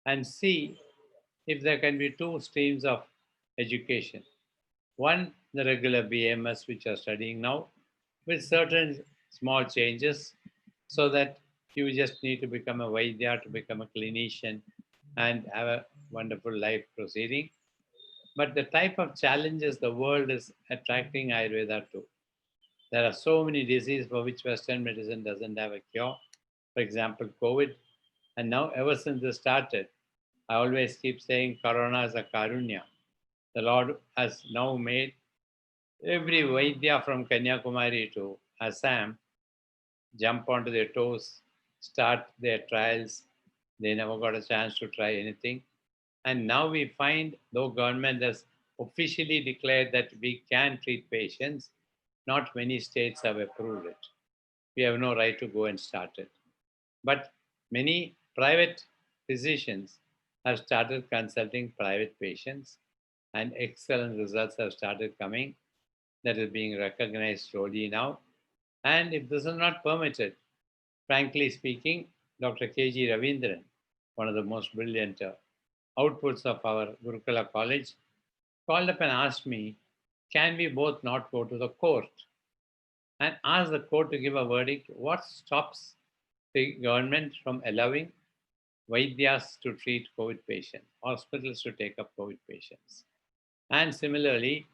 and see if there can be two streams of education. One, the regular BMS, which you are studying now, with certain small changes, so that you just need to become a Vaidya, to become a clinician, and have a wonderful life proceeding. But the type of challenges the world is attracting Ayurveda to. There are so many diseases for which Western medicine doesn't have a cure. For example, COVID. And now, ever since this started, I always keep saying Corona is a Karunya. The Lord has now made every Vaidya from Kanyakumari to Assam jump onto their toes, start their trials. They never got a chance to try anything. And now we find, though government has officially declared that we can treat patients, not many states have approved it. We have no right to go and start it. But many private physicians have started consulting private patients, and excellent results have started coming. That is being recognized slowly now. And if this is not permitted, frankly speaking, Dr. K.G. Ravindran, one of the most brilliant outputs of our Gurukula College, called up and asked me, can we both not go to the court and ask the court to give a verdict? What stops the government from allowing Vaidyas to treat COVID patients, hospitals to take up COVID patients? And similarly,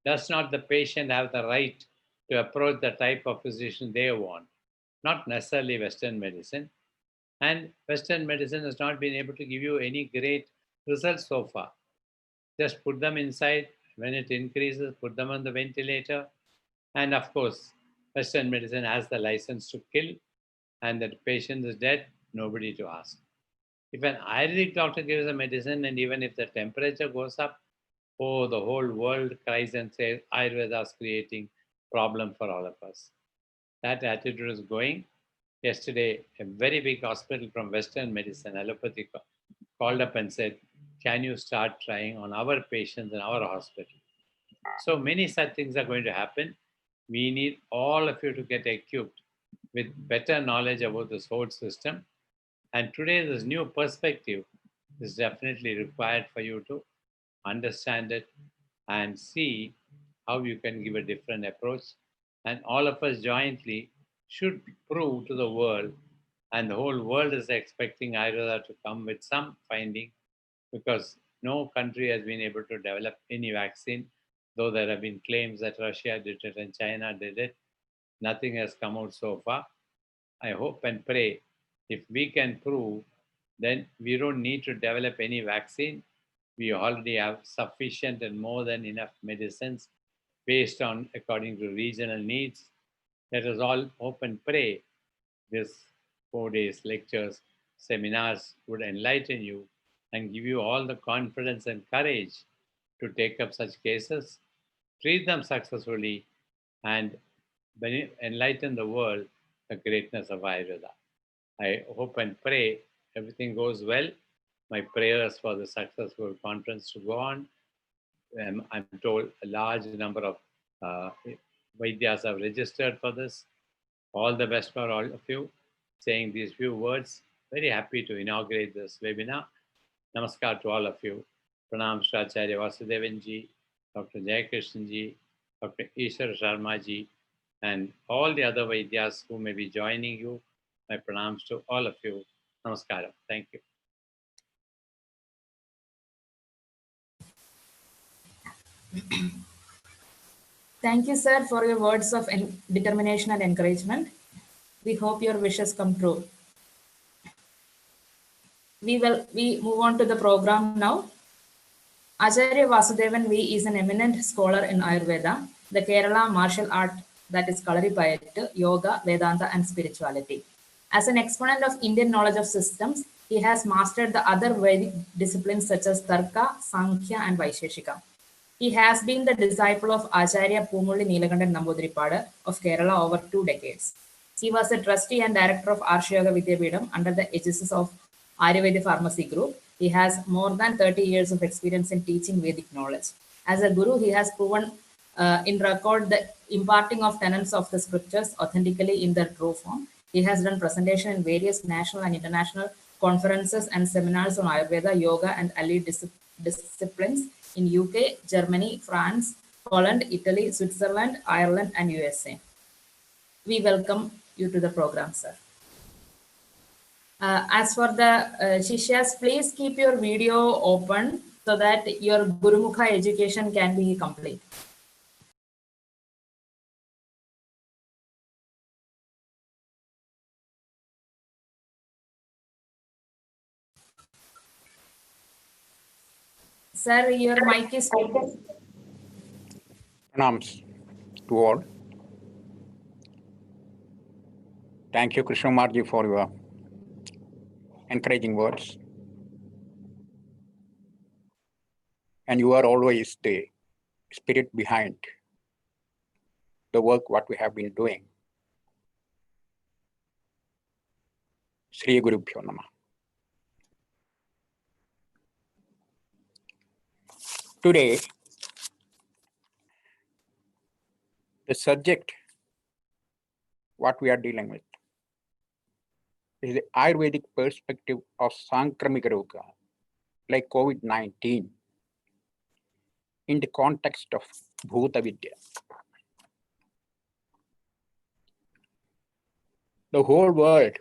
does not the patient have the right to approach the type of physician they want? Not necessarily Western medicine. And Western medicine has not been able to give you any great results so far. Just put them inside. When it increases, put them on the ventilator. And of course, Western medicine has the license to kill, and that patient is dead, nobody to ask. If an Ayurvedic doctor gives a medicine, and even if the temperature goes up, oh, the whole world cries and says, Ayurveda is creating problem for all of us. That attitude is going. Yesterday, a very big hospital from Western medicine, allopathy, called up and said, can you start trying on our patients in our hospital? So many such things are going to happen. We need all of you to get equipped with better knowledge about this whole system. And today, this new perspective is definitely required for you to understand it and see how you can give a different approach. And all of us jointly should prove to the world, and the whole world is expecting Ayurveda to come with some finding, because no country has been able to develop any vaccine, though there have been claims that Russia did it and China did it. Nothing has come out so far. I hope and pray if we can prove, then we don't need to develop any vaccine. We already have sufficient and more than enough medicines based on according to regional needs. Let us all hope and pray this 4 days lectures, seminars would enlighten you and give you all the confidence and courage to take up such cases, treat them successfully, and enlighten the world the greatness of Ayurveda. I hope and pray everything goes well. My prayers for the successful conference to go on. I'm told a large number of Vaidyas have registered for this. All the best for all of you. Saying these few words, very happy to inaugurate this webinar. Namaskar to all of you. Pranam Acharya Vasudevan ji, Dr. Jayakrishnan ji, Dr. Ishwar Sharma ji, and all the other Vaidyas who may be joining you. My pranams to all of you. Namaskaram. Thank you. Thank you, sir, for your words of determination and encouragement. We hope your wishes come true. We move on to the program now. Acharya Vasudevan V is an eminent scholar in Ayurveda, the Kerala martial art that is Kalaripayattu, yoga, Vedanta, and spirituality. As an exponent of Indian knowledge of systems, he has mastered the other Vedic disciplines such as Tarka, Sankhya, and Vaisheshika. He has been the disciple of Acharya Pumuli Neelakandan Namboodiripadu of Kerala over 2 decades. He was a trustee and director of Arshayoga Vidyapitham under the aegis of Ayurveda Pharmacy Group. He has more than 30 years of experience in teaching Vedic knowledge. As a guru, he has proven in record the imparting of tenets of the scriptures authentically in their true form. He has done presentation in various national and international conferences and seminars on Ayurveda, yoga, and allied disciplines in UK, Germany, France, Poland, Italy, Switzerland, Ireland, and USA. We welcome you to the program, sir. As for the Shishyas, please keep your video open so that your Gurumukha education can be complete. Sir, your mic is open. Pranams to all. Thank you, Krishnamarji, for your encouraging words. And you are always the spirit behind the work what we have been doing. Sri Guru Pyo Namah. Today, the subject what we are dealing with is the Ayurvedic perspective of Sankramika Roga, like COVID-19, in the context of Bhuta Vidya. The whole world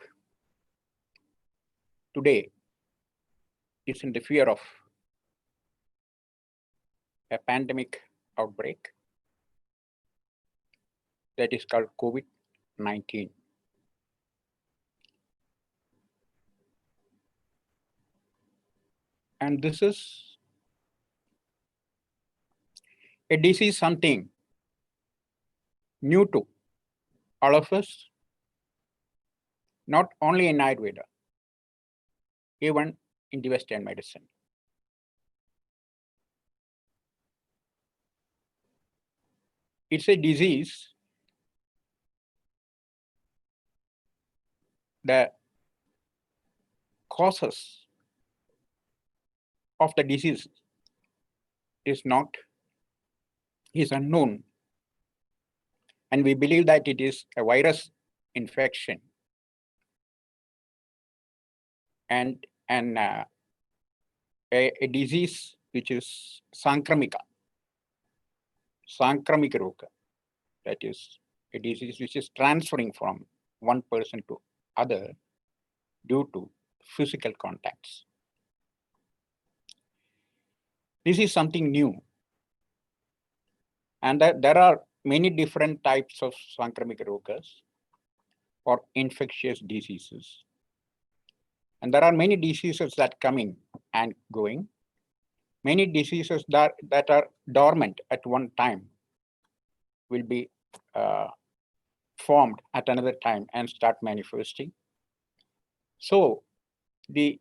today is in the fear of a pandemic outbreak that is called COVID-19. And this is a disease, something new to all of us, not only in Ayurveda, even in the Western medicine. It's a disease the causes of the disease is unknown. And we believe that it is a virus infection and a disease which is Sankramika Roga. That is a disease which is transferring from one person to other due to physical contacts. This is something new. And there are many different types of Sankramika Rogas or infectious diseases. And there are many diseases that coming and going. Many diseases that are dormant at one time will be formed at another time and start manifesting. So this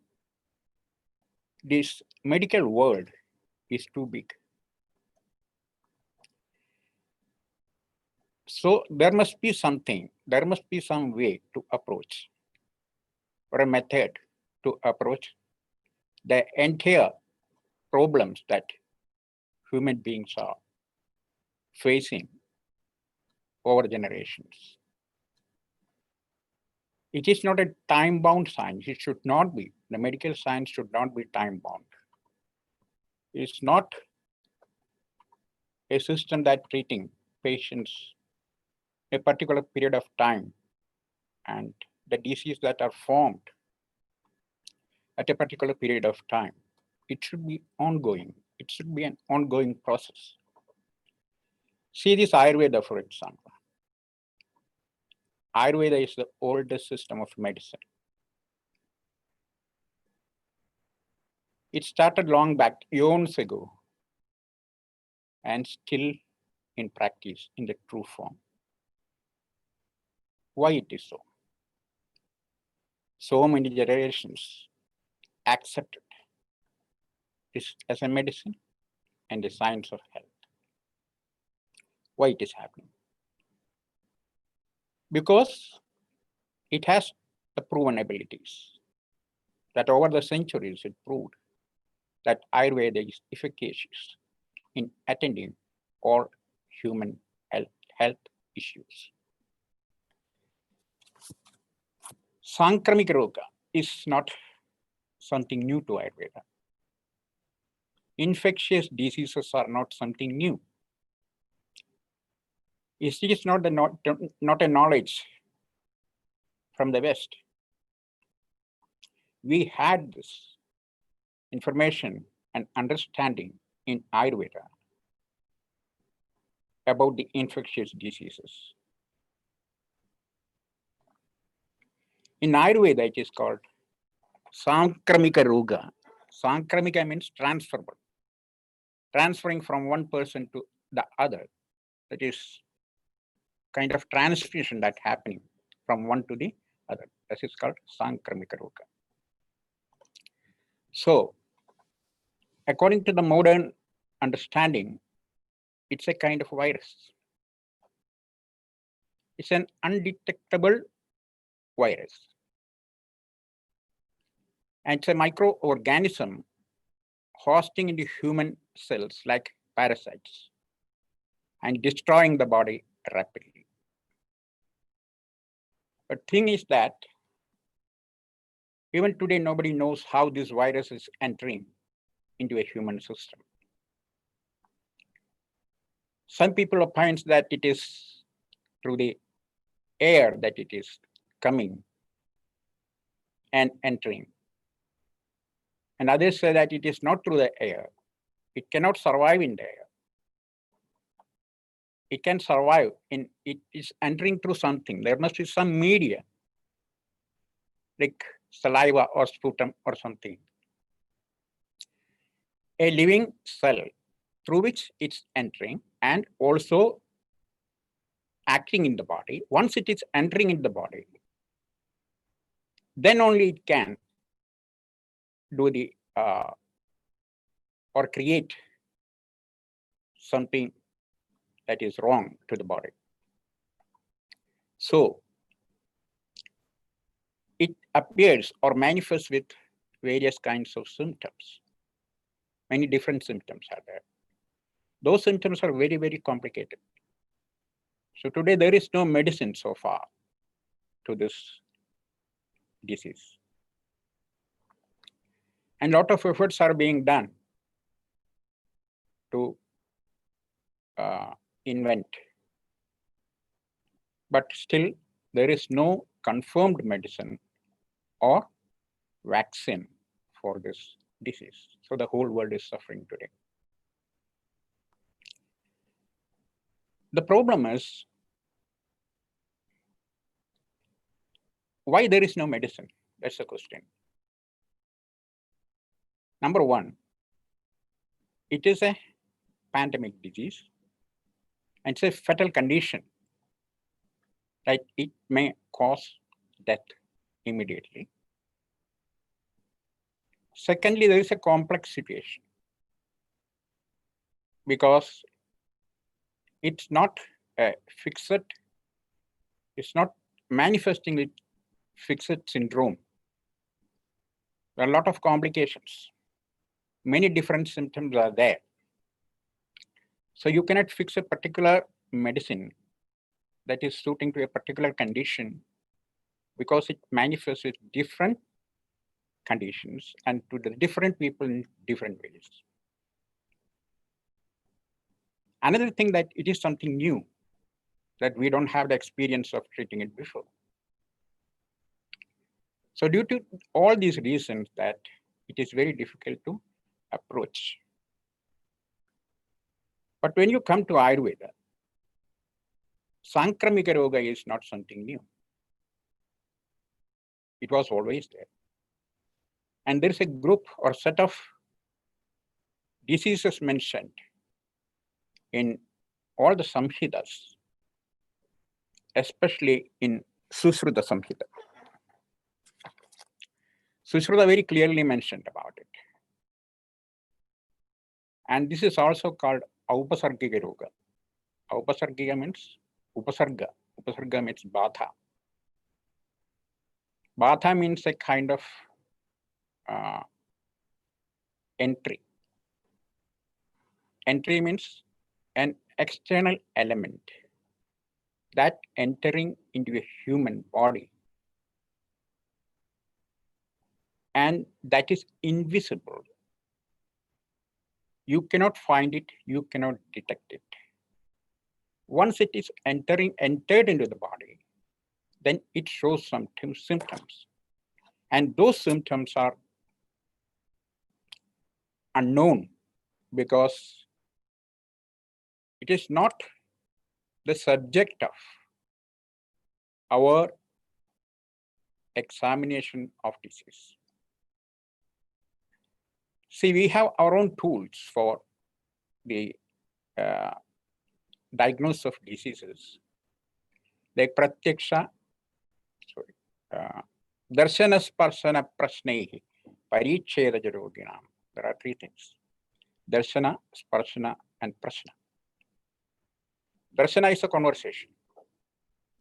medical world is too big. So there must be some way to approach, or a method to approach the entire problems that human beings are facing over generations. It is not a time-bound science. It should not be. The medical science should not be time-bound. It's not a system that treating patients a particular period of time and the diseases that are formed at a particular period of time. It should be ongoing. It should be an ongoing process. See this Ayurveda, for example. Ayurveda is the oldest system of medicine. It started long back, eons ago, and still in practice in the true form. Why it is so? So many generations accepted this as a medicine and the science of health. Why it is happening? Because it has the proven abilities that over the centuries it proved that Ayurveda is efficacious in attending all human health issues. Sankramika Roga is not something new to Ayurveda. Infectious diseases are not something new. It is not a knowledge from the West. We had this information and understanding in Ayurveda about the infectious diseases. In Ayurveda, it is called Sankramika Roga. Sankramika means transferable, transferring from one person to the other. That is kind of transmission that happening from one to the other. That is called Sankramika Roga. So, according to the modern understanding, it's a kind of virus. It's an undetectable virus. And it's a microorganism hosting into human cells like parasites and destroying the body rapidly. But thing is that even today, nobody knows how this virus is entering into a human system. Some people opine that it is through the air that it is coming and entering. And others say that it is not through the air. It cannot survive in the air. It can survive in, it is entering through something. There must be some media, like saliva or sputum or something. A living cell through which it's entering and also acting in the body. Once it is entering in the body, then only it can do the or create something that is wrong to the body. So it appears or manifests with various kinds of symptoms. Many different symptoms are there. Those symptoms are very, very complicated. So today there is no medicine so far to this disease. And a lot of efforts are being done to invent. But still, there is no confirmed medicine or vaccine for this disease. So the whole world is suffering today. The problem is, why there is no medicine? That's the question. Number one, it is a pandemic disease. And it's a fatal condition. Like it may cause death immediately. Secondly, there is a complex situation because it's not a fixed, it's not manifesting with fixed syndrome. There are a lot of complications. Many different symptoms are there. So you cannot fix a particular medicine that is suiting to a particular condition because it manifests with different conditions and to the different people in different ways. Another thing that it is something new that we don't have the experience of treating it before. So due to all these reasons that it is very difficult to approach. But when you come to Ayurveda, Sankramika Roga is not something new. It was always there. And there is a group or set of diseases mentioned in all the Samhitas, especially in Sushruta Samhita. Sushruta very clearly mentioned about it. And this is also called Upasargika Roga. Upasargika means Upasarga. Upasarga means Bodha. Bodha means a kind of entry. Entry means an external element that entering into a human body and that is invisible. You cannot find it, you cannot detect it. Once it is entered into the body, then it shows some symptoms. And those symptoms are unknown because it is not the subject of our examination of disease. See, we have our own tools for the diagnosis of diseases, like pratyaksha, darshana sparshana prashnehi, paricheda jaroginam. There are three things: darshana, sparshana, and prashna. Darshana is a conversation.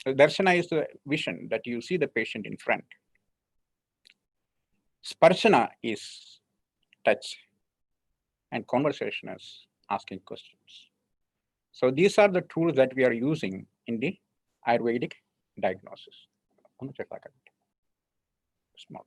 Darshana is the vision that you see the patient in front. Sparshana is touch, and conversation is asking questions. So these are the tools that we are using in the Ayurvedic diagnosis. Small.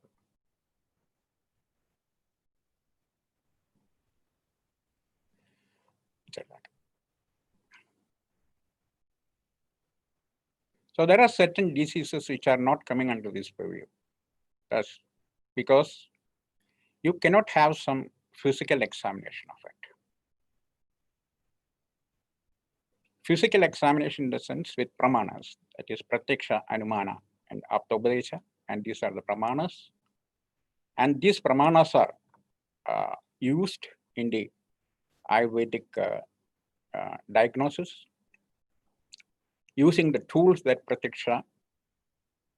So there are certain diseases which are not coming under this purview. That's because you cannot have some physical examination of it. Physical examination in the sense with pramanas, that is pratyaksha, anumana, and aptobadesha, and these are the pramanas. And these pramanas are used in the Ayurvedic diagnosis using the tools that pratyaksha,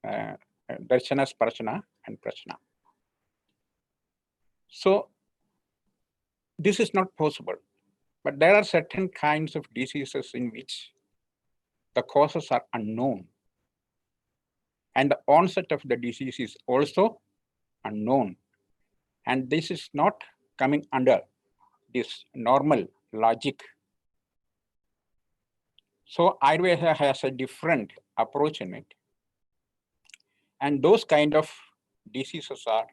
darshana, sparshana, and prashna. So this is not possible, but there are certain kinds of diseases in which the causes are unknown, and the onset of the disease is also unknown, and this is not coming under this normal logic. So Ayurveda has a different approach in it, and those kind of diseases are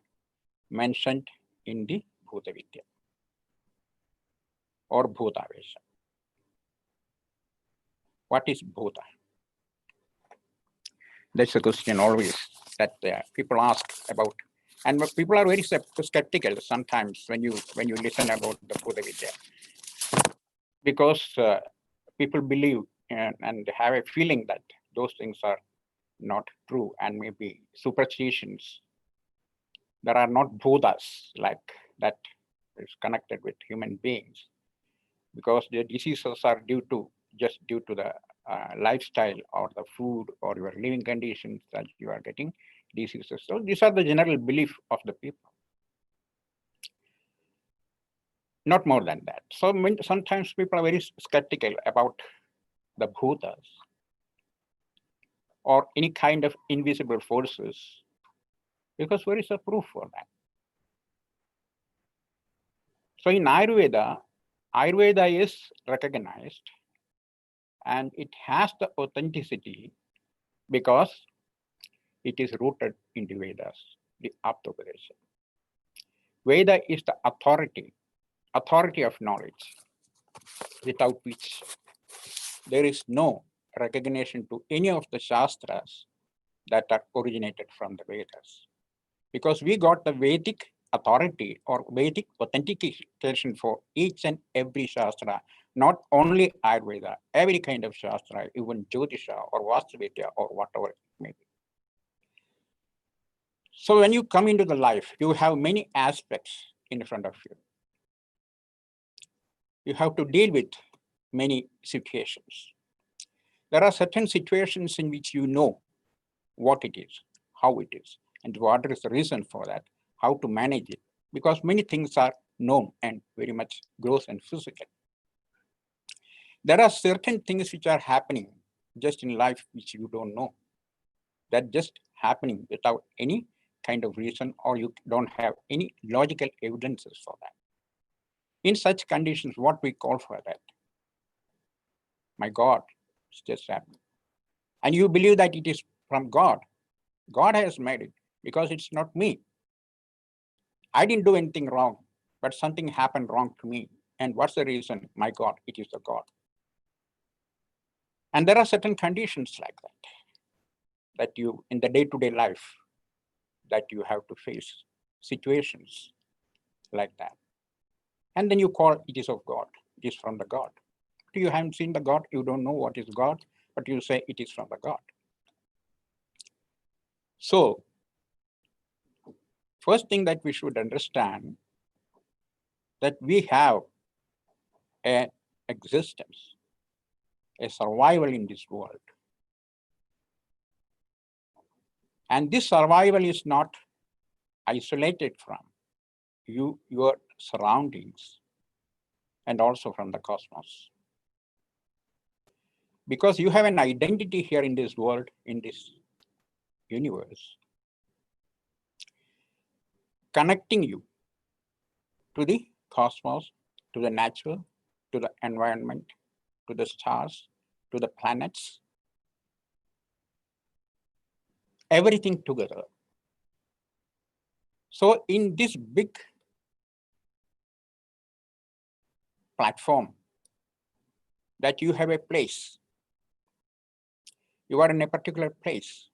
mentioned in the Bhuta Vidya or Bhutavesha. What is Bhuta? That's a question always that people ask about, and people are very skeptical sometimes when you listen about the Bhuta Vidya, because people believe and have a feeling that those things are not true and maybe superstitions. There are not bhutas like that is connected with human beings, because the diseases are just due to the lifestyle or the food or your living conditions that you are getting diseases. So these are the general belief of the people. Not more than that. So sometimes people are very skeptical about the bhutas or any kind of invisible forces, because where is the proof for that? So in Ayurveda, Ayurveda is recognized and it has the authenticity because it is rooted in the Vedas, the Aptopadesha. Veda is the authority of knowledge, without which there is no recognition to any of the Shastras that are originated from the Vedas. Because we got the Vedic authority or Vedic authentication for each and every Shastra, not only Ayurveda, every kind of Shastra, even Jyotisha or Vastuvidya or whatever it may be. So when you come into the life, you have many aspects in front of you. You have to deal with many situations. There are certain situations in which you know what it is, how it is, and what is the reason for that, how to manage it, because many things are known and very much gross and physical. There are certain things which are happening just in life which you don't know, that just happening without any kind of reason, or you don't have any logical evidences for that. In such conditions, what we call for that? My God, it's just happening. And you believe that it is from God. God has made it because it's not me. I didn't do anything wrong, but something happened wrong to me. And what's the reason? My God, it is the God. And there are certain conditions like that you, in the day-to-day life, that you have to face situations like that. And then you call it is of God, it is from the God. You haven't seen the God, you don't know what is God, but you say it is from the God. So, first thing that we should understand that we have an existence, a survival in this world. And this survival is not isolated from you, your surroundings, and also from the cosmos. Because you have an identity here in this world, in this universe, connecting you to the cosmos, to the natural, to the environment, to the stars, to the planets, everything together. So in this big platform, that you have a place, you are in a particular place,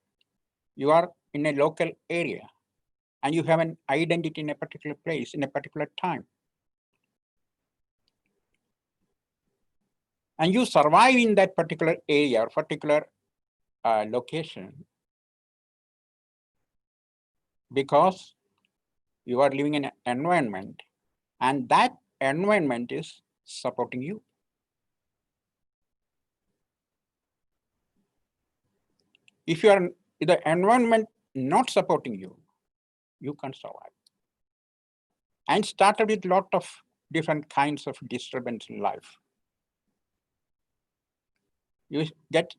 you are in a local area, and you have an identity in a particular place, in a particular time. And you survive in that particular area or particular location because you are living in an environment, and that environment is supporting you. If you are in the environment not supporting you, you can't survive. And started with a lot of different kinds of disturbance in life. You get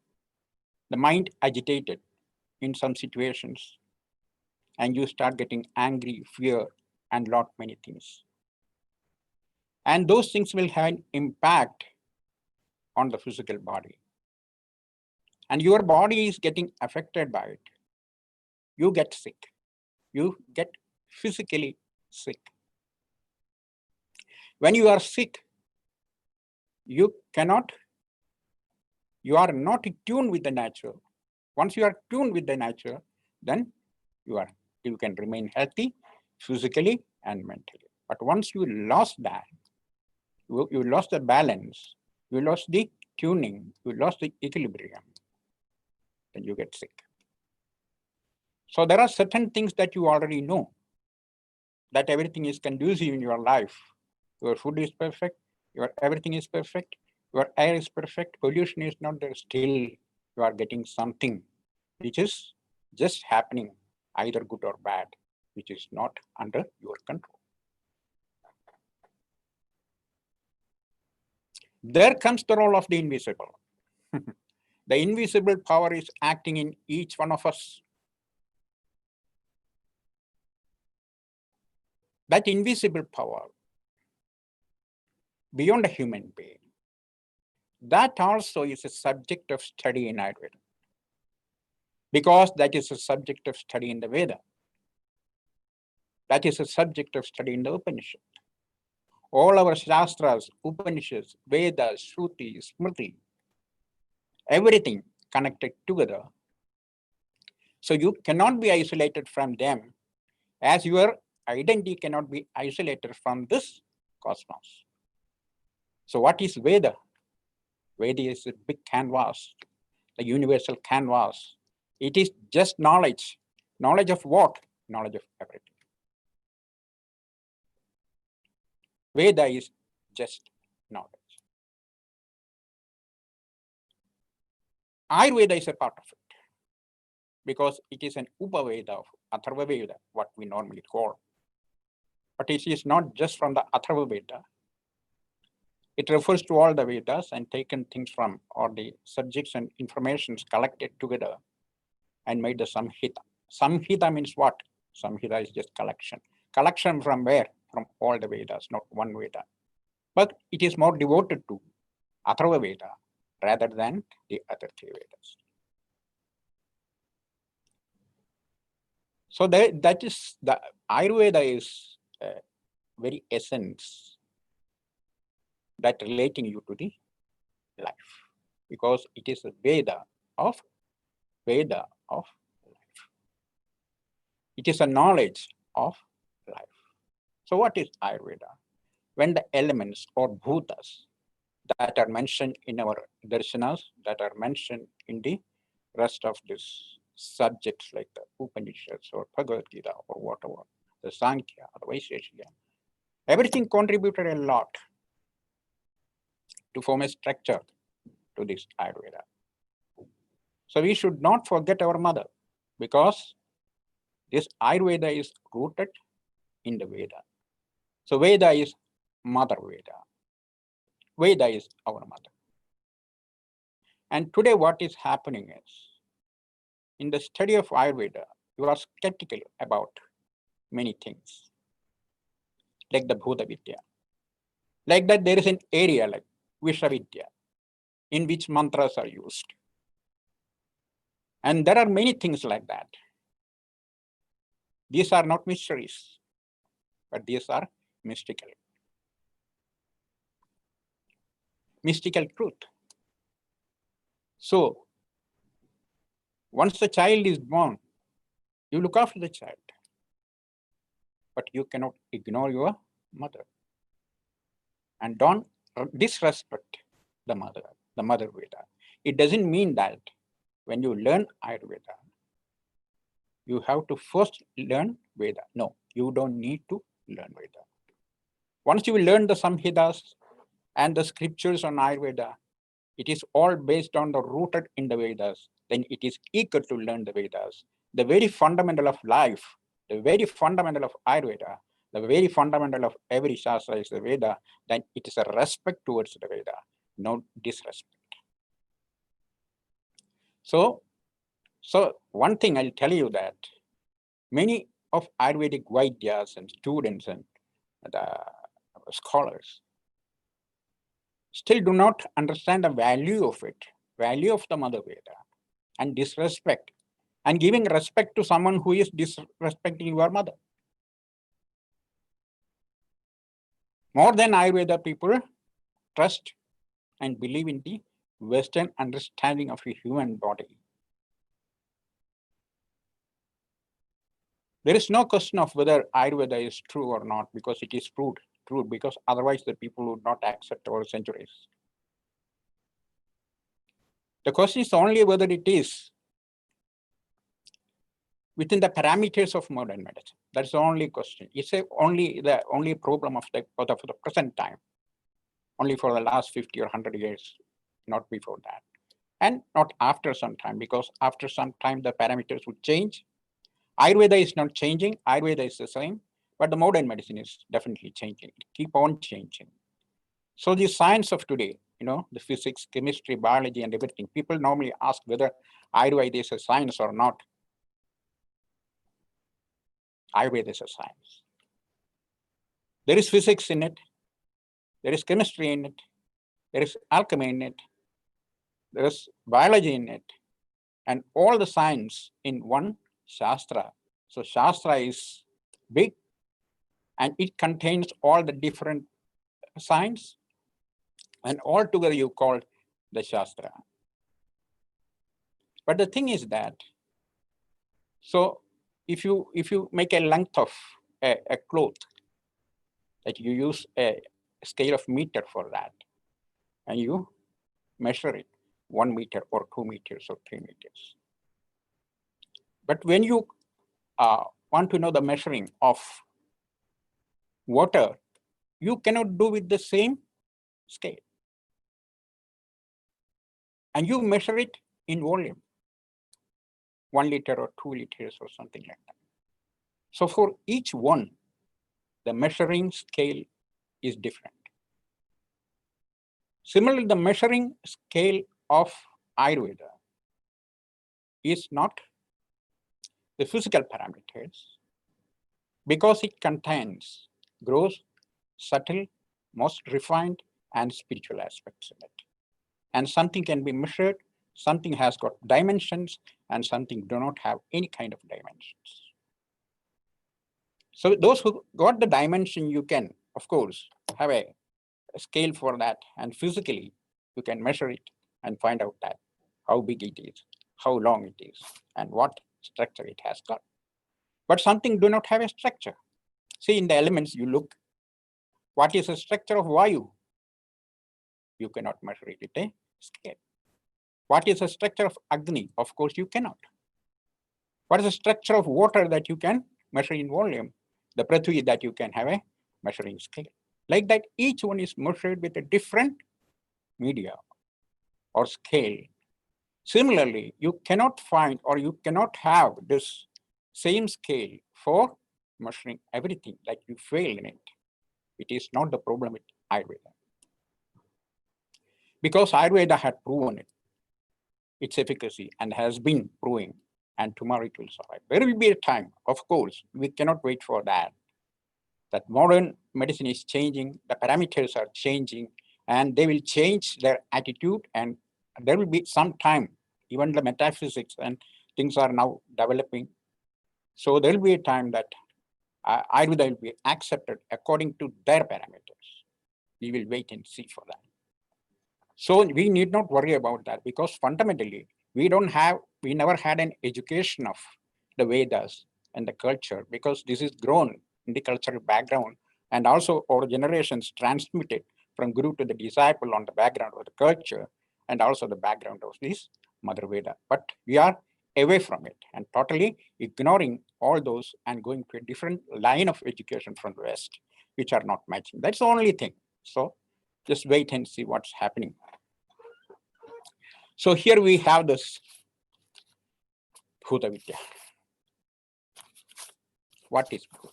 the mind agitated in some situations, and you start getting angry, fear, and lot many things. And those things will have an impact on the physical body. And your body is getting affected by it. You get sick. You get physically sick. When you are sick, you are not tuned with the nature. Once you are tuned with the nature, then you can remain healthy physically and mentally. But once you lost that, you lost the balance, you lost the tuning, you lost the equilibrium, then you get sick. So there are certain things that you already know, that everything is conducive in your life. Your food is perfect, your everything is perfect, your air is perfect, pollution is not there. Still, you are getting something which is just happening, either good or bad, which is not under your control. There comes the role of the invisible. The invisible power is acting in each one of us. That invisible power, beyond a human being, that also is a subject of study in Ayurveda, because that is a subject of study in the Veda. That is a subject of study in the Upanishad. All our Shastras, Upanishads, Vedas, Sruthi, Smriti, everything connected together. So you cannot be isolated from them, as your identity cannot be isolated from this cosmos. So what is Veda? Veda is a big canvas, the universal canvas. It is just knowledge. Knowledge of what? Knowledge of everything. Veda is just knowledge. Ayurveda is a part of it, because it is an Upaveda of Atharva Veda, what we normally call. But it is not just from the Atharva Veda. It refers to all the Vedas and taken things from all the subjects and informations collected together and made the Samhita. Samhita means what? Samhita is just collection. Collection from where? From all the Vedas, not one Veda. But it is more devoted to Atharva Veda rather than the other three Vedas. So that is the Ayurveda is very essence that relating you to the life, because it is a Veda of life. It is a knowledge of life. So what is Ayurveda? When the elements or bhutas that are mentioned in our darshanas, that are mentioned in the rest of these subjects like the Upanishads or Bhagavad Gita or whatever, the Sankhya or Vaisheshika, everything contributed a lot to form a structure to this Ayurveda. So we should not forget our mother, because this Ayurveda is rooted in the Veda. So Veda is Mother Veda. Veda is our mother. And today what is happening is, in the study of Ayurveda, you are skeptical about many things, like the Bhuta Vidya. Like that there is an area like Vishavidya, in which mantras are used. And there are many things like that. These are not mysteries, but these are mystical. Mystical truth. So, once the child is born, you look after the child, but you cannot ignore your mother. And don't disrespect the mother Veda. It doesn't mean that when you learn Ayurveda, you have to first learn Veda. No, you don't need to learn Veda. Once you learn the Samhitas and the scriptures on Ayurveda, it is all based on the rooted in the Vedas, then it is eager to learn the Vedas. The very fundamental of life, the very fundamental of Ayurveda, the very fundamental of every Shastra is the Veda, then it is a respect towards the Veda, no disrespect. So one thing I'll tell you that many of Ayurvedic Vaidyas and students and the scholars still do not understand the value of it, value of the Mother Veda, and disrespect, and giving respect to someone who is disrespecting your mother. More than Ayurveda, people trust and believe in the Western understanding of the human body. There is no question of whether Ayurveda is true or not, because it is true, because otherwise the people would not accept our centuries. The question is only whether it is within the parameters of modern medicine. That's the only question. It's only the problem of the present time, only for the last 50 or 100 years, not before that. And not after some time, because after some time the parameters would change. Ayurveda is not changing, Ayurveda is the same, but the modern medicine is definitely changing, keep on changing. So the science of today, the physics, chemistry, biology, and everything, people normally ask whether Ayurveda is a science or not. Ayurveda is a science. There is physics in it, there is chemistry in it, there is alchemy in it, there is biology in it, and all the science in one Shastra. So Shastra is big, and it contains all the different science, and all together you call the Shastra. But the thing is that, so if you make a length of a cloth, that you use a scale of meter for that, and you measure it 1 meter or 2 meters or 3 meters. But when you want to know the measuring of water, you cannot do with the same scale. And you measure it in volume, 1 liter or 2 liters or something like that. So for each one, the measuring scale is different. Similarly, the measuring scale of Ayurveda is not the physical parameters, because it contains gross, subtle, most refined, and spiritual aspects in it. And something can be measured, something has got dimensions, and something do not have any kind of dimensions. So those who got the dimension, you can, of course, have a scale for that, and physically you can measure it and find out that how big it is, how long it is, and what structure it has got. But something do not have a structure. See, in the elements you look, what is the structure of Vayu? You cannot measure it with a scale. What is the structure of Agni? Of course, you cannot. What is the structure of water that you can measure in volume? The Prithvi that you can have a measuring scale. Like that, each one is measured with a different media or scale. Similarly, you cannot find or you cannot have this same scale for measuring everything, like you fail in it. It is not the problem with Ayurveda. Because Ayurveda had proven its efficacy and has been proving, and tomorrow it will survive. There will be a time, of course, we cannot wait for that. That modern medicine is changing, the parameters are changing, and they will change their attitude, and there will be some time, even the metaphysics and things are now developing. So there will be a time that Ayurveda will be accepted according to their parameters. We will wait and see for that. So we need not worry about that, because fundamentally, we never had an education of the Vedas and the culture, because this is grown in the cultural background, and also our generations transmitted from guru to the disciple on the background of the culture, and also the background of this Mother Veda. But we are away from it and totally ignoring all those and going to a different line of education from the West, which are not matching. That's the only thing. So just wait and see what's happening. So here we have this Bhuta Vidya. What is Bhuta?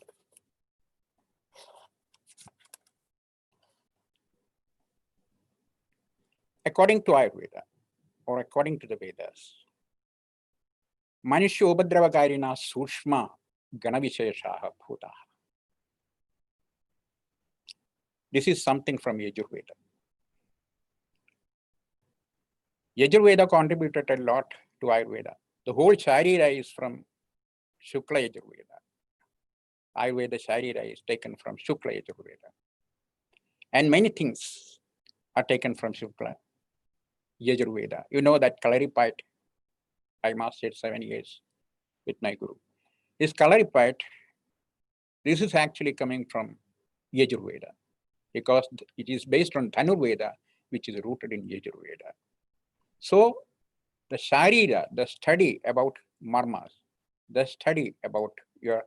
According to Ayurveda, or according to the Vedas, Manishya Ubhadravakarina Sushma Ganavisheshaha Bhuta. This is something from Yajurveda. Yajurveda contributed a lot to Ayurveda. The whole Sharira is from Shukla Yajurveda. Ayurveda Sharira is taken from Shukla Yajurveda. And many things are taken from Shukla Yajurveda. You know that Kalaripat, I mastered 7 years with my guru. This Kalaripat, this is actually coming from Yajurveda, because it is based on Dhanurveda, which is rooted in Yajurveda. So the Sharira, the study about marmas, the study about your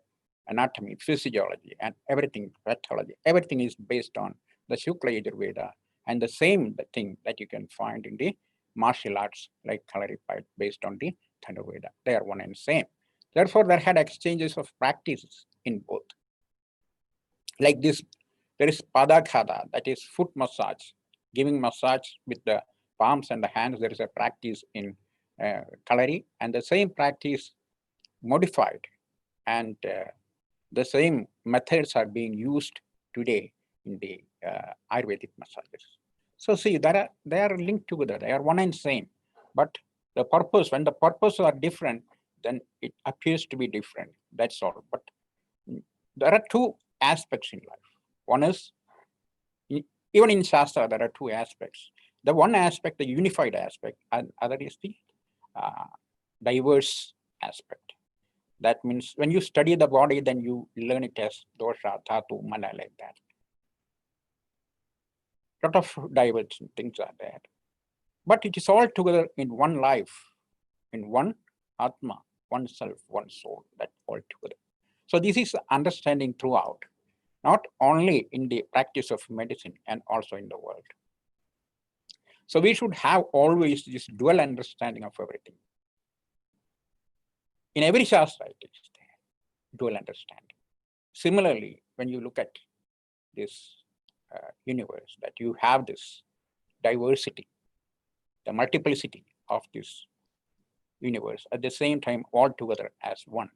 anatomy, physiology, and everything, pathology, everything is based on the Shukla Yajurveda, and the same thing that you can find in the martial arts like Kalaripat based on the Dhanurveda. They are one and same. Therefore, there had exchanges of practices in both. Like this, there is Padakhada, that is foot massage, giving massage with the palms and the hands. There is a practice in Kalari, and the same practice modified, and the same methods are being used today in the Ayurvedic massages. So see, they are linked together, they are one and same, but the purpose, when the purposes are different, then it appears to be different, that's all. But there are two aspects in life. One is, even in Shastra, there are two aspects. The one aspect, the unified aspect, and other is the diverse aspect. That means when you study the body, then you learn it as dosha, dhatu, mana, like that. Lot of diverse things are there. But it is all together in one life, in one Atma, one self, one soul, that all together. So this is understanding throughout, not only in the practice of medicine and also in the world. So we should have always this dual understanding of everything. In every Shastra, it is there, dual understanding. Similarly, when you look at this universe, that you have this diversity, the multiplicity of this universe, at the same time all together as one.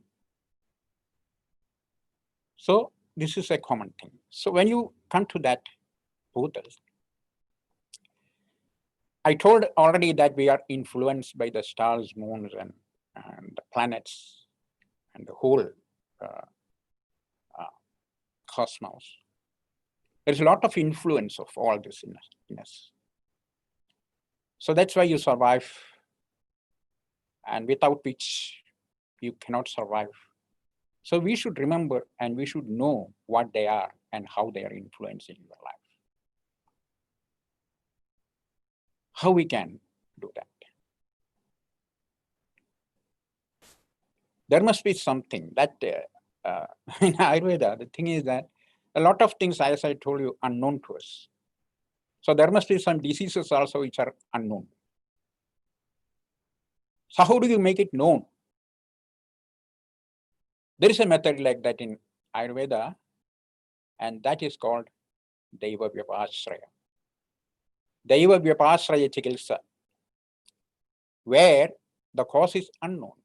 So this is a common thing. So when you come to that Bhutas, I told already that we are influenced by the stars, moons, and the planets, and the whole cosmos. There's a lot of influence of all this in us. So that's why you survive, and without which you cannot survive. So we should remember and we should know what they are and how they are influencing your life. How we can do that? There must be something that in Ayurveda, the thing is that a lot of things, as I told you, unknown to us. So there must be some diseases also which are unknown. So how do you make it known? There is a method like that in Ayurveda, and that is called Daiva Vyapasraya. Daiva Vyapasraya Chikitsa, where the cause is unknown,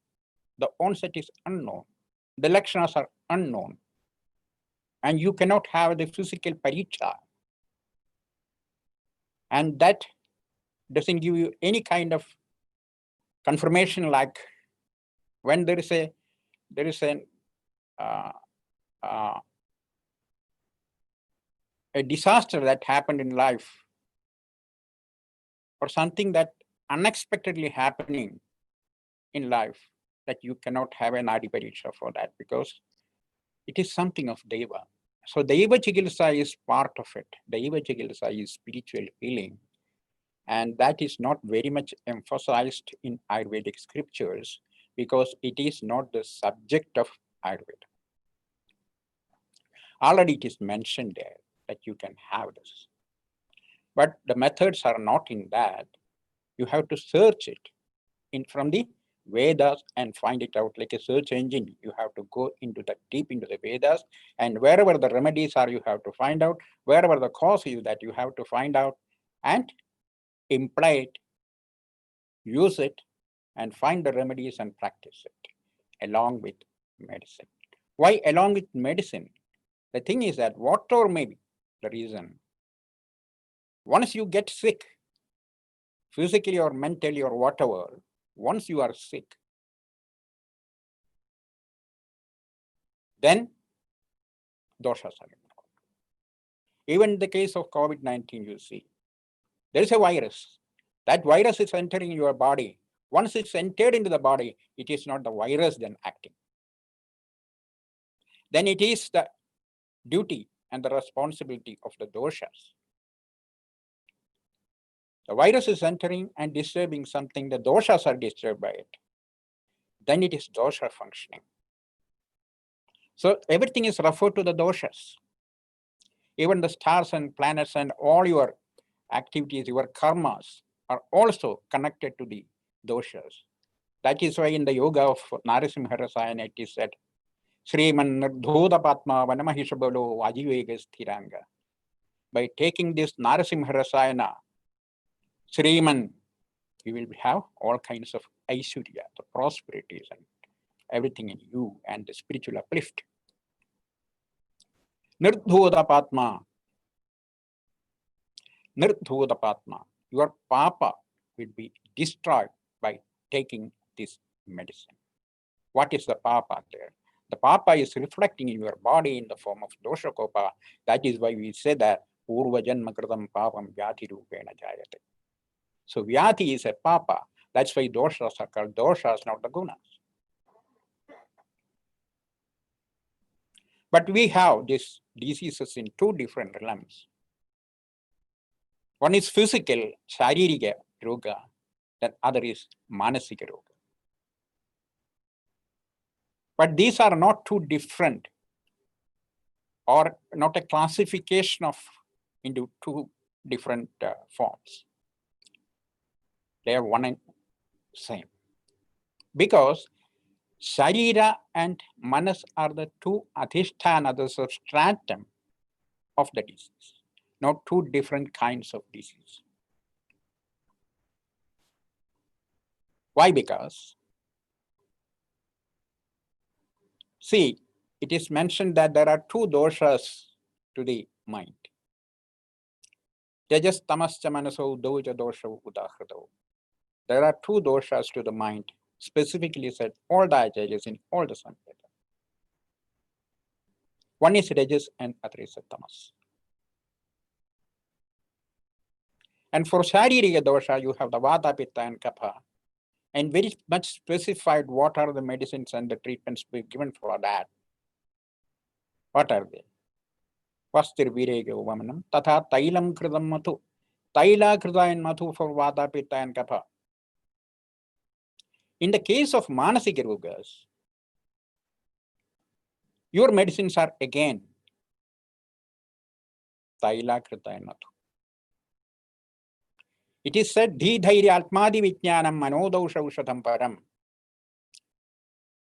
the onset is unknown, the lakshanas are unknown, and you cannot have the physical paricha. And that doesn't give you any kind of confirmation, like when there is a disaster that happened in life, or something that unexpectedly happening in life, that you cannot have an Adi Pariksha for that, because it is something of Deva. So Deva Chikitsa is part of it. Deva Chikitsa is spiritual healing. And that is not very much emphasized in Ayurvedic scriptures because it is not the subject of Ayurveda. Already it is mentioned there that you can have this. But the methods are not in that. You have to search it from the Vedas and find it out like a search engine. You have to go deep into the Vedas, and wherever the remedies are, you have to find out. Wherever the cause is, that you have to find out and imply it, use it, and find the remedies and practice it along with medicine. Why along with medicine? The thing is that whatever may be the reason, once you get sick, physically or mentally or whatever, once you are sick, then doshas are involved. Even in the case of COVID-19, you see, there is a virus. That virus is entering your body. Once it's entered into the body, it is not the virus then acting. Then it is the duty and the responsibility of the doshas. The virus is entering and disturbing something, the doshas are disturbed by it. Then it is dosha functioning. So everything is referred to the doshas. Even the stars and planets and all your activities, your karmas are also connected to the doshas. That is why in the yoga of Narasimha Rasayana it is said, Sriman Nirdhoda Patma Vanamahishabalo Vajivega Sthiranga. By taking this Narasimha Rasayana, Sriman, you will have all kinds of Aishwarya, the prosperities and everything in you, and the spiritual uplift. Nirdhoda Patma. Nirdhoda Patma. Your papa will be destroyed by taking this medicine. What is the papa there? The papa is reflecting in your body in the form of dosha kopa. That is why we say that Purva Janma Kritam Papam Vyati Rupena Jayate. So Vyati is a papa. That's why doshas are called doshas, not the gunas. But we have these diseases in two different realms. One is physical, sharirika roga, then other is manasika roga. But these are not two different, or not a classification of into two different forms. They are one and same. Because Sharira and Manas are the two adhisthana, the substratum of the disease, not two different kinds of disease. Why? Because, see, it is mentioned that there are two doshas to the mind. Tejas tamascha manaso doja dosha udahrado. There are two doshas to the mind, specifically said all the acharyas in all the Samhita. One is Rajas and other is Tamas. And for Sharirika dosha, you have the Vata, Pitta and Kapha. And very much specified what are the medicines and the treatments being given for that. What are they? Vastir Virega Vamanam, Tatha Tailam Kridam Mathu. Taila Krida and Mathu for Vata, Pitta and Kapha. In the case of Manasika Rogas, your medicines are again Taila Krita and Mathu. It is said, Dhi Dhairya Atmadi Vijnanam Manodosha Ushatam Param.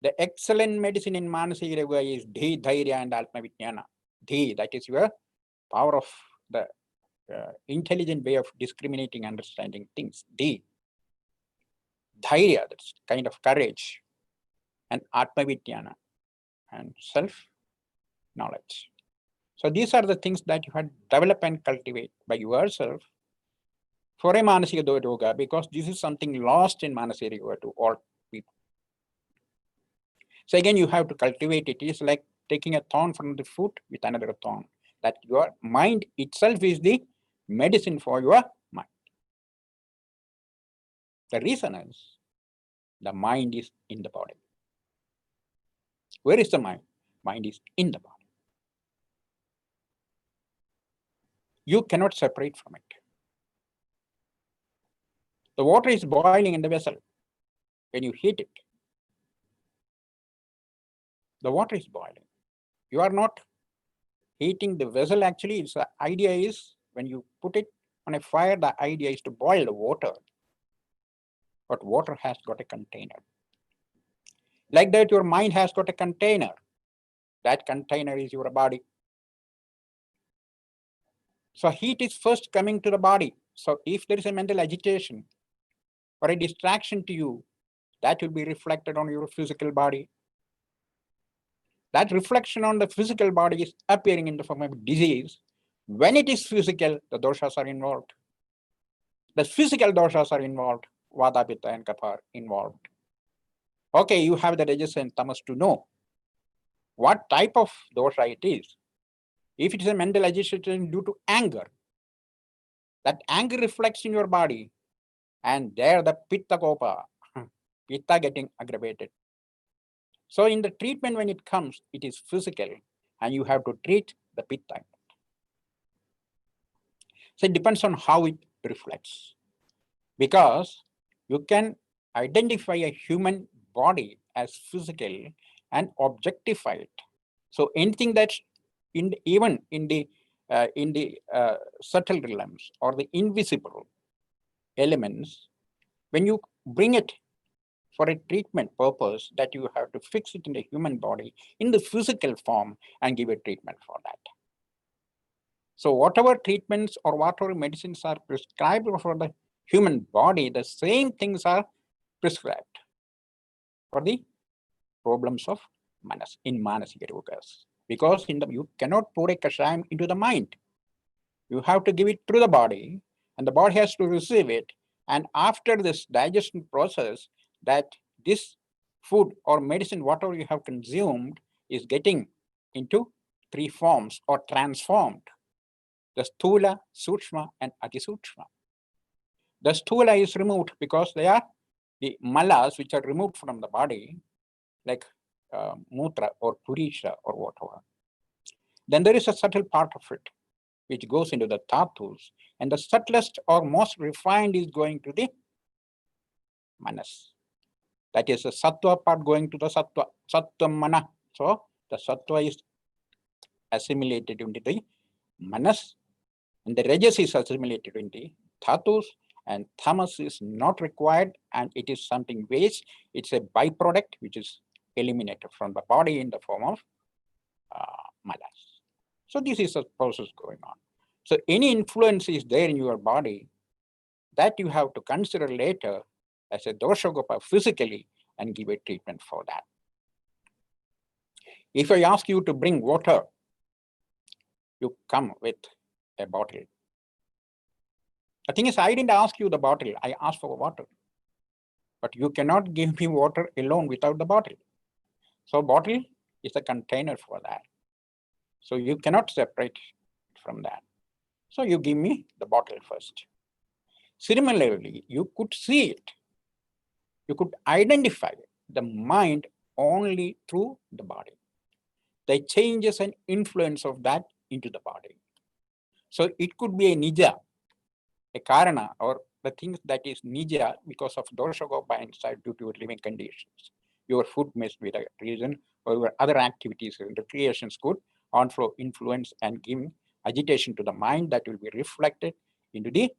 The excellent medicine in Manasika Yoga is Dhi Dhairya and Atma Vijnana. Dhi, that is your power of the intelligent way of discriminating, understanding things. Dhi. Dhairya, that's kind of courage. And Atma Vijnana and self-knowledge. So these are the things that you have to develop and cultivate by yourself for a Manasika Yoga, because this is something lost in Manasika Yoga to all people. So again, you have to cultivate it. It is like taking a thorn from the foot with another thorn. That your mind itself is the medicine for your mind. The reason is the mind is in the body. Where is the mind? Mind is in the body. You cannot separate from it. The water is boiling in the vessel. When you heat it, the water is boiling. You are not heating the vessel. Actually, the idea is when you put it on a fire, the idea is to boil the water. But water has got a container. Like that, your mind has got a container. That container is your body. So heat is first coming to the body. So if there is a mental agitation or a distraction to you, that will be reflected on your physical body. That reflection on the physical body is appearing in the form of disease. When it is physical, the doshas are involved. The physical doshas are involved. Vata, Pitta and Kapha are involved. Okay, you have the Rajas and Tamas to know what type of dosha it is. If it is a mental agitation due to anger, that anger reflects in your body, and there the Pitta Kopa, Pitta getting aggravated. So in the treatment, when it comes, it is physical, and you have to treat the Pitta. So it depends on how it reflects. Because you can identify a human body as physical and objectify it. So anything that's even in the subtle realms or the invisible elements, when you bring it for a treatment purpose, that you have to fix it in the human body in the physical form and give a treatment for that. So whatever treatments or whatever medicines are prescribed for the human body, the same things are prescribed for the problems of manas in Manasika Rogas. Because you cannot pour a kashayam into the mind. You have to give it through the body, and the body has to receive it. And after this digestion process, that this food or medicine, whatever you have consumed, is getting into three forms or transformed. The Sthula, Sukshma, and Atisukshma. The Sthula is removed because they are the malas which are removed from the body, like mutra or purisha or whatever. Then there is a subtle part of it which goes into the dhatus, and the subtlest or most refined is going to the manas. That is the sattva part going to the sattva mana. So the sattva is assimilated into the manas, and the rajas is assimilated into the dhatus, and tamas is not required, and it is something waste. It's a byproduct which is eliminated from the body in the form of malas. So this is a process going on. So any influence is there in your body that you have to consider later as a doshagopa physically and give a treatment for that. If I ask you to bring water, you come with a bottle. The thing is, I didn't ask you the bottle, I asked for water. But you cannot give me water alone without the bottle. So bottle is a container for that. So you cannot separate from that. So you give me the bottle first. Similarly, you could see it. You could identify the mind only through the body. The changes and influence of that into the body. So it could be a nija, a karana, or the things that is nija because of dosha go by inside due to your living conditions. Your food may be the reason, or your other activities and recreations could also influence and give agitation to the mind that will be reflected into the,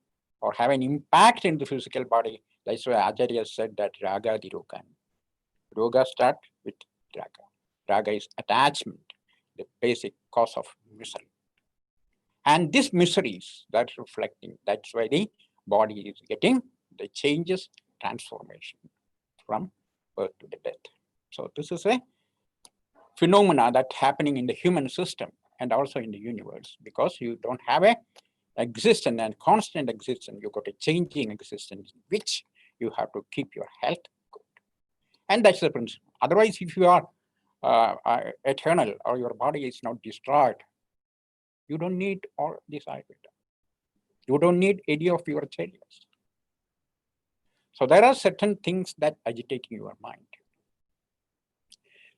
or have an impact in the physical body. That's why Acharya said that raga di roga. Roga start with raga. Raga is attachment, the basic cause of misery. And this miseries that's reflecting, that's why the body is getting the changes, transformation from birth to the death. So this is a phenomena that's happening in the human system and also in the universe, because you don't have a existence and constant existence. You got a changing existence, which you have to keep your health good. And that's the principle. Otherwise, if you are eternal or your body is not destroyed, you don't need all this Ayurveda. You don't need any of your changes. So there are certain things that agitating your mind.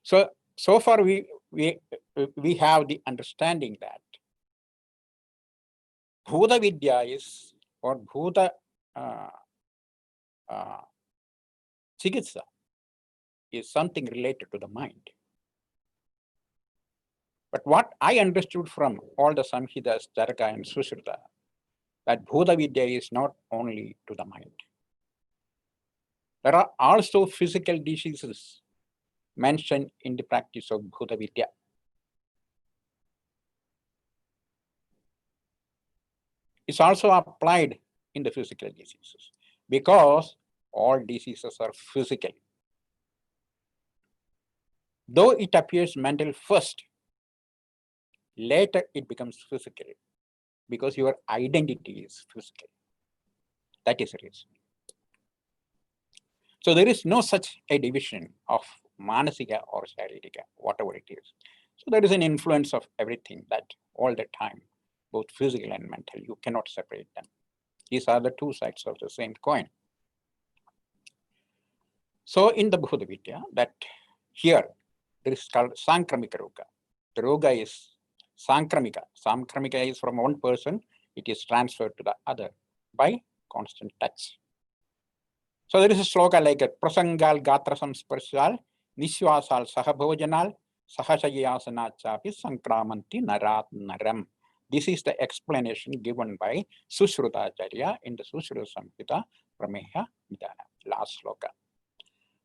So far we have the understanding that Bhuta Vidya is, or Bhuta Chikitsa is something related to the mind. But what I understood from all the Samhitas, Charaka and Sushruta, that Bhuta Vidya is not only to the mind. There are also physical diseases mentioned in the practice of Bhuta Vidya. It's also applied in the physical diseases, because all diseases are physical. Though it appears mental first, later it becomes physical, because your identity is physical. That is the reason. So there is no such a division of manasika or sharirika, whatever it is. So there is an influence of everything, that all the time, both physical and mental, you cannot separate them. These are the two sides of the same coin. So in the Bhuta Vidya, that here, there is called Sankramika Roga. The Roga is Sankramika. Sankramika is from one person, it is transferred to the other by constant touch. So there is a sloka like a Prasangal Gatra Samsparshal, Nishwasal Sahabhojanal, Sahashayasana Chapi Sankramanti Narat Naram. This is the explanation given by Sushruta Acharya in the Sushruta Samhita Prameha Vidana, last sloka.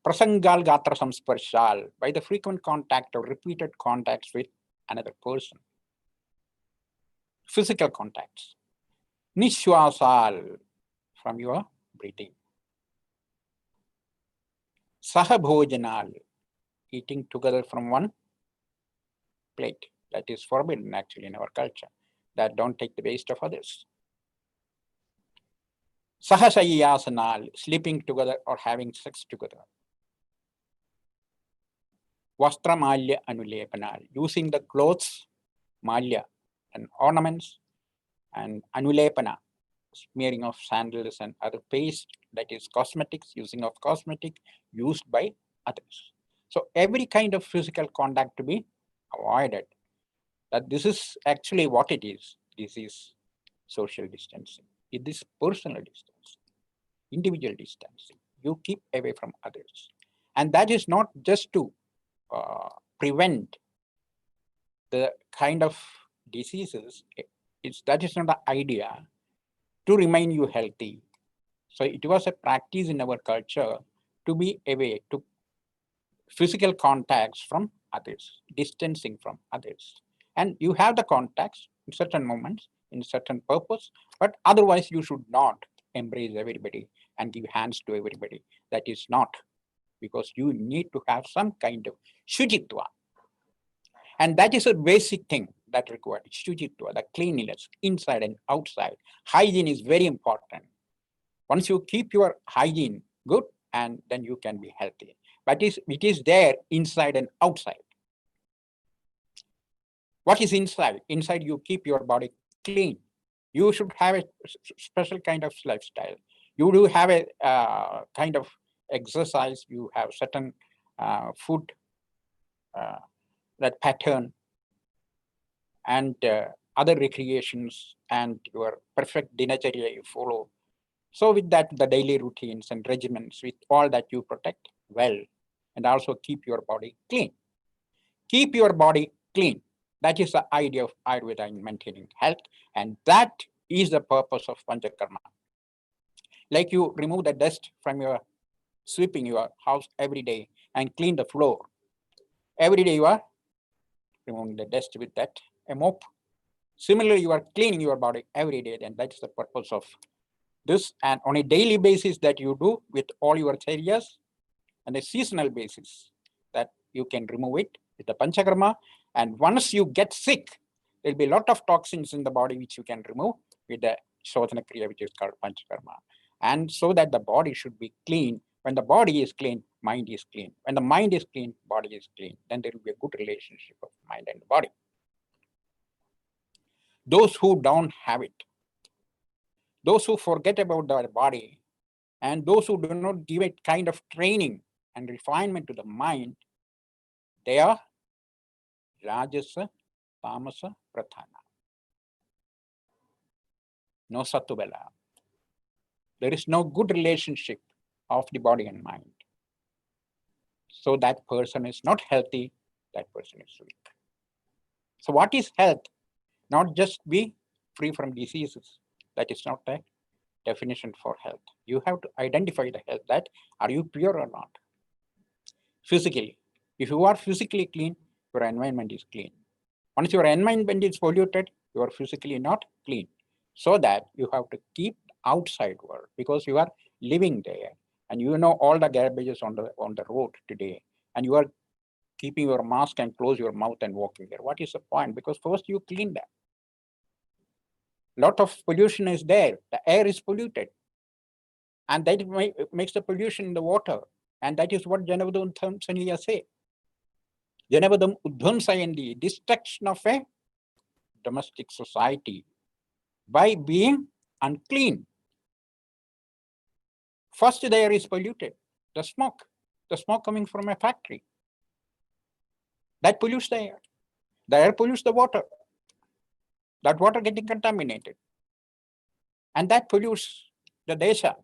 Prasangal Gatra Samsparshal, by the frequent contact or repeated contacts with another person. Physical contacts. Nishwasal, from your breathing. Sahabhojanal, eating together from one plate. That is forbidden actually in our culture. That don't take the waste of others. Sahasayasanal, sleeping together or having sex together. Vastra malya anulepanal, using the clothes, malya and ornaments, and anulepana, smearing of sandals and other paste, that is cosmetics, using of cosmetic used by others. So every kind of physical contact to be avoided. That this is actually what it is. This is social distancing. It is personal distancing, individual distancing. You keep away from others. And that is not just to prevent the kind of diseases. That is not the idea, to remain you healthy. So it was a practice in our culture to be away, to physical contacts from others, distancing from others. And you have the contacts in certain moments, in certain purpose, but otherwise you should not embrace everybody and give hands to everybody. That is not, because you need to have some kind of shujitva. And that is a basic thing that required, shujitva, the cleanliness, inside and outside. Hygiene is very important. Once you keep your hygiene good, and then you can be healthy. But it is there inside and outside. What is inside? Inside you keep your body clean. You should have a special kind of lifestyle. You do have a kind of exercise. You have certain food, that pattern, and other recreations, and your perfect dinacharya you follow. So with that, the daily routines and regimens, with all that you protect well, and also keep your body clean. Keep your body clean. That is the idea of Ayurveda in maintaining health, and that is the purpose of Panchakarma. Like you remove the dust from your sweeping your house every day and clean the floor. Every day you are removing the dust with that a mop. Similarly, you are cleaning your body every day, and that's the purpose of this. And on a daily basis that you do with all your areas, and a seasonal basis that you can remove it with the Panchakarma. And once you get sick, there'll be a lot of toxins in the body which you can remove with the Shodhana Kriya, which is called Panchakarma. And so that the body should be clean. When the body is clean, mind is clean. When the mind is clean, body is clean. Then there will be a good relationship of mind and body. Those who don't have it, those who forget about their body, and those who do not give it kind of training and refinement to the mind, they are Rajasa, Tamasa, Prathana. No Satubala. There is no good relationship of the body and mind. So that person is not healthy, that person is weak. So what is health? Not just be free from diseases. That is not the definition for health. You have to identify the health, that are you pure or not? Physically. If you are physically clean, your environment is clean. Once your environment is polluted, you are physically not clean. So that you have to keep outside world, because you are living there and you know all the garbages on the road today, and you are keeping your mask and close your mouth and walking there. What is the point? Because first you clean that. Lot of pollution is there. The air is polluted, and that makes the pollution in the water. And that is what Janavadam Saniya say. Janavadam Udhamsayandi, destruction of a domestic society by being unclean. First, the air is polluted. The smoke coming from a factory, that pollutes the air. The air pollutes the water. That water getting contaminated. And that pollutes the desha,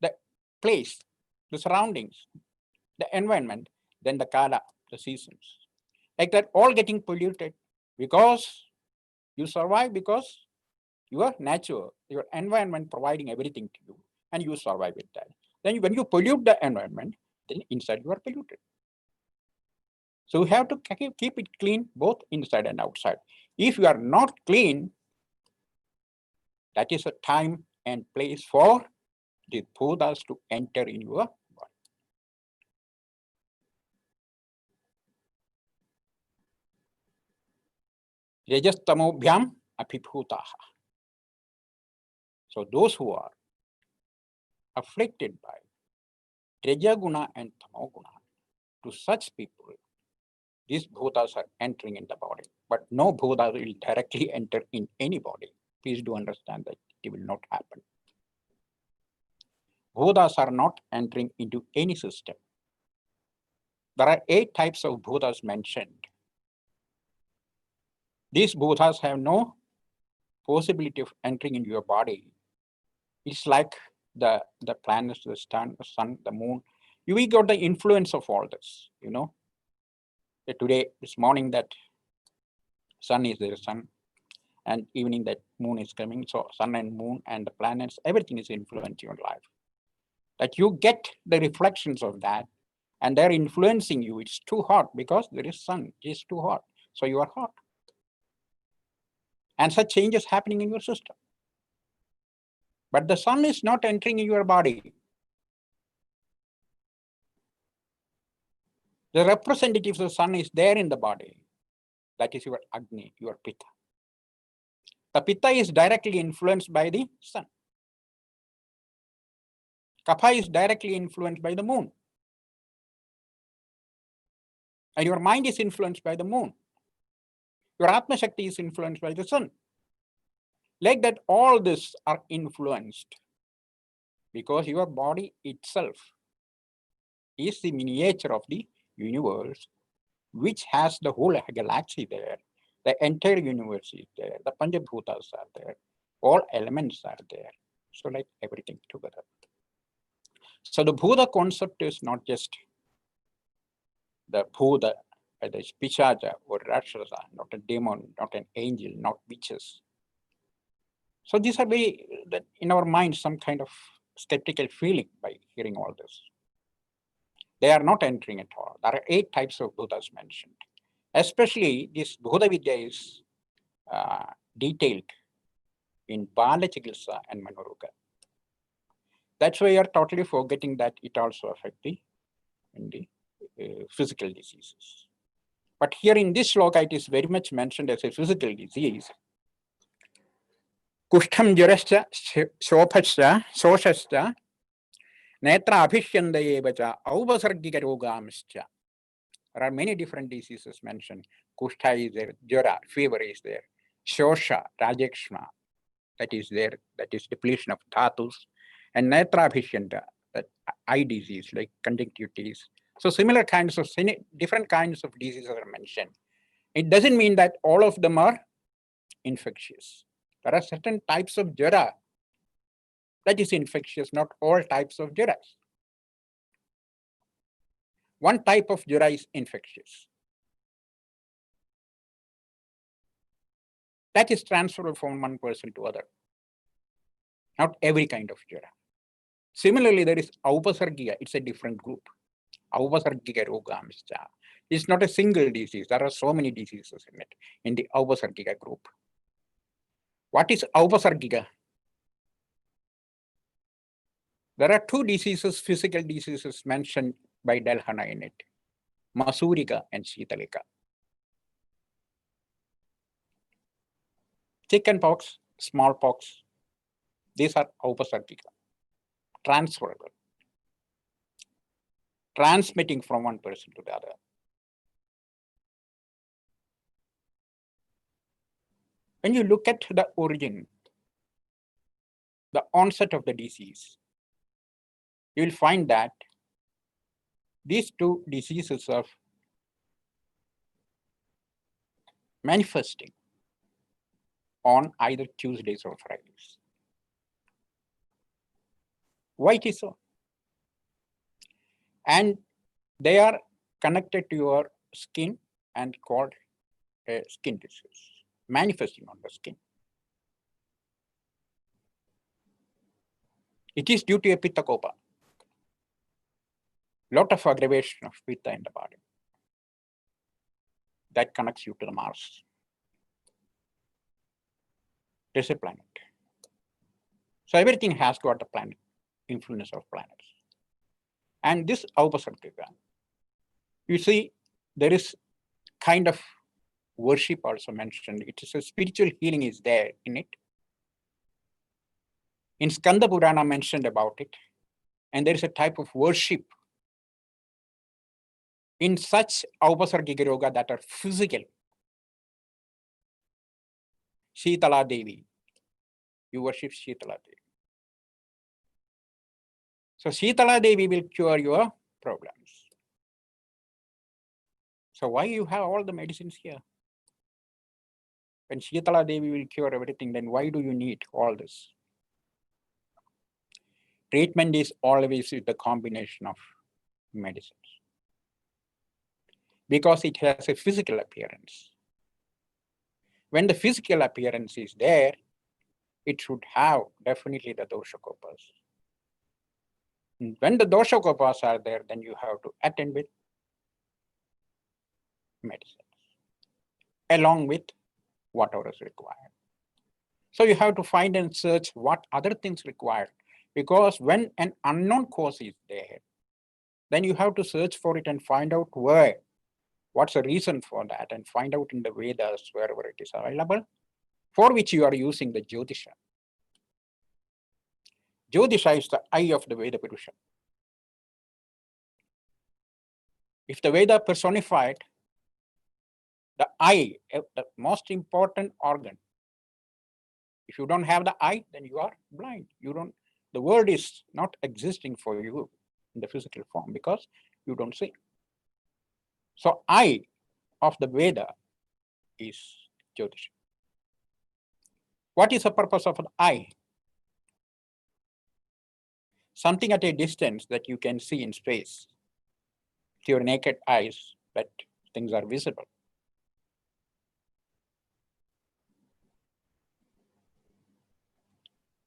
the place, the surroundings, the environment, then the kala, the seasons. Like that, all getting polluted because you survive, because you are natural, your environment providing everything to you, and you survive with that. Then when you pollute the environment, then inside you are polluted. So we have to keep it clean, both inside and outside. If you are not clean, that is a time and place for the Bodhas to enter in your body. Rajastamobhyam apibhutaha. So those who are afflicted by Rajaguna and Tamoguna, to such people, these bhutas are entering in the body. But no bhuta will directly enter in any body. Please do understand that it will not happen. Bhutas are not entering into any system. There are 8 types of bhutas mentioned. These bhutas have no possibility of entering into your body. It's like the planets, the sun, the moon. We got the influence of all this, you know. Today, this morning, that sun is there, sun, and evening that moon is coming. So sun and moon and the planets, everything is influencing your life. That you get the reflections of that, and they're influencing you. It's too hot because there is sun. It's too hot, so you are hot. And such changes happening in your system. But the sun is not entering in your body. The representatives of the sun is there in the body. That is your Agni, your Pitta. The Pitta is directly influenced by the sun. Kapha is directly influenced by the moon. And your mind is influenced by the moon. Your Atma Shakti is influenced by the sun. Like that, all this are influenced because your body itself is the miniature of the universe, which has the whole galaxy there. The entire universe is there. The Panchabhutas are there. All elements are there. So like everything together. So the Bodha concept is not just the Bodha, the Pichaja or Rakshasa, not a demon, not an angel, not witches. So these are very, that in our mind, some kind of skeptical feeling by hearing all this. They are not entering at all. There are 8 types of Buddhas mentioned. Especially this Bodha Vidya is detailed in Bala Chikitsa and Manoruga. That's why you are totally forgetting that it also affects the physical diseases. But here in this sloka, it is very much mentioned as a physical disease. Kushtham jarascha, shophascha, soshascha, netra abhishyandayevacha, aupasargika rogamscha. There are many different diseases mentioned. Kushtha is there, jara, fever is there, shosha, rajakshma, that is there, that is depletion of dhatus, and netra abhishyanda, that eye disease like conjunctivitis. So similar kinds of, different kinds of diseases are mentioned. It doesn't mean that all of them are infectious. There are certain types of jara that is infectious, not all types of jaras. One type of jara is infectious. That is transferable from one person to other. Not every kind of jara. Similarly, there is aupasargika. It's a different group. Aupasargika rogamscha. It's not a single disease. There are so many diseases in it, in the aupasargika group. What is aupasargika? There are 2 diseases, physical diseases mentioned by Dalhana in it, Masurika and Shitalika. Chickenpox, smallpox, these are aupasargika, transferable, transmitting from one person to the other. When you look at the origin, the onset of the disease, you will find that these 2 diseases are manifesting on either Tuesdays or Fridays. Why it is so? And they are connected to your skin and called a skin disease, manifesting on the skin. It is due to a pitta kopa. Lot of aggravation of pitta in the body. That connects you to the Mars. It is a planet. So everything has got the planet, influence of planets. And this aupasargika, you see, there is kind of worship also mentioned. It is a spiritual healing is there in it. In Skanda Purana mentioned about it. And there is a type of worship in such aupasargika roga that are physical. Shitala Devi, you worship Shitala Devi. So Shitala Devi will cure your problems. So why you have all the medicines here? When Shitala Devi will cure everything, then why do you need all this? Treatment is always the combination of medicines. Because it has a physical appearance. When the physical appearance is there, it should have definitely the doshakopas. When the doshakopas are there, then you have to attend with medicines, along with whatever is required. So you have to find and search what other things required. Because when an unknown cause is there, then you have to search for it and find out where, what's the reason for that, and find out in the Vedas, wherever it is available, for which you are using the Jyotisha. Jyotisha is the eye of the Veda Purusha. If the Veda personified, The eye, the most important organ. If you don't have the eye, then you are blind. The world is not existing for you in the physical form because you don't see. So eye of the Veda is Jyotish. What is the purpose of an eye? Something at a distance that you can see in space. With your naked eyes, that things are visible.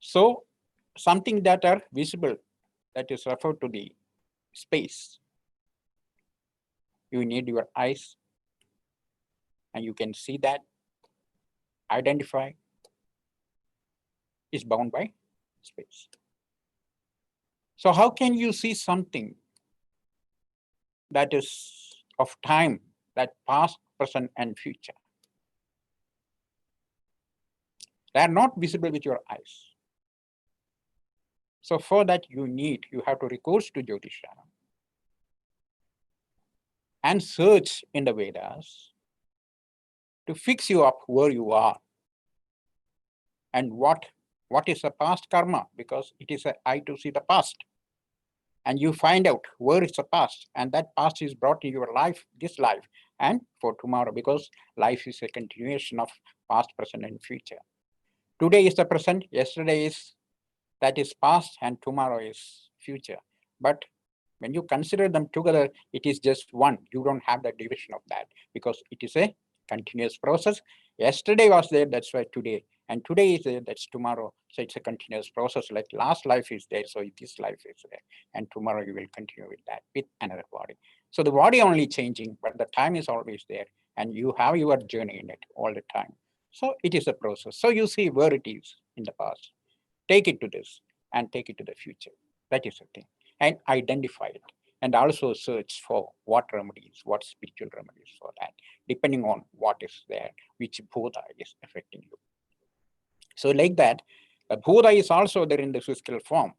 So something that are visible, that is referred to the space. You need your eyes, and you can see that, identify, is bound by space. So how can you see something that is of time, that past, present, and future? They are not visible with your eyes. So for that you have to recourse to Jyotisha and search in the Vedas to fix you up where you are and what is the past karma, because it is an eye to see the past. And you find out where is the past, and that past is brought in your life, this life, and for tomorrow, because life is a continuation of past, present, and future. Today is the present, yesterday is past, and tomorrow is future. But when you consider them together, it is just one. You don't have the division of that because it is a continuous process. Yesterday was there, that's why today. And today is there, that's tomorrow. So it's a continuous process. Like last life is there, so this life is there. And tomorrow you will continue with that, with another body. So the body only changing, but the time is always there. And you have your journey in it all the time. So it is a process. So you see where it is in the past. Take it to this and take it to the future. That is the thing. And identify it. And also search for what remedies, what spiritual remedies for that, depending on what is there, which Bodha is affecting you. So like that, Bodha is also there in the physical form,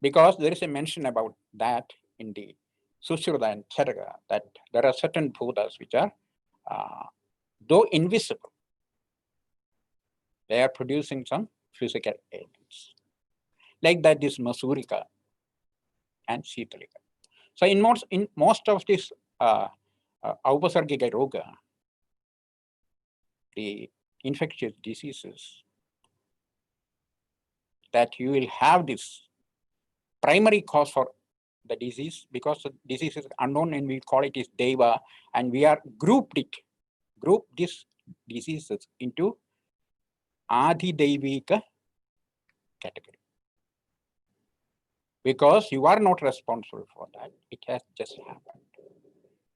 because there is a mention about that in the Sushruta and Charaka, that there are certain Bodhas which are, though invisible, they are producing some physical ailments. Like that is Masurika and Shitalika. So in most of this Upasargika Roga, the infectious diseases, that you will have this primary cause for the disease, because the disease is unknown and we call it is Deva, and we are group these diseases into Adhidevika category. Because you are not responsible for that. It has just happened.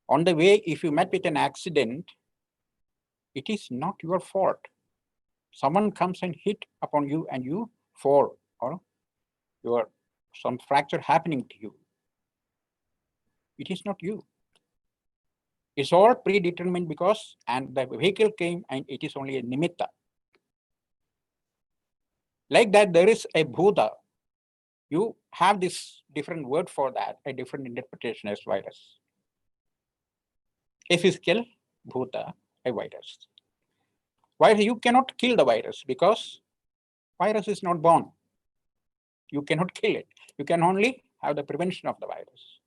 On the way, if you met with an accident, it is not your fault. Someone comes and hit upon you and you fall, or some fracture happening to you. It is not you. It's all predetermined because, and the vehicle came and it is only a nimitta. Like that, there is a Bodha. You have this different word for that, a different interpretation as virus. A physical Bhuta, a virus. Why you cannot kill the virus? Because virus is not born. You cannot kill it. You can only have the prevention of the virus.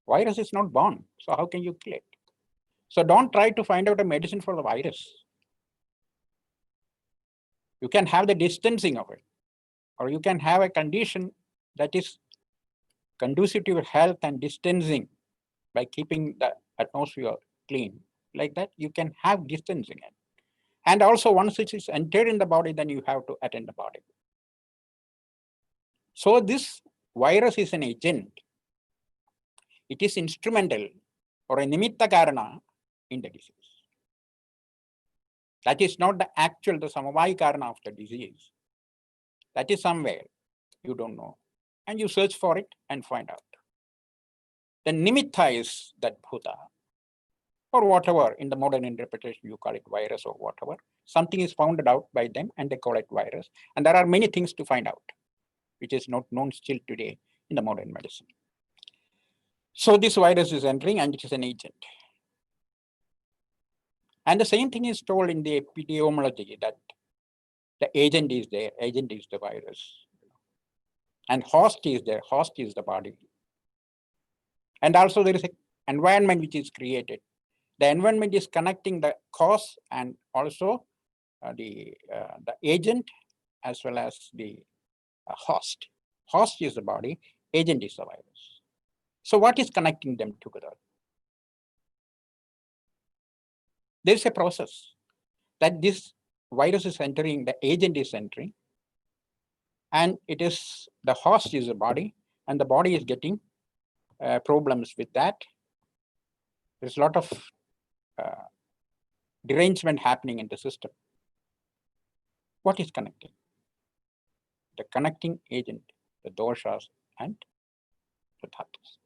Virus is not born, so how can you kill it? So don't try to find out a medicine for the virus. You can have the distancing of it, or you can have a condition that is conducive to your health and distancing by keeping the atmosphere clean. Like that, you can have distancing it. And also once it is entered in the body, then you have to attend the body. So this virus is an agent. It is instrumental or a nimitta karana in the disease. That is not the actual, the samavaya karana of the disease. That is somewhere, you don't know. And you search for it and find out. The nimitta is that bhuta, or whatever, in the modern interpretation, you call it virus or whatever. Something is found out by them and they call it virus. And there are many things to find out, which is not known still today in the modern medicine. So this virus is entering and it is an agent. And the same thing is told in the epidemiology that the agent is there, agent is the virus. And host is there, host is the body. And also there is an environment which is created. The environment is connecting the cause and also the agent as well as the host. Host is the body, agent is the virus. So what is connecting them together? There's a process that this virus is entering, the agent is entering, and it is the host is the body, and the body is getting problems with that. There's a lot of derangement happening in the system. What is connecting? The connecting agent, the doshas and the dhatus,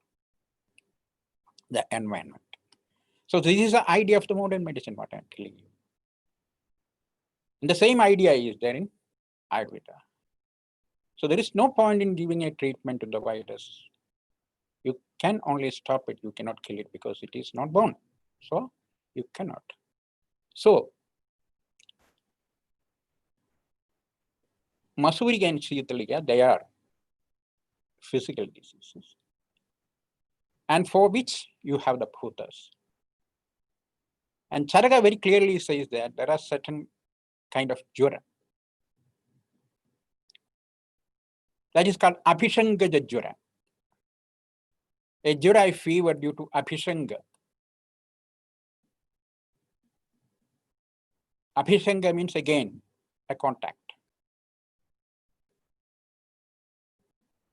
the environment. So this is the idea of the modern medicine, what I'm telling you. And the same idea is there in Ayurveda. So there is no point in giving a treatment to the virus. You can only stop it, you cannot kill it because it is not born. So you cannot. So Masuri and Shitaliya, they are physical diseases, and for which you have the bhutas. And Charaka very clearly says that there are certain kind of jura. That is called Abhishangaja jura. A jura fever due to Abhishanga. Abhishanga means again a contact.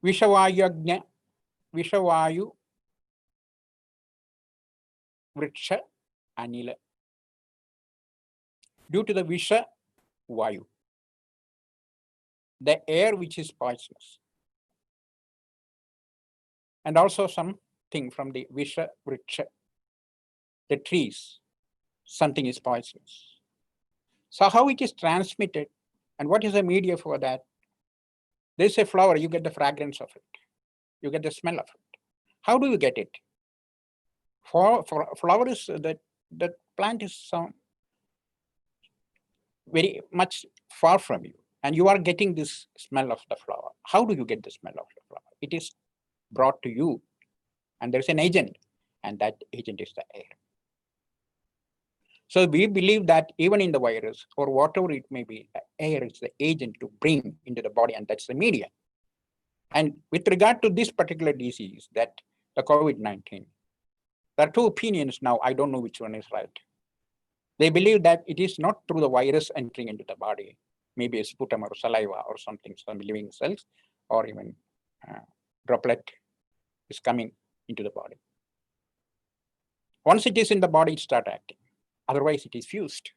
Vishavayu Vriksha Anila. Due to the Visha Vayu, the air which is poisonous. And also something from the Visha Vriksha, the trees, something is poisonous. So how it is transmitted and what is the media for that? There's a flower, you get the fragrance of it. You get the smell of it. How do you get it? For flowers, that plant is very much far from you, and you are getting this smell of the flower. How do you get the smell of the flower? It is brought to you, and there's an agent, and that agent is the air. So we believe that even in the virus or whatever it may be, the air is the agent to bring into the body, and that's the media. And with regard to this particular disease, that the COVID-19, there are two opinions now. I don't know which one is right. They believe that it is not through the virus entering into the body, maybe a sputum or saliva or something, some living cells, or even droplet is coming into the body. Once it is in the body, it starts acting. Otherwise, it is fused.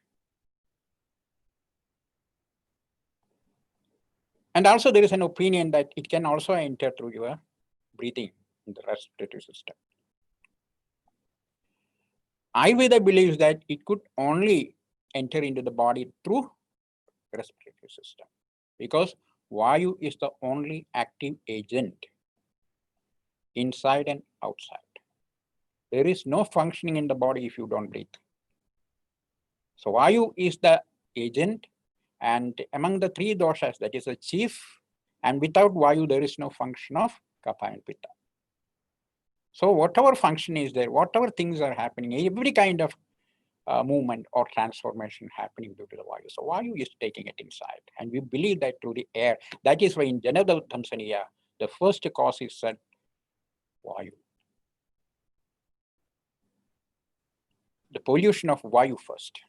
And also there is an opinion that it can also enter through your breathing in the respiratory system. Ayurveda believes that it could only enter into the body through respiratory system, because Vayu is the only active agent inside and outside. There is no functioning in the body if you don't breathe. So Vayu is the agent, and among the three doshas, that is the chief, and without Vayu, there is no function of Kapha and Pitta. So whatever function is there, whatever things are happening, every kind of movement or transformation happening due to the Vayu. So Vayu is taking it inside, and we believe that through the air. That is why in Janada Tamsaniya, the first cause is said Vayu. The pollution of Vayu first,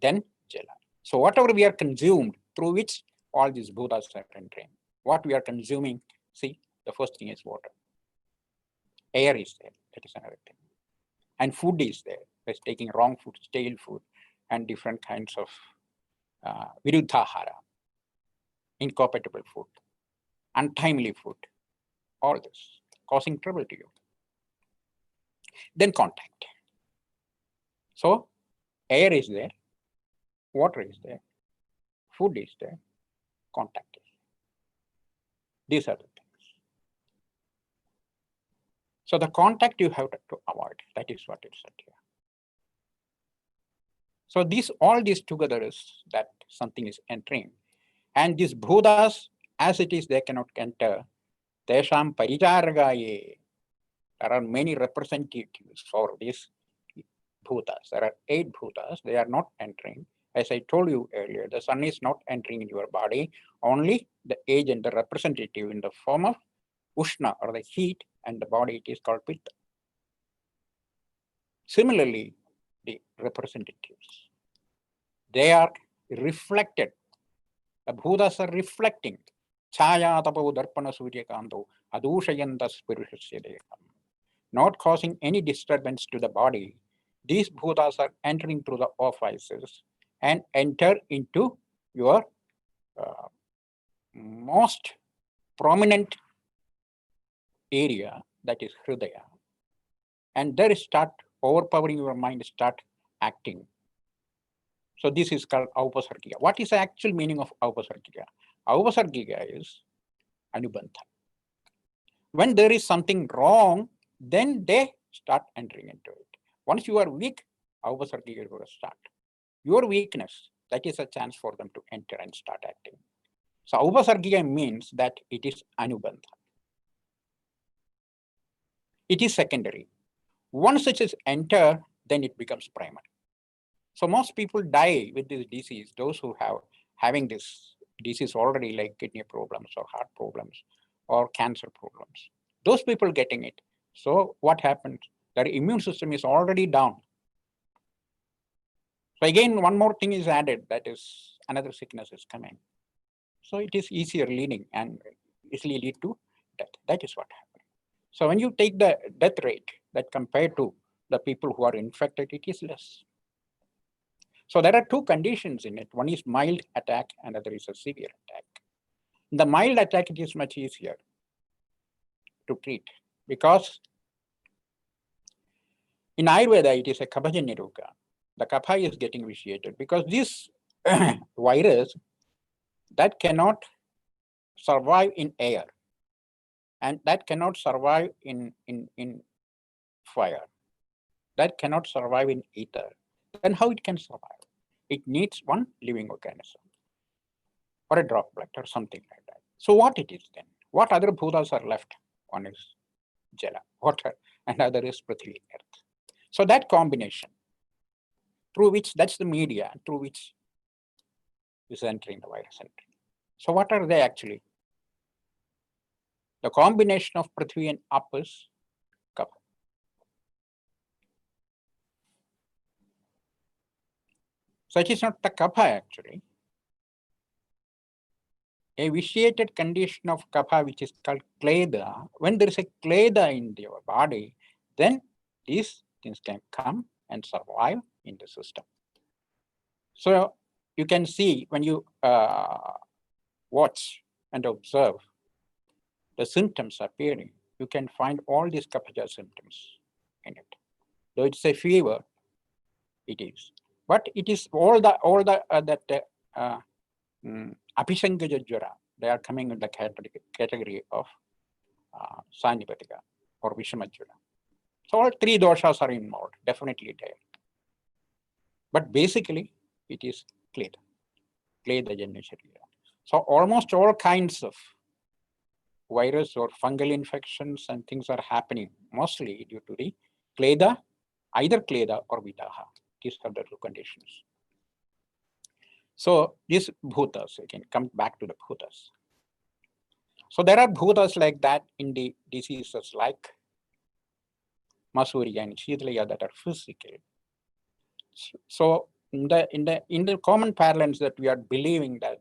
then Jala. So whatever we are consumed, through which all these Bhutas are entering, what we are consuming, see, the first thing is water. Air is there, that is another thing. And food is there. There's taking wrong food, stale food, and different kinds of viruddhahara, incompatible food, untimely food, all this causing trouble to you. Then contact. So air is there, water is there, food is there, contact is there. These are the things. So the contact you have to avoid. That is what it said here. So all these together is that something is entering. And these bhutas, as it is, they cannot enter. Tesham parijaragaye. There are many representatives for these bhutas. There are 8 bhutas. They are not entering. As I told you earlier, the sun is not entering in your body. Only the agent, the representative in the form of Ushna or the heat, and the body it is called Pitta. Similarly, the representatives, they are reflected. The bhutas are reflecting. Chaya tapo darpana suryakanto adushayantas purushasya dekam. Not causing any disturbance to the body. These bhutas are entering through the orifices and enter into your most prominent area, that is Hridaya. And there start overpowering your mind, start acting. So this is called Aupasargika. What is the actual meaning of Aupasargika? Aupasargika is Anubandha. When there is something wrong, then they start entering into it. Once you are weak, Aupasargika will start. Your weakness, that is a chance for them to enter and start acting. So Aupasargika means that it is Anubandha. It is secondary. Once it is entered, then it becomes primary. So most people die with this disease, those who have having this disease already, like kidney problems or heart problems or cancer problems. Those people getting it. So what happens? Their immune system is already down. So again, one more thing is added, that is another sickness is coming. So it is easier leading and easily lead to death. That is what happens. So when you take the death rate that compared to the people who are infected, it is less. So there are 2 conditions in it. One is mild attack, another is a severe attack. In the mild attack, it is much easier to treat because in Ayurveda, it is a Kaphaja Roga. The Kapha is getting vitiated because this virus that cannot survive in air and that cannot survive in fire, that cannot survive in ether, then how it can survive? It needs one living organism or a droplet or something like that. So what it is then? What other bhutas are left? One is Jala, water, and other is Prithvi, earth. So that combination, through which, that's the media through which is entering the virus entering. So what are they actually? The combination of Prithvi and Up is Kapha. So it is not the Kapha actually. A vitiated condition of Kapha, which is called Kleda. When there is a Kleda in your body, then these things can come and survive in the system. So you can see when you watch and observe the symptoms appearing, you can find all these Kaphaja symptoms in it. Though it's a fever, it is. But it is all the Abhishangaja Jwara, they are coming in the category of Sanipatika or Vishamajwara. So all 3 doshas are involved, definitely there. But basically, it is Kleda Janya Sharira. So almost all kinds of virus or fungal infections and things are happening, mostly due to the Kleda, either Kleda or Vidaha. These are the 2 conditions. So these bhutas, again, come back to the bhutas. So there are bhutas like that in the diseases like Masuriya and Shidlaya that are physical. So in the common parlance that we are believing that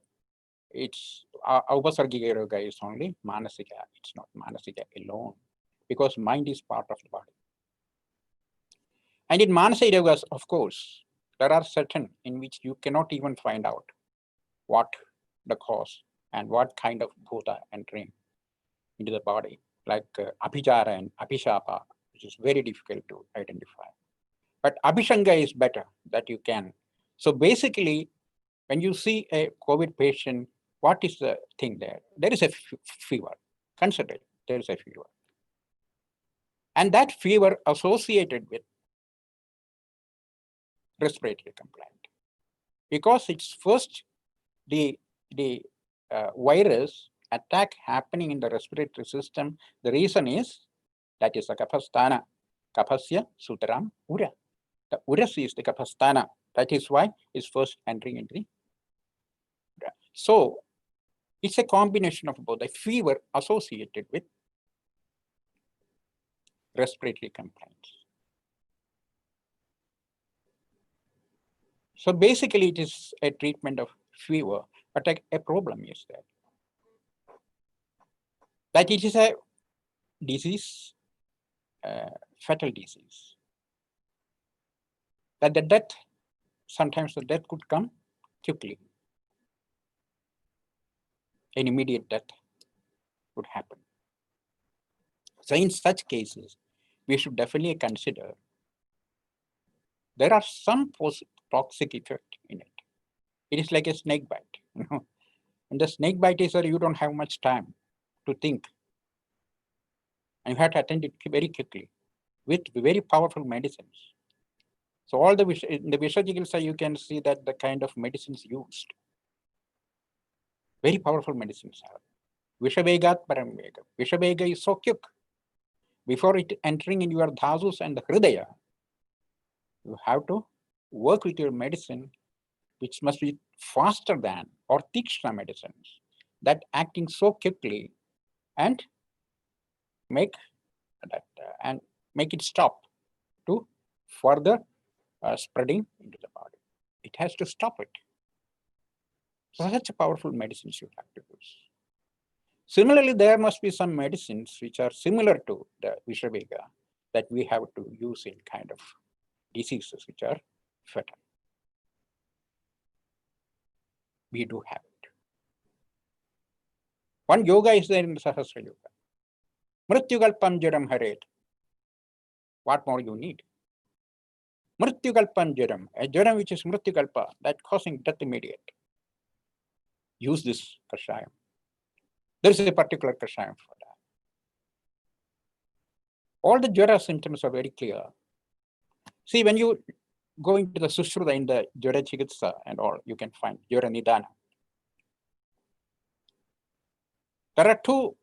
it's Upasargika Yoga is only Manasika. It's not Manasika alone because mind is part of the body. And in Manasa Yogas, of course, there are certain in which you cannot even find out what the cause and what kind of bhuta entering into the body, like Abhijara and Abhishapa, which is very difficult to identify. But Abhishanga is better, that you can. So basically, when you see a COVID patient, what is the thing there? There is a fever. Consider it, there is a fever. And that fever associated with respiratory complaint. Because it's first the virus attack happening in the respiratory system. The reason is that is the kaphasthana. Kaphasya sutaram ura. The uras is the kaphasthana. That is why it's first entering into the ura. So it's a combination of both the fever associated with respiratory complaints. So basically it is a treatment of fever, but a problem is that it is a disease, fatal disease. That the death, sometimes the death could come quickly. An immediate death would happen. So in such cases, we should definitely consider there are some toxic effect in it. It is like a snake bite, you know. And the snake bite is that you don't have much time to think. And you have to attend it very quickly with very powerful medicines. So all in the Vishajikilsa, you can see that the kind of medicines used. Very powerful medicines are. Vishavegat paramvega. Vishavega is so quick. Before it entering in your dhasus and the hridaya, you have to work with your medicine, which must be faster than or tikshna medicines that acting so quickly and make it stop to further spreading into the body. It has to stop it. So such a powerful medicines you have to use. Similarly, there must be some medicines which are similar to the Vishavega that we have to use in kind of diseases which are fatal. We do have it. One yoga is there in the Sahasra Yoga. Mrityugalpam jaram haret. What more you need? Mrityugalpam jaram, a jaram which is mrityugalpa, that causing death immediate. Use this kashayam. There is a particular kashayam for that. All the jara symptoms are very clear. See, when you go into the Sushruta in the Jara Chikitsa and all, you can find Jara Nidana. There are two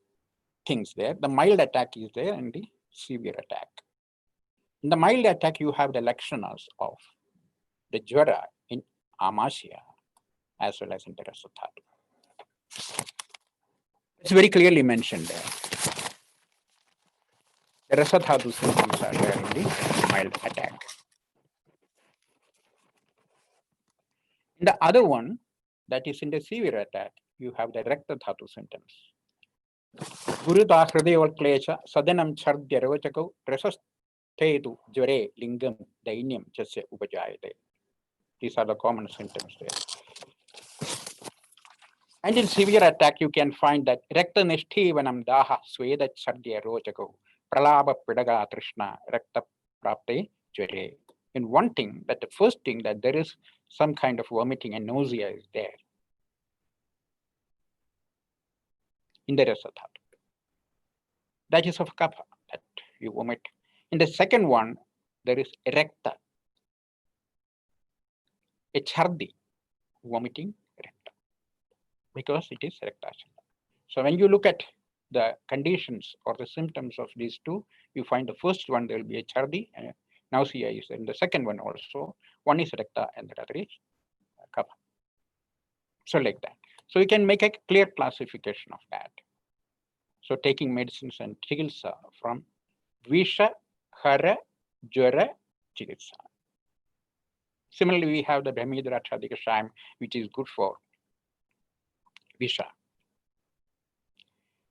things there. The mild attack is there and the severe attack. In the mild attack, you have the lakshanas of the Jara in Amasya as well as in the Rasatha. It's very clearly mentioned there. The Rasatha symptoms are there in the mild attack. In the other one, that is in the severe attack, you have the Rakta Dhatu symptoms. Guruta Hridaya Klesha Sadanam Chardya Ravachako Rasastedu Jare Lingam Dainyam Chasya Upajayate. These are the common symptoms there. And in severe attack, you can find that Rakta Nishtivanam Daha Sweda Chardya Ravachako Pralaba Pidaga Trishna Rakta Prapte Jare. In one thing, that the first thing that there is some kind of vomiting and nausea is there in the Rasatha. That is of kapha, that you vomit. In the second one, there is erecta, a chardi, vomiting erecta, because it is erectachala. So when you look at the conditions or the symptoms of these two, you find the first one, there will be a chardi, and nausea is in the second one also. One is recta and the other is kapha. So like that. So you can make a clear classification of that. So taking medicines and chikitsa from Visha, Hara, Jara, Chikitsa. Similarly, we have the Brahmidra Chadikashayam, which is good for Visha.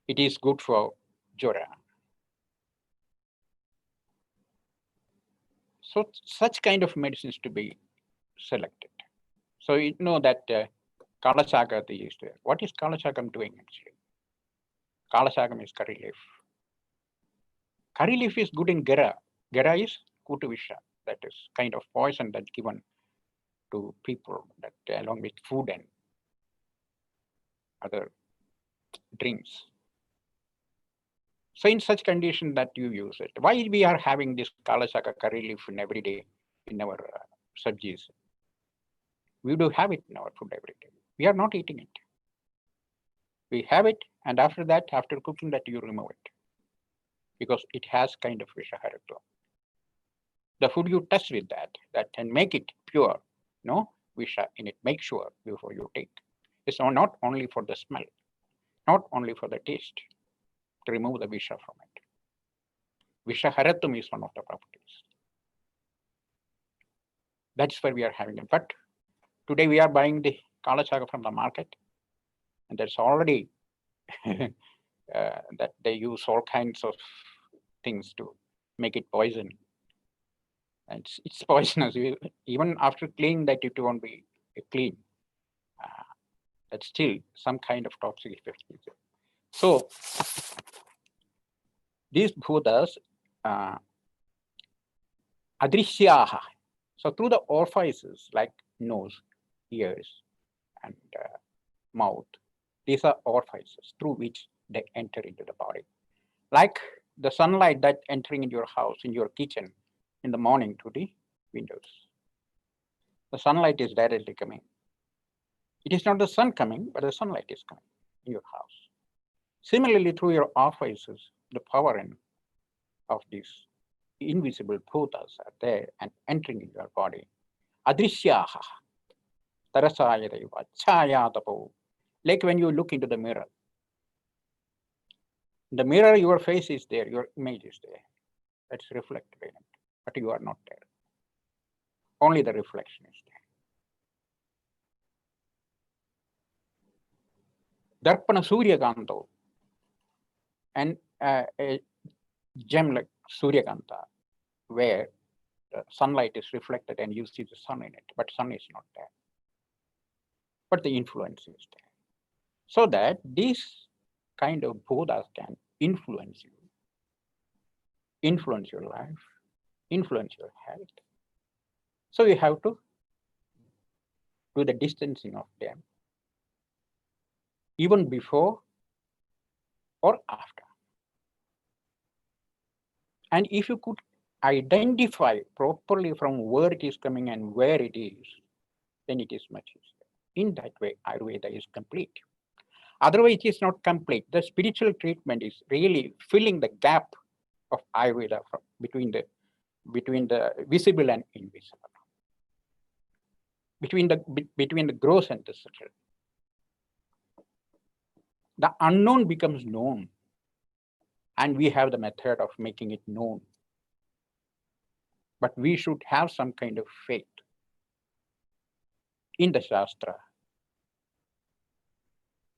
It is good for Jara. So such kind of medicines to be selected. So you know that Kalashakam is there. What is Kalashakam doing actually? Kalashakam is curry leaf. Curry leaf is good in Gara. Gara is Kutuvisha. That is kind of poison that's given to people that along with food and other drinks. So in such condition that you use it. Why we are having this Kalashaka curry leaf in every day in our sabjis. We do have it in our food every day. We are not eating it. We have it, and after that, after cooking that, you remove it because it has kind of vishaharatva. The food you touch with that can make it pure, no visha in it. Make sure before you take. It's not only for the smell, not only for the taste, to remove the visha from it. Vishaharatvam is one of the properties. That's why we are having it. But today we are buying the kala chaga from the market, and there's already that they use all kinds of things to make it poison. And it's poisonous. Even after cleaning that, it won't be clean. That's still some kind of toxic effect. So these bhutas, adrishyaha. So through the orifices like nose, ears, and mouth, these are orifices through which they enter into the body. Like the sunlight that entering into your house, in your kitchen, in the morning to the windows. The sunlight is directly coming. It is not the sun coming, but the sunlight is coming in your house. Similarly, through your orifices, the power of these invisible bhutas are there and entering in your body. Adrishyaha, tarasayadaiva, chayatapo. Like when you look into the mirror. In the mirror, your face is there, your image is there. That's reflected in it, but you are not there. Only the reflection is there. Darpana Suryakanto, and a gem like Suryakanta, where the sunlight is reflected and you see the sun in it, but sun is not there. But the influence is there. So that these kind of Bodhas can influence you, influence your life, influence your health. So you have to do the distancing of them, even before or after. And if you could identify properly from where it is coming and where it is, then it is much easier. In that way, Ayurveda is complete. Otherwise, it is not complete. The spiritual treatment is really filling the gap of Ayurveda between the visible and invisible, between the gross and the subtle. The unknown becomes known, and we have the method of making it known. But we should have some kind of faith in the Shastra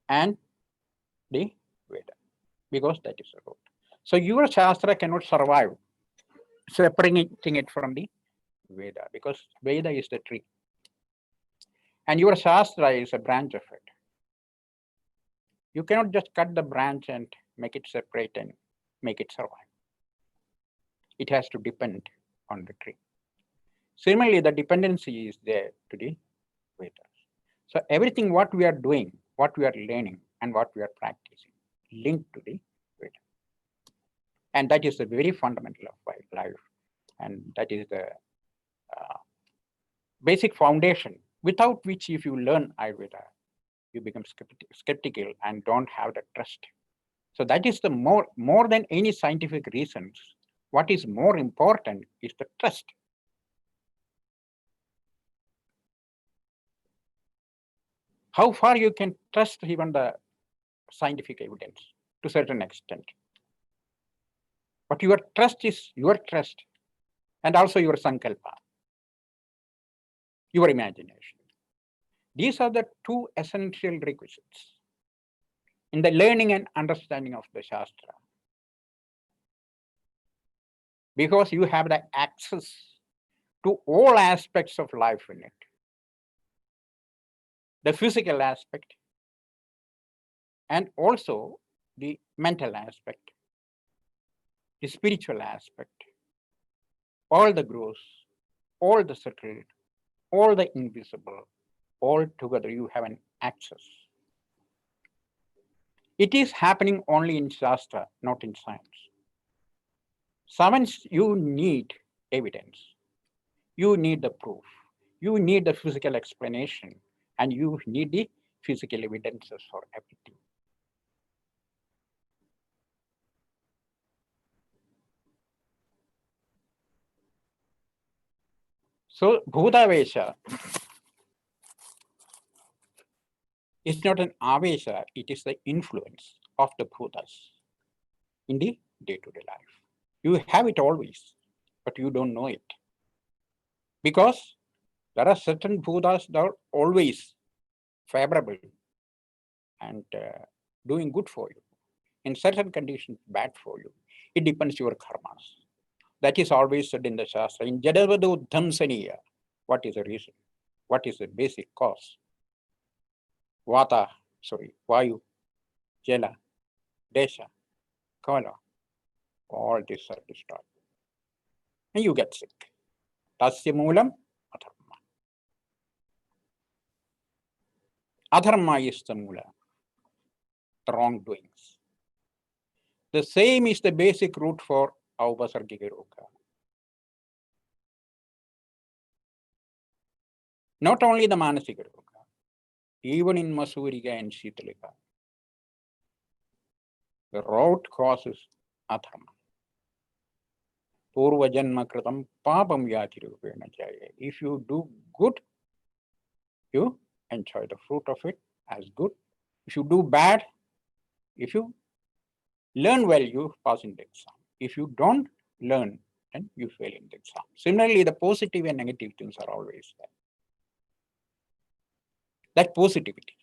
and the Veda, because that is the root. So your Shastra cannot survive separating it from the Veda, because Veda is the tree. And your Shastra is a branch of it. You cannot just cut the branch and make it separate and make it survive. It has to depend on the tree. Similarly, the dependency is there to the Vedas. So everything what we are doing, what we are learning, and what we are practicing, linked to the Veda. And that is the very fundamental of life. And that is the basic foundation, without which if you learn Ayurveda, you become skeptical and don't have the trust. So that is the more than any scientific reasons, what is more important is the trust. How far you can trust even the scientific evidence to a certain extent. But your trust is your trust, and also your sankalpa, your imagination. These are the two essential requisites in the learning and understanding of the Shastra. Because you have the access to all aspects of life in it. The physical aspect, and also the mental aspect, the spiritual aspect, all the gross, all the subtle, all the invisible, all together you have an access. It is happening only in Shastra, not in science. Science, you need evidence. You need the proof. You need the physical explanation and you need the physical evidences for everything. So Bhutavesha is not an avesha, it is the influence of the Bhutas in the day-to-day life. You have it always, but you don't know it. Because there are certain Bhutas that are always favorable and doing good for you. In certain conditions, bad for you. It depends your karmas. That is always said in the Shastra. In Jadavadu Dhamsaniya, what is the reason? What is the basic cause? Vayu, Jala, Desha, Kala, all these are destroyed. And you get sick. Tasya Moolam, Adharma. Adharma is the Moola, the wrongdoings. The same is the basic root for Aupasargika Roga. Not only the Manasika Roga, even in Masurika and Shitalika, the root causes Adharma. Purva Janma Kritam Papam Yati Rupena Jaya. If you do good, you enjoy the fruit of it as good. If you do bad, if you learn well, you pass in the exam. If you don't learn, then you fail in the exam. Similarly, the positive and negative things are always there. That positivity.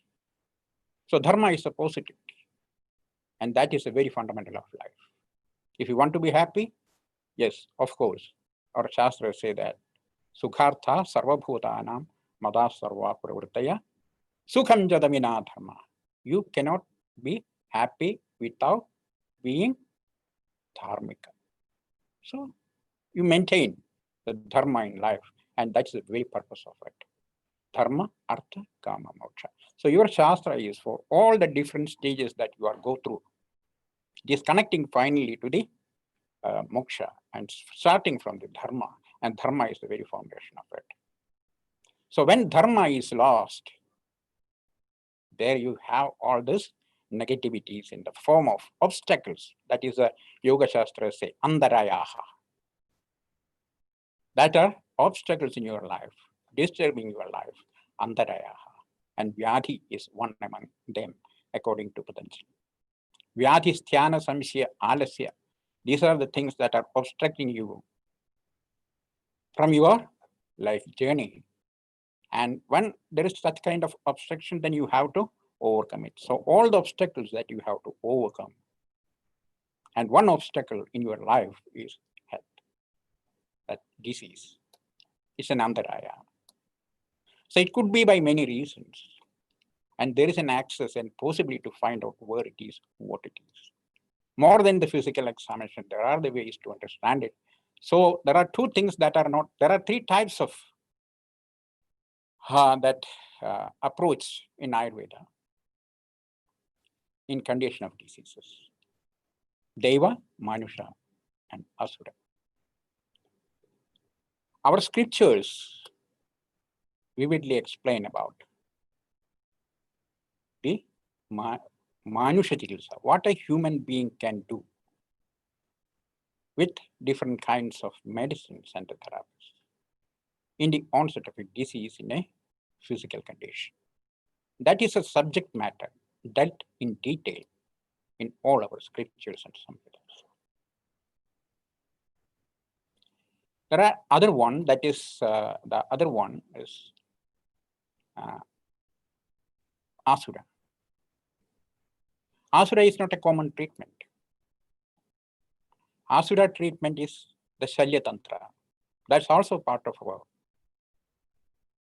So dharma is a positivity. And that is a very fundamental of life. If you want to be happy, yes, of course. Our Shastras say that Sukhartha Sarvabhutanam Mada Sarva Pravrittaya Sukham Jadamina Dharma. You cannot be happy without being dharmika. So you maintain the dharma in life, and that's the very purpose of it. Dharma, Artha, Kama, Moksha. So your Shastra is for all the different stages that you are go through. It is connecting finally to the moksha and starting from the dharma, and dharma is the very foundation of it. So when dharma is lost, there you have all these negativities in the form of obstacles. That is a Yoga Shastra say, andarayaha. That are obstacles in your life, disturbing your life, andarayaha. And vyadhi is one among them, according to Patanjali. Vyadhi, sthana, samshya, alasya. These are the things that are obstructing you from your life journey. And when there is such kind of obstruction, then you have to overcome it. So all the obstacles that you have to overcome. And one obstacle in your life is health, that disease. It's an antaraya. So it could be by many reasons. And there is an access and possibility to find out where it is, what it is. More than the physical examination, there are the ways to understand it. So there are two things that are not, there are three types of approach in Ayurveda in condition of diseases. Deva, Manusha, and Asura. Our scriptures vividly explain about the Manusha Chikitsa, what a human being can do with different kinds of medicines and therapies in the onset of a disease in a physical condition. That is a subject matter dealt in detail in all our scriptures and samhitas. There are other one, that is, the other one is Asura. Asura is not a common treatment. Asura treatment is the Shalya Tantra. That's also part of our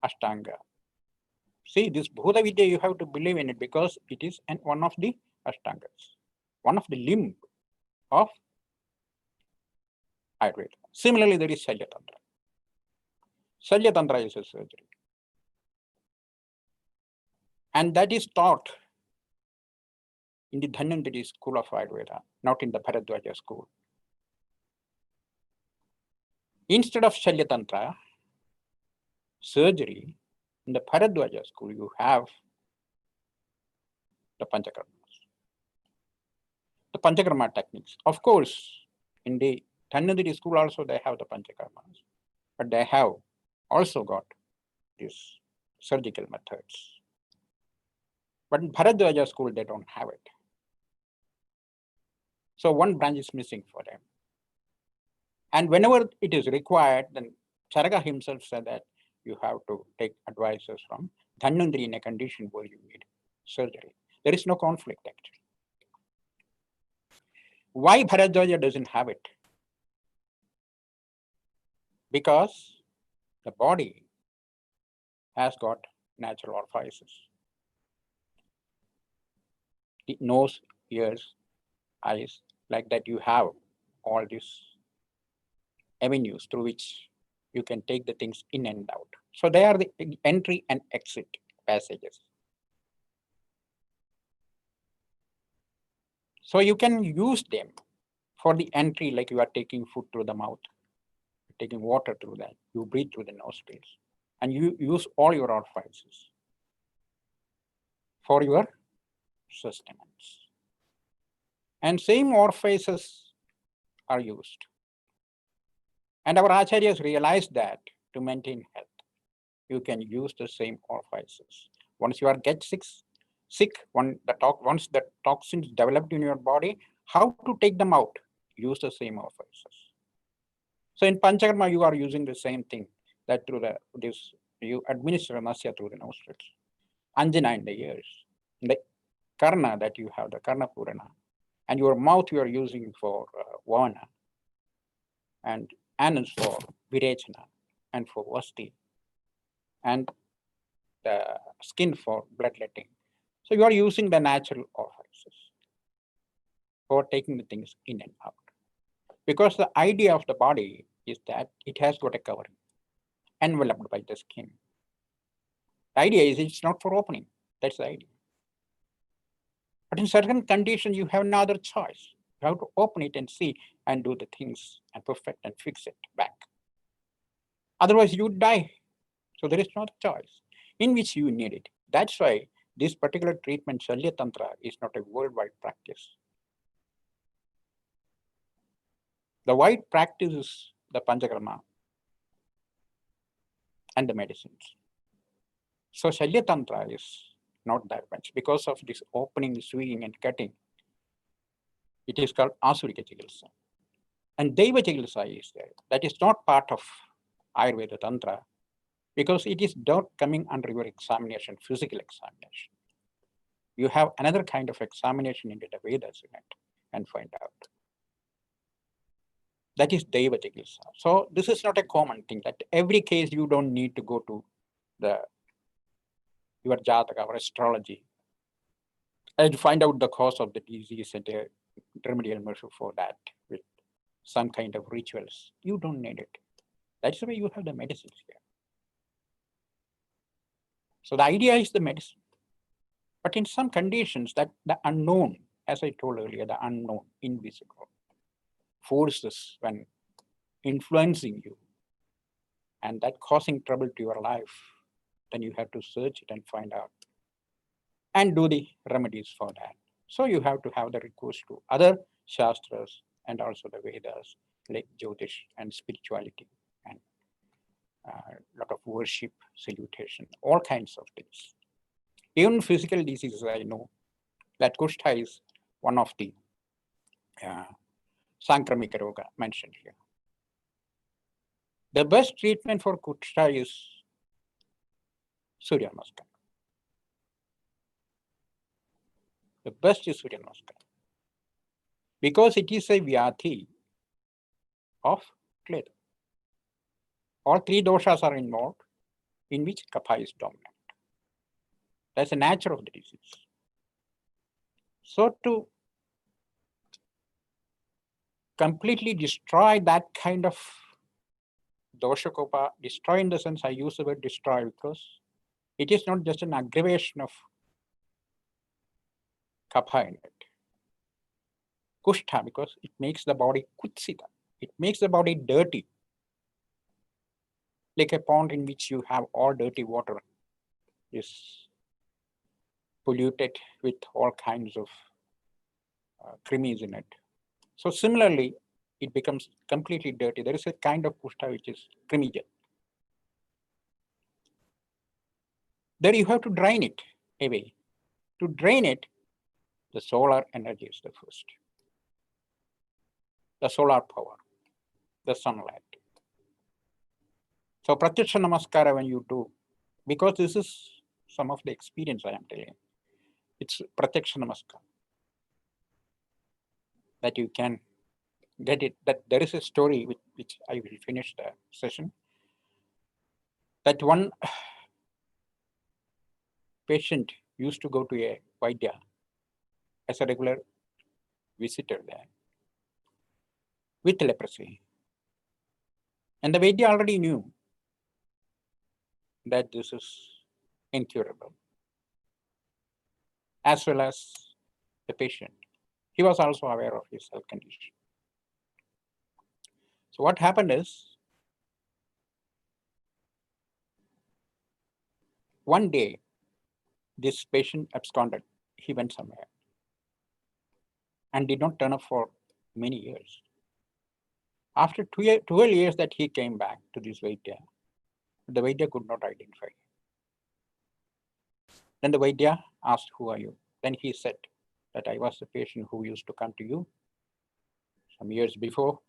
Ashtanga. See, this Bhuta Vidya, you have to believe in it because it is one of the Ashtangas, one of the limb of Ayurveda. Similarly, there is Shalya Tantra. Shalya Tantra is a surgery. And that is taught in the Dhanvantari school of Ayurveda, not in the Bharadwaja school. Instead of Shalya Tantra, surgery, in the Bharadwaja school, you have the Panchakarmas. The Panchakarma techniques. Of course, in the Dhanvantari school also they have the Panchakarmas, but they have also got these surgical methods. But in Bharadwaja school, they don't have it. So one branch is missing for them. And whenever it is required, then Charaka himself said that you have to take advices from Dhanvantari in a condition where you need surgery. There is no conflict actually. Why Bharadwaja doesn't have it? Because the body has got natural orifices. The nose, ears, eyes, like that you have all these avenues through which you can take the things in and out. So they are the entry and exit passages. So you can use them for the entry, like you are taking food through the mouth, taking water through that, you breathe through the nostrils, and you use all your orifices for your sustenance. And same orifices are used. And our acharyas realized that to maintain health, you can use the same orifices. Once you are sick, once the toxins developed in your body, how to take them out? Use the same orifices. So in Panchakarma, you are using the same thing, that through you administer nasya through the nostrils, anjana in the ears, in the karna that you have, the karna purana, and your mouth you are using for vana, and anus for virechana, and for vasti, and the skin for bloodletting. So you are using the natural orifices for taking the things in and out. Because the idea of the body is that it has got a covering, enveloped by the skin. The idea is it's not for opening. That's the idea. But in certain conditions, you have no other choice. You have to open it and see and do the things and perfect and fix it back. Otherwise, you die. So there is no other choice in which you need it. That's why this particular treatment, Shalya Tantra, is not a worldwide practice. The wide practice is the Panchakarma and the medicines. So Shalya Tantra is not that much because of this opening, sewing, and cutting. It is called Asurika Chikitsa. And Deva Chikitsa is there. That is not part of Ayurveda Tantra because it is not coming under your examination, physical examination. You have another kind of examination into the Vedas in it and find out. That is Deva Chikitsa. So this is not a common thing that every case you don't need to go to your Jataka or astrology and find out the cause of the disease and a remedial measure for that with some kind of rituals. You don't need it. That's the way you have the medicines here. So the idea is the medicine. But in some conditions that the unknown, as I told earlier, the unknown, invisible, forces when influencing you and that causing trouble to your life, then you have to search it and find out and do the remedies for that. So you have to have the recourse to other Shastras and also the Vedas, like Jyotish and spirituality and a lot of worship, salutation, all kinds of things. Even physical diseases, I know that Kushta is one of the Sankramika Roga mentioned here. The best treatment for Kushta is Surya Namaskar. The best is Surya Namaskar. Because it is a Vyati of Kleda. All three doshas are involved, in which Kapha is dominant. That's the nature of the disease. So to completely destroy that kind of dosha kopa, destroy in the sense I use the word destroy because it is not just an aggravation of kapha in it. Kushta, because it makes the body kutsita. It makes the body dirty. like a pond in which you have all dirty water is polluted with all kinds of cremies in it. So similarly, it becomes completely dirty. There is a kind of kushta which is cremigen. There you have to drain it away. To drain it, the solar energy is the first. The solar power, the sunlight. So Pratyaksha Namaskara when you do, because this is some of the experience I am telling, it's Pratyaksha Namaskara. That you can get it, that there is a story with which I will finish the session. That one patient used to go to a Vaidya as a regular visitor there with leprosy. And the Vaidya already knew that this is incurable, as well as the patient. He was also aware of his health condition. So what happened is, one day, this patient absconded. He went somewhere and did not turn up for many years. After 12 years that he came back to this Vaidya, the Vaidya could not identify him. Then the Vaidya asked, "Who are you?" Then he said that I was the patient who used to come to you some years before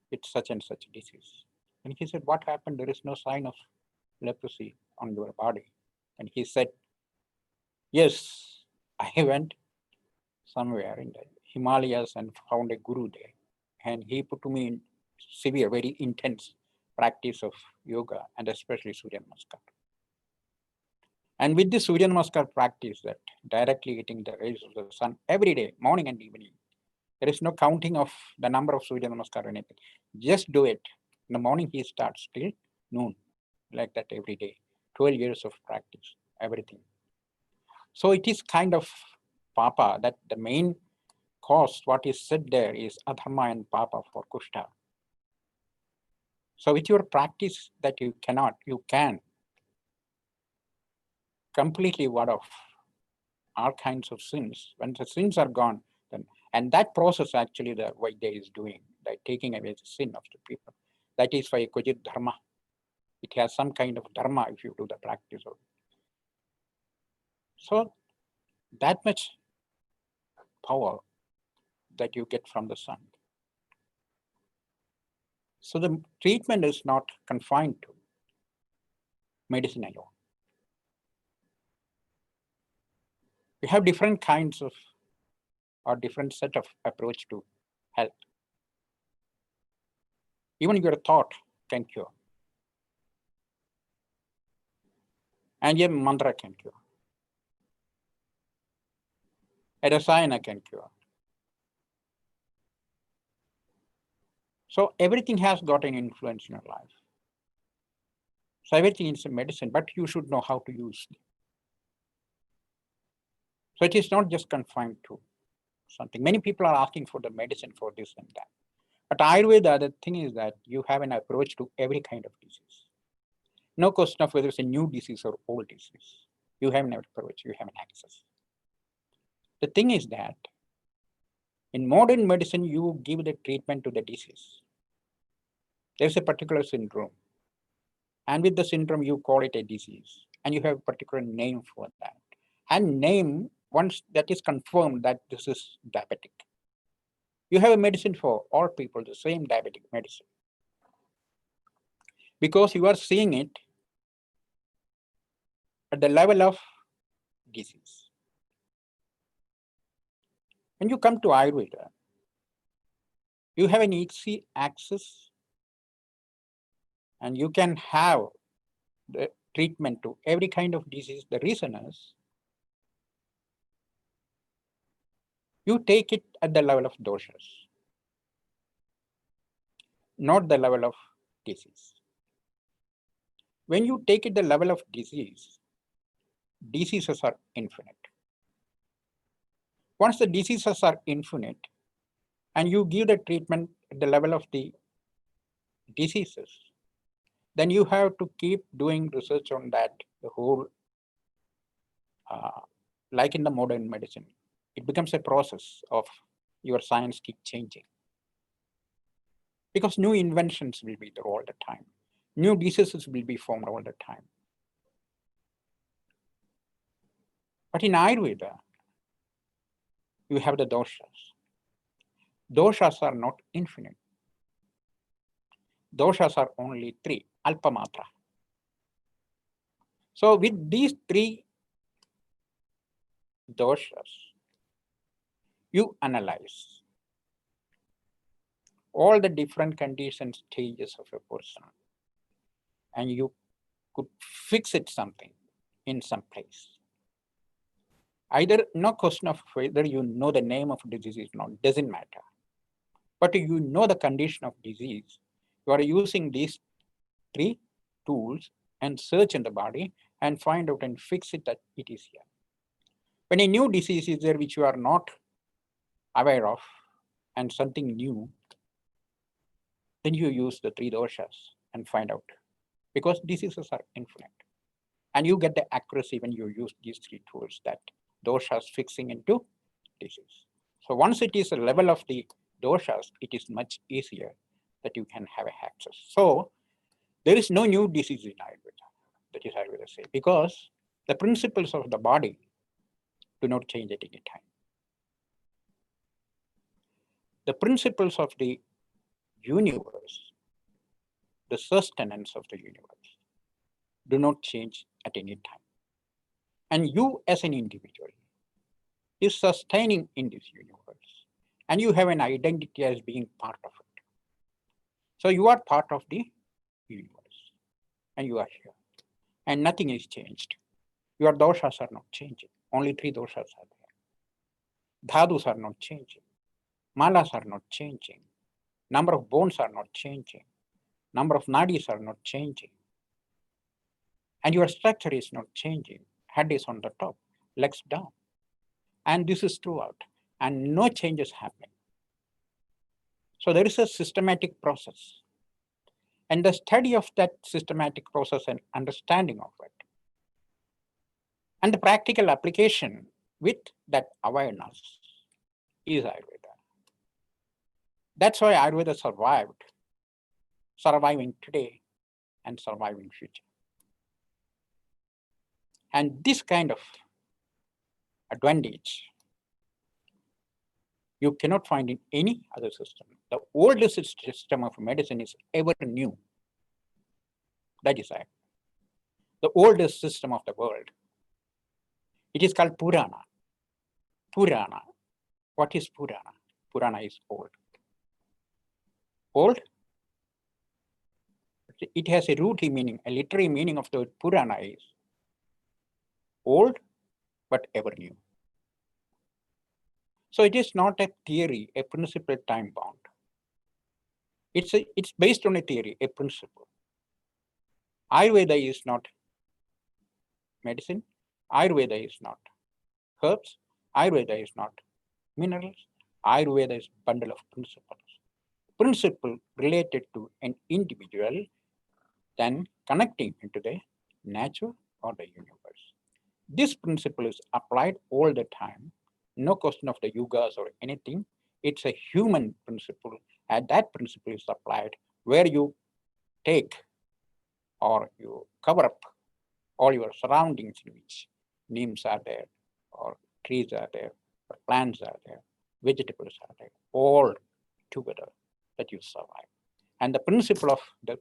with such and such disease. And he said, "What happened? There is no sign of leprosy on your body." And he said, "Yes, I went somewhere in the Himalayas and found a guru there. And he put me in severe, very intense practice of yoga and especially Surya Namaskar. And with this Surya Namaskar practice, that directly hitting the rays of the sun every day, morning and evening, there is no counting of the number of Surya Namaskar or anything. Just do it. In the morning he starts till noon, like that every day. 12 years of practice, everything. So it is kind of papa, that the main cause, what is said there is adharma and papa for kushta. So with your practice that you can completely ward off all kinds of sins. When the sins are gone, then, and that process actually the Vaidya is doing, like taking away the sin of the people. That is why Kojit Dharma. It has some kind of dharma if you do the practice of it. So that much power that you get from the sun. So the treatment is not confined to medicine alone. We have different kinds of or different set of approach to health. Even your thought can cure. And your mantra can cure. A rasayana can cure. So everything has got an influence in your life. So everything is a medicine, but you should know how to use it. So it is not just confined to something. Many people are asking for the medicine for this and that. But Ayurveda, the thing is that you have an approach to every kind of disease. No question of whether it's a new disease or old disease. You have an approach, you have an access. The thing is that in modern medicine, you give the treatment to the disease. There's a particular syndrome. And with the syndrome, you call it a disease. And you have a particular name for that. And name, once that is confirmed that this is diabetic, you have a medicine for all people, the same diabetic medicine. Because you are seeing it at the level of disease. When you come to Ayurveda, you have an easy access and you can have the treatment to every kind of disease. The reason is you take it at the level of doshas, not the level of disease. When you take it the level of disease, diseases are infinite. Once the diseases are infinite and you give the treatment at the level of the diseases, then you have to keep doing research on that, the whole, like in the modern medicine, it becomes a process of your science keep changing. Because new inventions will be there all the time. New diseases will be formed all the time. But in Ayurveda, you have the doshas. Doshas are not infinite. Doshas are only 3, alpamatra. So with these 3 doshas, you analyze all the different conditions, stages of a person, and you could fix it something in some place. Either no question of whether you know the name of disease or not, doesn't matter. But you know the condition of disease. You are using these 3 tools and search in the body and find out and fix it that it is here. When a new disease is there which you are not aware of and something new, then you use the 3 doshas and find out, because diseases are infinite. And you get the accuracy when you use these 3 tools, that doshas fixing into disease. So once it is a level of the doshas, it is much easier that you can have access. So there is no new disease in Ayurveda, that is Ayurveda say, because the principles of the body do not change at any time. The principles of the universe, the sustenance of the universe, do not change at any time. And you as an individual is sustaining in this universe, and you have an identity as being part of it. So you are part of the universe, and you are here, and nothing is changed. Your doshas are not changing. Only 3 doshas are there. Dhadus are not changing. Malas are not changing. Number of bones are not changing. Number of nadis are not changing. And your structure is not changing. Head is on the top, legs down. And this is throughout, and no changes happening. So there is a systematic process. And the study of that systematic process and understanding of it, and the practical application with that awareness is Ayurveda. That's why Ayurveda survived, surviving today and surviving future. And this kind of advantage you cannot find in any other system. The oldest system of medicine is ever new. That is Ayurveda. The oldest system of the world. It is called Purana. Purana. What is Purana? Purana is old. Old? It has a rooty meaning, a literary meaning of the word Purana is old, but ever new. So it is not a theory, a principle time bound. It's based on a theory, a principle. Ayurveda is not medicine. Ayurveda is not herbs. Ayurveda is not minerals. Ayurveda is a bundle of principles. Principle related to an individual, then connecting into the nature or the universe. This principle is applied all the time. No question of the yugas or anything. It's a human principle, and that principle is applied where you take or you cover up all your surroundings in which neems are there, or trees are there, or plants are there, vegetables are there, all together that you survive. And the principle of the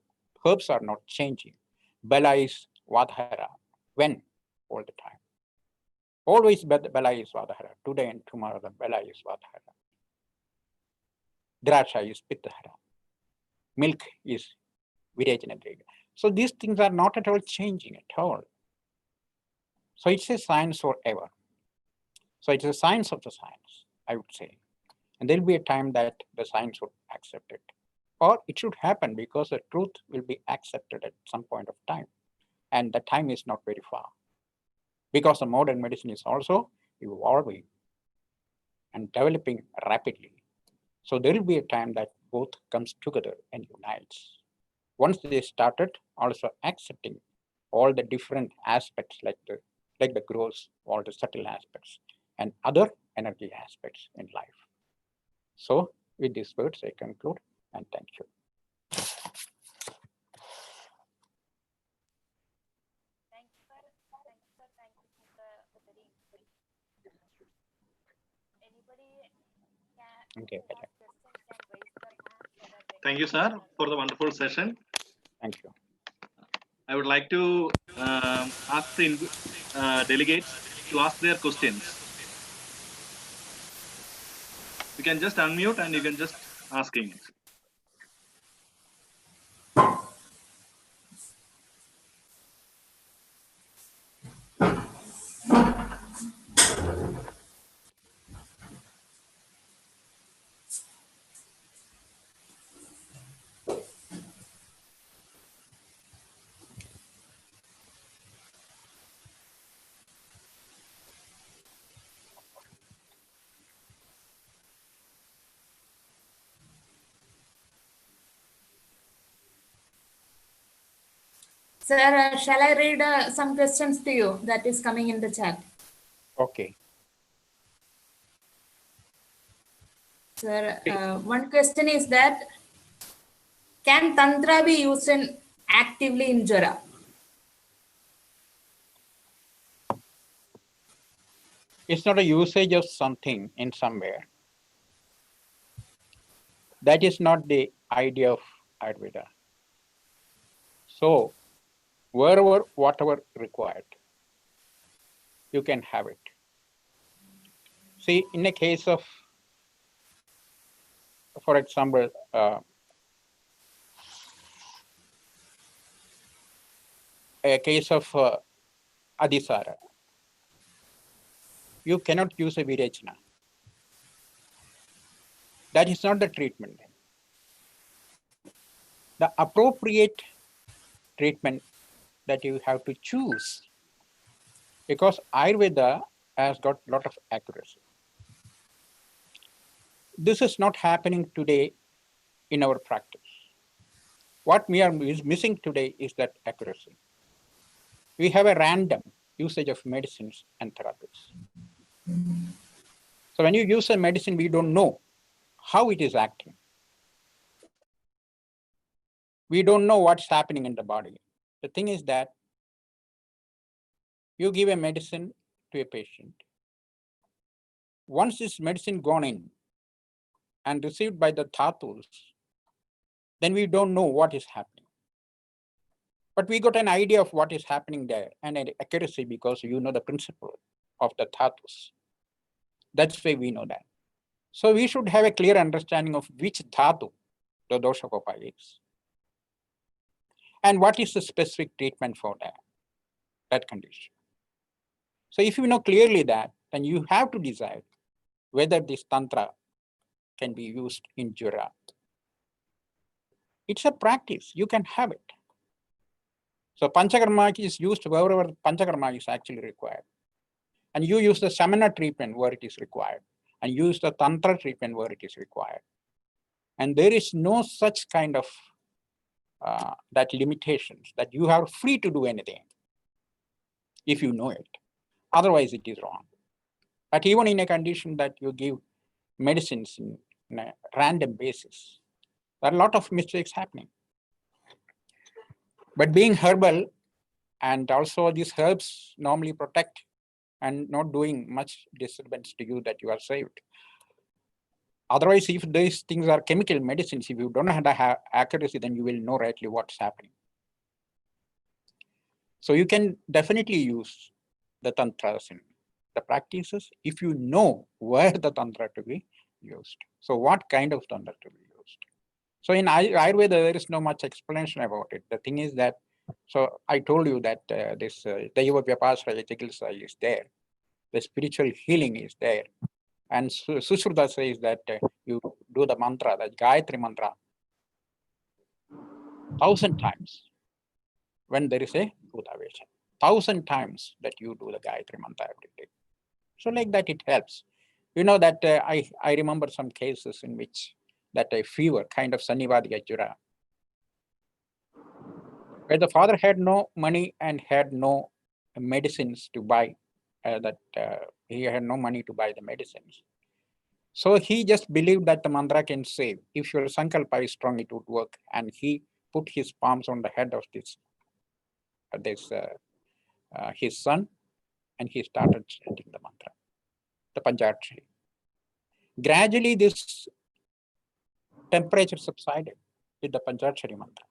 herbs are not changing. Bala is Vadhara. When? All the time. Always Bala is Vadhara. Today and tomorrow the Bala is Vadhara. Drasha is Pittahara. Milk is Virajana. So these things are not at all changing at all. So it's a science forever. So it's a science of the science, I would say. And there'll be a time that the science would accept it. Or it should happen because the truth will be accepted at some point of time. And the time is not very far. Because the modern medicine is also evolving and developing rapidly. So there will be a time that both comes together and unites. once they started also accepting all the different aspects like the gross, all the subtle aspects and other energy aspects in life. So with these words, I conclude and thank you. Okay. Thank you, sir, for the wonderful session. Thank you. I would like to ask the delegates to ask their questions. You can just unmute and you can just asking. Sir, shall I read some questions to you that is coming in the chat? Okay. Sir, one question is that, can Tantra be used actively in Jara? It's not a usage of something in somewhere. That is not the idea of Ayurveda. So wherever, whatever required, you can have it. See, in a case of, for example, a case of Adisara, you cannot use a Virechana. That is not the treatment. The appropriate treatment that you have to choose, because Ayurveda has got a lot of accuracy. This is not happening today in our practice. What we are missing today is that accuracy. We have a random usage of medicines and therapies. So when you use a medicine, we don't know how it is acting. We don't know what's happening in the body. The thing is that you give a medicine to a patient. Once this medicine gone in and received by the dhatus, then we don't know what is happening. But we got an idea of what is happening there and an accuracy because you know the principle of the dhatus. That's why we know that. So we should have a clear understanding of which dhatu the dosha kopa is. And what is the specific treatment for that condition. So if you know clearly that, then you have to decide whether this tantra can be used in Jura. It's a practice, you can have it. So Panchakarma is used wherever Panchakarma is actually required. And you use the Samana treatment where it is required. And use the Tantra treatment where it is required. And there is no such kind of that limitations that you are free to do anything if you know it. Otherwise it is wrong. But even in a condition that you give medicines in a random basis, there are a lot of mistakes happening. But being herbal, and also these herbs normally protect and not doing much disturbance to you, that you are saved. Otherwise, if these things are chemical medicines, if you don't have accuracy, then you will know rightly what's happening. So you can definitely use the tantras in the practices if you know where the tantra to be used. So what kind of tantra to be used? So in Ayurveda, there is no much explanation about it. The thing is that, so I told you that this Daiva Vyapasraya Chikitsa is there. The spiritual healing is there. And Sushruta says that you do the mantra, the Gayatri mantra, 1,000 times when there is a Bhutavesha. 1,000 times that you do the Gayatri mantra every day. So like that, it helps. You know that I remember some cases in which that a fever, kind of Sanivadiya Jura, where the father had no money and had no medicines to buy, he had no money to buy the medicines. So he just believed that the mantra can save. If your sankalpa is strong, it would work. And he put his palms on the head of his son, and he started chanting the mantra, the Panchakshari. Gradually, this temperature subsided with the Panchakshari mantra.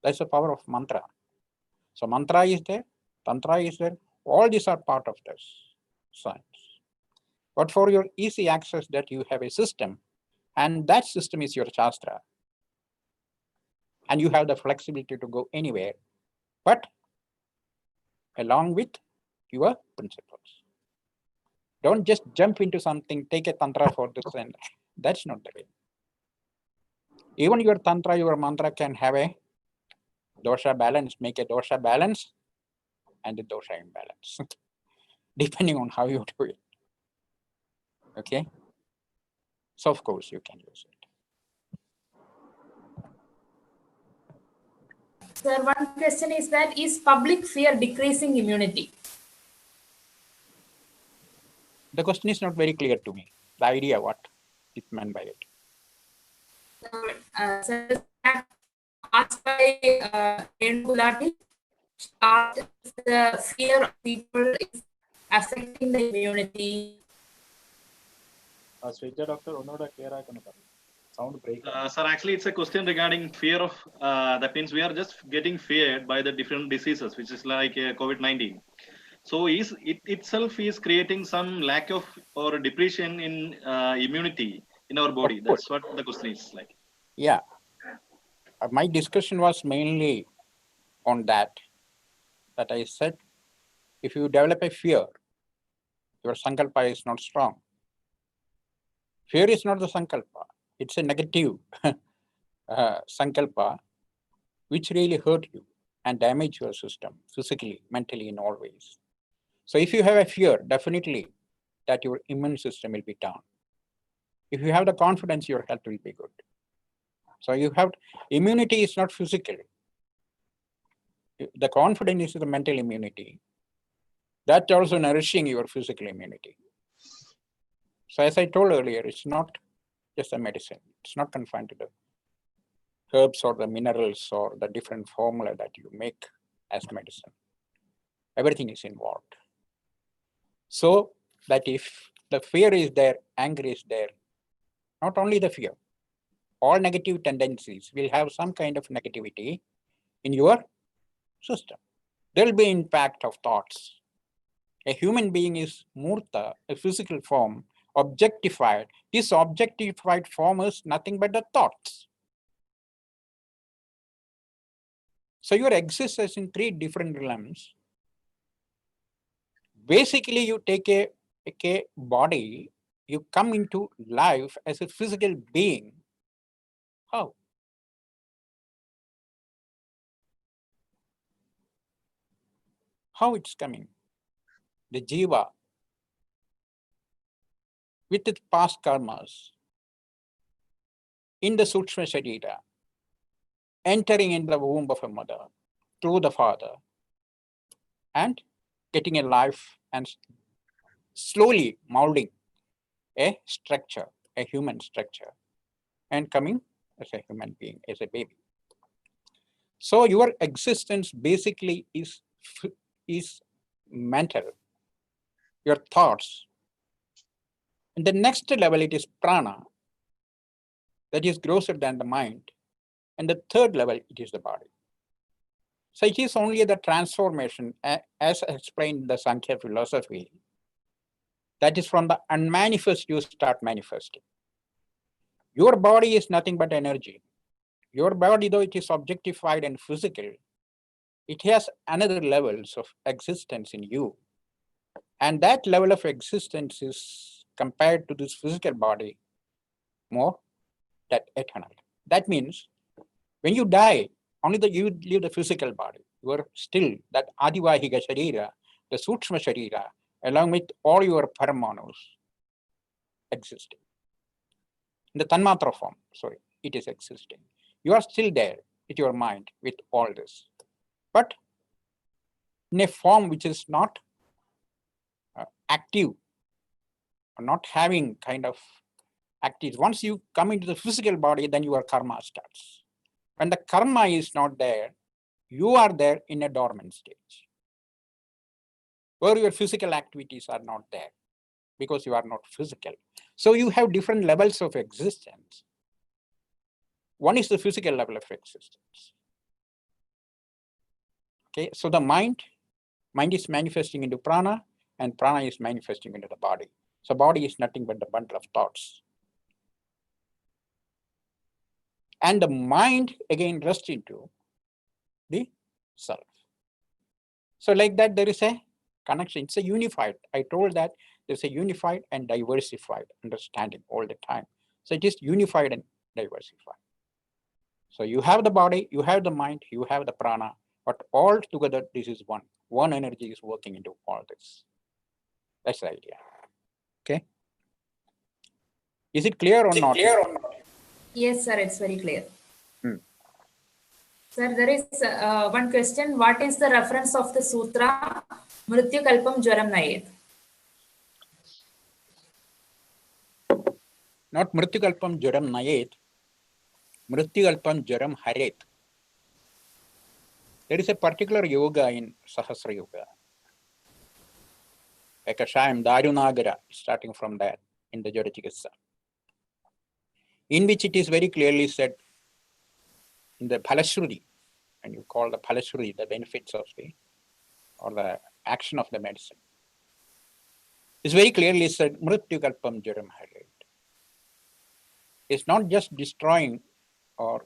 That's the power of mantra. So mantra is there, tantra is there. All these are part of this science. But for your easy access, that you have a system, and that system is your Shastra. And you have the flexibility to go anywhere, but along with your principles. Don't just jump into something, take a tantra for this, and that's not the way. Even your tantra, your mantra can have a dosha balance, make a dosha balance and a dosha imbalance, depending on how you do it. Okay? So of course you can use it. Sir, one question is that, is public fear decreasing immunity? The question is not very clear to me. The idea, what it meant by it. Sir, asked by Gulati, the fear of people is affecting the immunity. Doctor, sound break. Sir, actually, it's a question regarding fear of, that means we are just getting feared by the different diseases, which is like COVID-19. So is it itself is creating some lack of or depression in immunity in our body? That's what the question is like. Yeah. My discussion was mainly on that I said, if you develop a fear, your sankalpa is not strong. Fear is not the sankalpa. It's a negative sankalpa, which really hurt you and damage your system physically, mentally, in all ways. So if you have a fear, definitely that your immune system will be down. If you have the confidence, your health will be good. So you have, immunity is not physical. The confidence is the mental immunity. That also nourishing your physical immunity. So as I told earlier, it's not just a medicine. It's not confined to the herbs or the minerals or the different formula that you make as medicine. Everything is involved. So that if the fear is there, anger is there, not only the fear, all negative tendencies will have some kind of negativity in your system. There will be impact of thoughts. A human being is murta, a physical form, objectified. This objectified form is nothing but the thoughts. So your existence in three different realms. Basically, you take a body, you come into life as a physical being. How? How it's coming? The jiva, with its past karmas, in the Sukshma Sharira, entering in the womb of a mother, through the father, and getting a life and slowly molding a structure, a human structure, and coming as a human being, as a baby. So your existence basically is mental, your thoughts. And the next level, it is prana, that is grosser than the mind. And the third level, it is the body. So it is only the transformation, as explained in the Sankhya philosophy, that is from the unmanifest you start manifesting. Your body is nothing but energy. Your body, though it is objectified and physical, it has another levels of existence in you. And that level of existence is compared to this physical body more that eternal. That means when you die, only you leave the physical body. You are still that adivahika sharira, the sukshma sharira, along with all your paramanus existing. In the tanmatra form, it is existing. You are still there. with your mind with all this, but in a form which is not active, or not having kind of active. Once you come into the physical body, then your karma starts. When the karma is not there, you are there in a dormant stage, where your physical activities are not there, because you are not physical. So you have different levels of existence. One is the physical level of existence. Okay, so the mind is manifesting into prana, and prana is manifesting into the body. So body is nothing but the bundle of thoughts. And the mind again rests into the self. So like that, there is a connection. It's a unified. I told that there's a unified and diversified understanding all the time. So it is unified and diversified. So you have the body, you have the mind, you have the prana, but all together, this is one. One energy is working into all this. That's the idea. Okay. Is it clear or not? Yes, sir, it's very clear. Hmm. Sir, there is one question. What is the reference of the sutra Mrityu Kalpam Jwaram Nayet? Not Mrityukalpam Jaram Nayet, Mrityukalpam Jaram Haret. There is a particular yoga in Sahasra Yoga, Ekashayam Darunagara, starting from that in the Jada Chikitsa, in which it is very clearly said in the Phalashruti, and you call the Phalashruti the benefits of the, or the action of the medicine. It's very clearly said, Mrityukalpam Jaram Haret. It's not just destroying or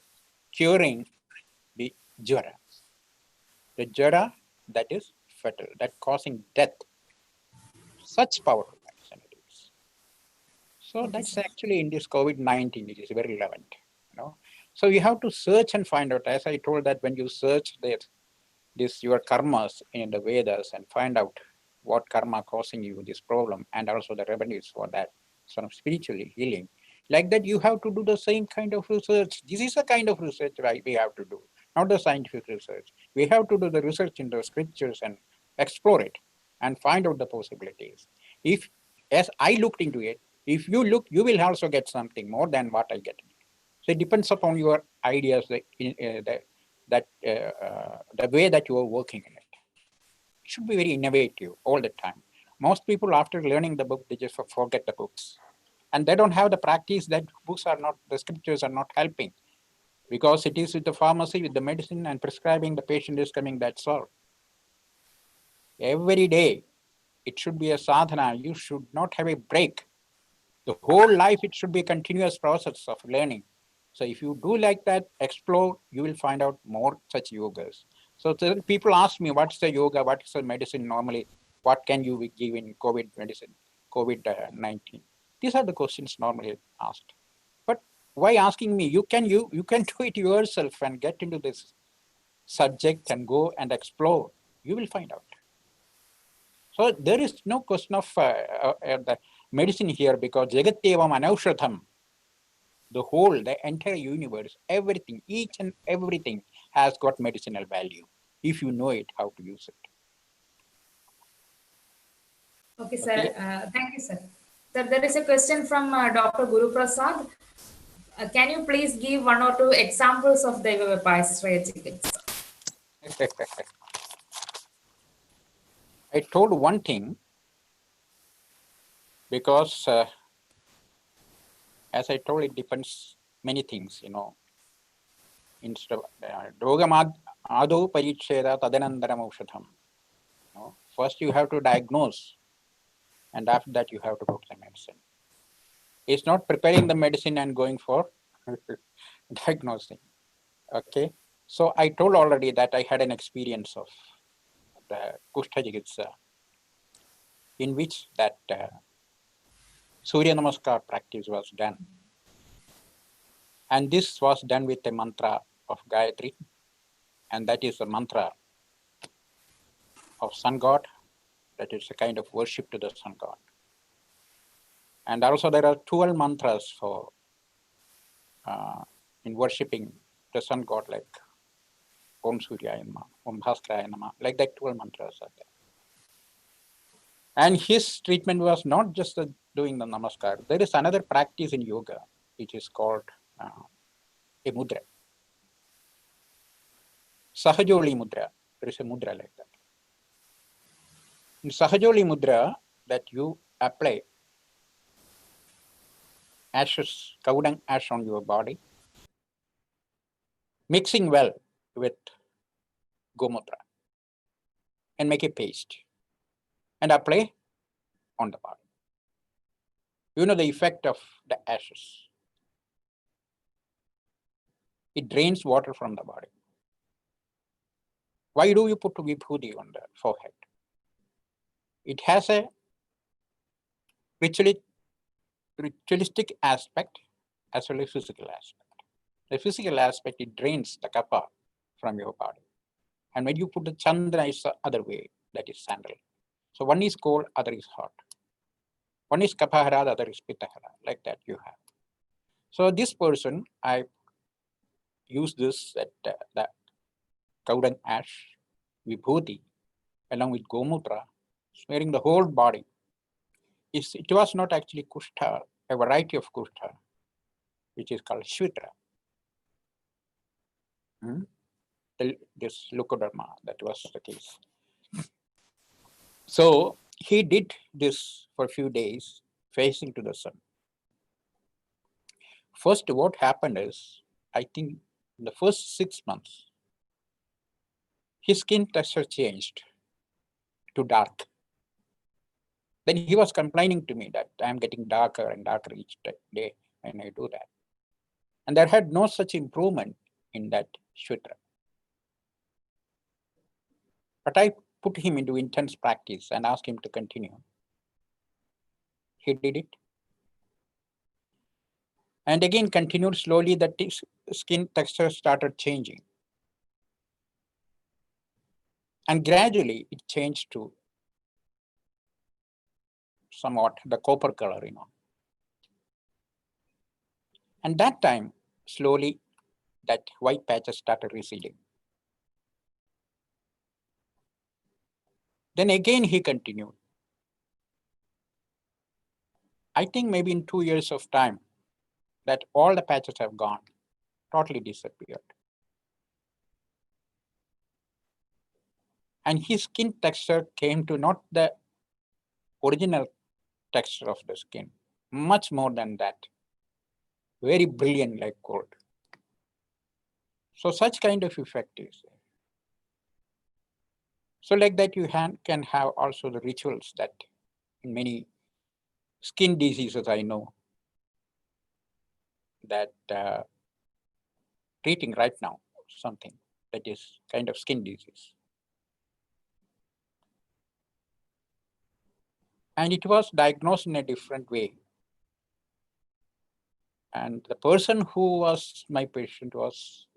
curing the jara. The jara that is fatal, that causing death. Such powerful medicine it is. So Okay, that's sir. actually in this COVID-19, it is very relevant. So you have to search and find out. As I told that when you search this your karmas in the Vedas and find out what karma causing you this problem and also the remedies for that, sort of spiritually healing. Like that, you have to do the same kind of research. This is the kind of research we have to do, not the scientific research. We have to do the research in the scriptures and explore it and find out the possibilities. If, as I looked into it, if you look, you will also get something more than what I get. So it depends upon your ideas, the way that you are working in it. It should be very innovative all the time. Most people, after learning the book, they just forget the books. And they don't have the practice that books are not, the scriptures are not helping. Because it is with the pharmacy, with the medicine and prescribing, the patient is coming, that's all. Every day, it should be a sadhana. You should not have a break. The whole life, it should be a continuous process of learning. So if you do like that, explore, you will find out more such yogas. So people ask me, what's the yoga, what is the medicine normally, what can you give in COVID medicine, COVID-19? These are the questions normally asked. But why asking me? You can do it yourself and get into this subject and go and explore. You will find out. So there is no question of the medicine here, because Jagatyevam Anaushadham, the entire universe, everything, each and everything has got medicinal value if you know it, how to use it. Okay, sir. Okay. Thank you, sir. Sir, there is a question from Dr. Guru Prasad. Can you please give one or two examples of the Chikitsa? I told one thing because, as I told, it depends many things, Instead of Dogam Adu Paricheda Tadanandaram Aushadham. First you have to diagnose, and after that you have to put the medicine. It's not preparing the medicine and going for diagnosing. Okay. So I told already that I had an experience of the Kushta Chikitsa, in which that Surya Namaskar practice was done. And this was done with a mantra of Gayatri, and that is the mantra of Sun God. That is a kind of worship to the Sun God. And also there are 12 mantras for in worshipping the Sun God, like Om Suryaya Nama, Om Bhaskaraya Nama, like that 12 mantras are there. And his treatment was not just doing the namaskar. There is another practice in yoga, which is called a mudra. Sahajoli mudra. There is a mudra like that. In Sahajoli mudra, that you apply ashes, cow dung ash on your body, mixing well with gomutra, and make a paste and apply on the body. You know the effect of the ashes. It drains water from the body. Why do you put vibhuti on the forehead? It has a ritualistic aspect as well as physical aspect. The physical aspect, it drains the kapha from your body. And when you put the chandra, is the other way, that is sandal. So one is cold, other is hot. One is kapahara, the other is pitahara, like that you have. So this person, I use this, that cow dung ash, vibhuti, along with gomutra, smearing the whole body. It was not actually kushta, a variety of kushta, which is called shvitra. This leukoderma, that was the case. So he did this for a few days, facing to the sun. First, what happened is, I think in the first 6 months, his skin texture changed to dark. Then he was complaining to me that I am getting darker and darker each day when I do that. And there had no such improvement in that shvitra. But I put him into intense practice and asked him to continue. He did it. And again continued slowly, that his skin texture started changing. And gradually it changed to somewhat the copper color, And that time, slowly, that white patches started receding. Then again he continued. I think maybe in 2 years of time, that all the patches have gone, totally disappeared. And his skin texture came to not the original texture of the skin, much more than that. Very brilliant like gold. So such kind of effect is there. So like that you can have also the rituals that in many skin diseases I know that treating right now something that is kind of skin disease. And it was diagnosed in a different way. And the person who was my patient was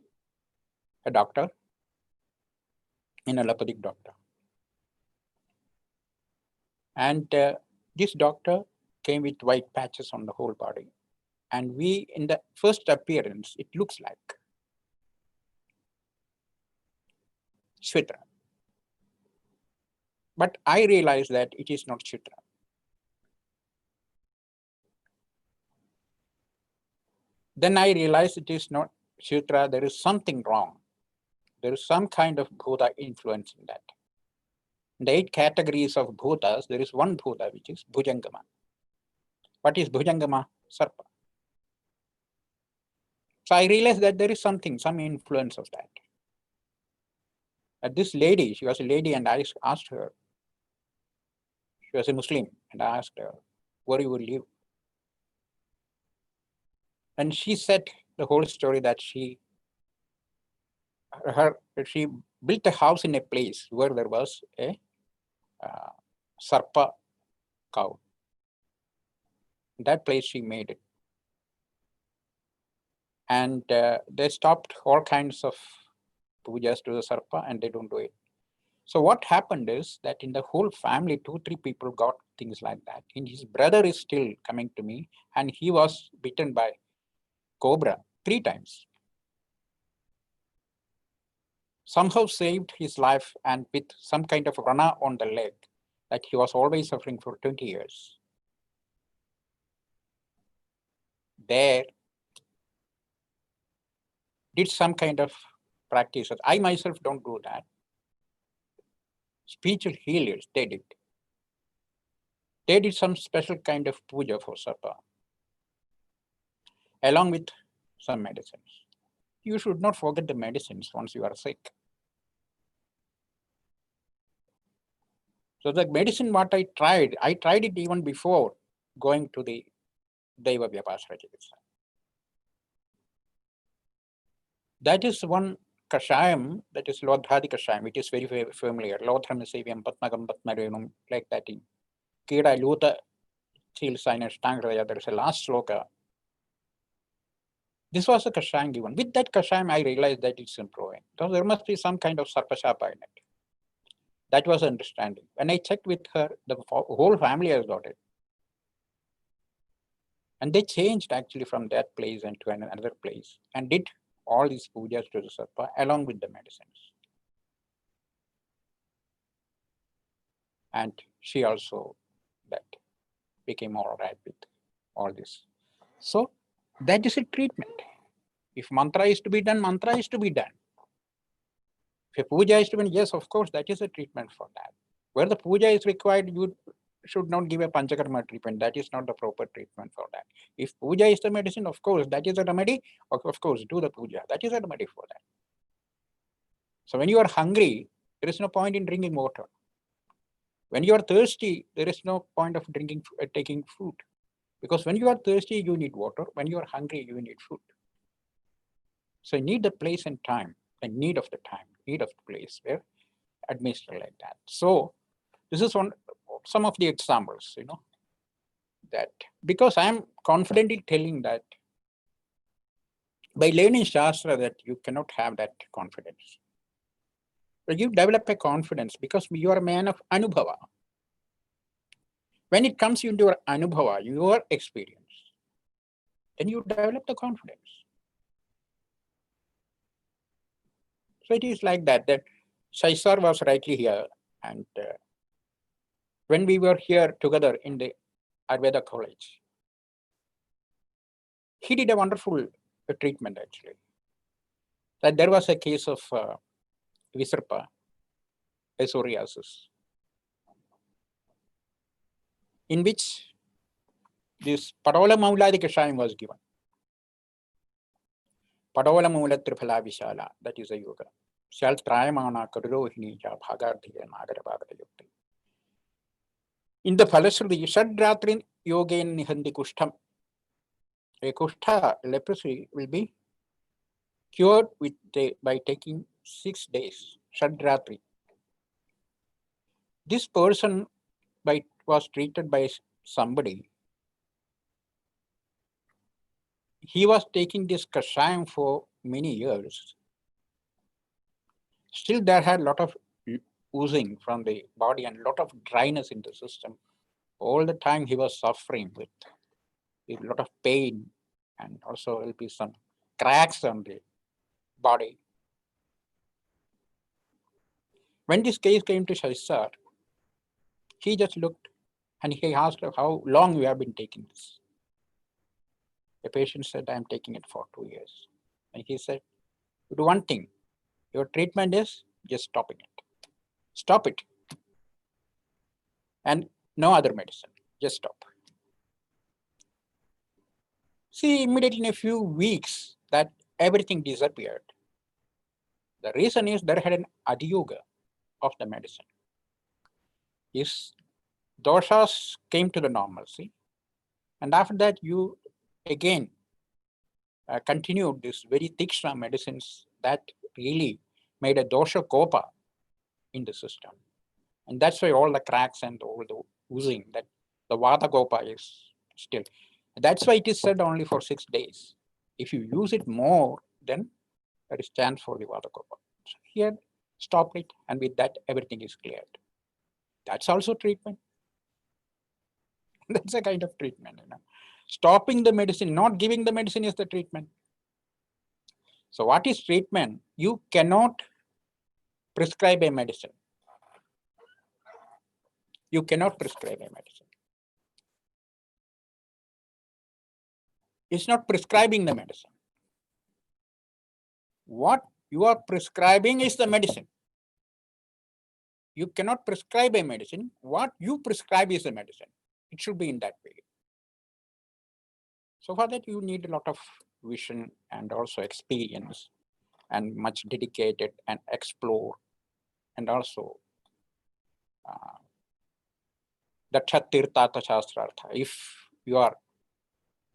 a doctor, an allopathic doctor. And this doctor came with white patches on the whole body. And in the first appearance, it looks like shvitra. But I realized that it is not shvitra. Then I realized it is not shvitra, there is something wrong. There is some kind of Bodha influence in that. In the 8 categories of Bhutas, there is one Bhuta, which is Bhujangama. What is Bhujangama? Sarpa. So I realized that there is some influence of that. This lady, she was a lady, and I asked her, she was a Muslim, and I asked her, where you will live? And she said the whole story that she built a house in a place where there was a Sarpa cow. In that place she made it. And they stopped all kinds of pujas to the Sarpa, and they don't do it. So what happened is that in the whole family, 2-3 people got things like that. And his brother is still coming to me, and he was bitten by cobra 3 times. somehow saved his life, and with some kind of rana on the leg that he was always suffering for 20 years. There, did some kind of practice. I myself don't do that. Spiritual healers, they did. They did some special kind of puja for Sarpa, along with some medicines. You should not forget the medicines once you are sick. So the medicine what I tried it even before going to the Deva Vyapasara Chikitsa. That is one kashayam, that is Lodhadi kashayam. It is very, very familiar. Lodhram Savyam Patmagam Patmarenum, like that in Kira Luta Chil Sinus Tangraya. There is a last sloka. This was a kashayam given. With that kashayam, I realized that it's improving. So there must be some kind of sarpashapa in it. That was understanding. When I checked with her, the whole family has got it. And they changed actually from that place and to another place and did all these pujas to the Sarpa along with the medicines. And she also that became all right with all this. So that is a treatment. If mantra is to be done, mantra is to be done. If a puja is to be done, yes, of course, that is a treatment for that. Where the puja is required, you should not give a panchakarma treatment. That is not the proper treatment for that. If puja is the medicine, of course, that is a remedy. Of course, do the puja. That is a remedy for that. So when you are hungry, there is no point in drinking water. When you are thirsty, there is no point of taking food. Because when you are thirsty, you need water. When you are hungry, you need food. So you need the place and time, and need of the time, need of the place where administer like that. So this is some of the examples, that because I am confidently telling that by learning Shastra that you cannot have that confidence. But you develop a confidence because you are a man of Anubhava. When it comes into your Anubhava, your experience, then you develop the confidence. So it is like that Shaisar was rightly here, and when we were here together in the Ayurveda College, he did a wonderful treatment actually. That there was a case of Visarpa, a psoriasis, in which this Parola Mauladi Kashayam was given. Parola Maula Triphala Vishala, that is a yoga. Shal Trayamana Kadurohini Bhagarthi and Magarabhagata Yukti. In the Phalasruti, Shadratrin Yogain Nihandi Kushtam. A Kushtha, leprosy, will be cured by taking 6 days, Shadratri. This person was treated by somebody. He was taking this kashayam for many years. Still, there had a lot of oozing from the body and a lot of dryness in the system. All the time he was suffering with a lot of pain, and also will be some cracks on the body. When this case came to Shaisar, he just looked and he asked her, how long you have been taking this? The patient said, I am taking it for 2 years. And he said, do one thing. Your treatment is just stopping it. Stop it. And no other medicine. Just stop. See, immediately in a few weeks, that everything disappeared. The reason is there had an adiyoga of the medicine. His doshas came to the normalcy. And after that, you again continued this very tikshna medicines that really made a dosha kopa in the system. And that's why all the cracks and all the oozing, that the vata kopa is still. That's why it is said only for 6 days. If you use it more, then there is chance for the vata kopa. So here, stop it, and with that, everything is cleared. That's also treatment. That's a kind of treatment, Stopping the medicine, not giving the medicine is the treatment. So what is treatment? You cannot prescribe a medicine. You cannot prescribe a medicine. It's not prescribing the medicine. What you are prescribing is the medicine. You cannot prescribe a medicine. What you prescribe is a medicine. It should be in that way. So for that, you need a lot of vision and also experience and much dedicated and explore. And also the Kshatirtha Shastrartha. If you are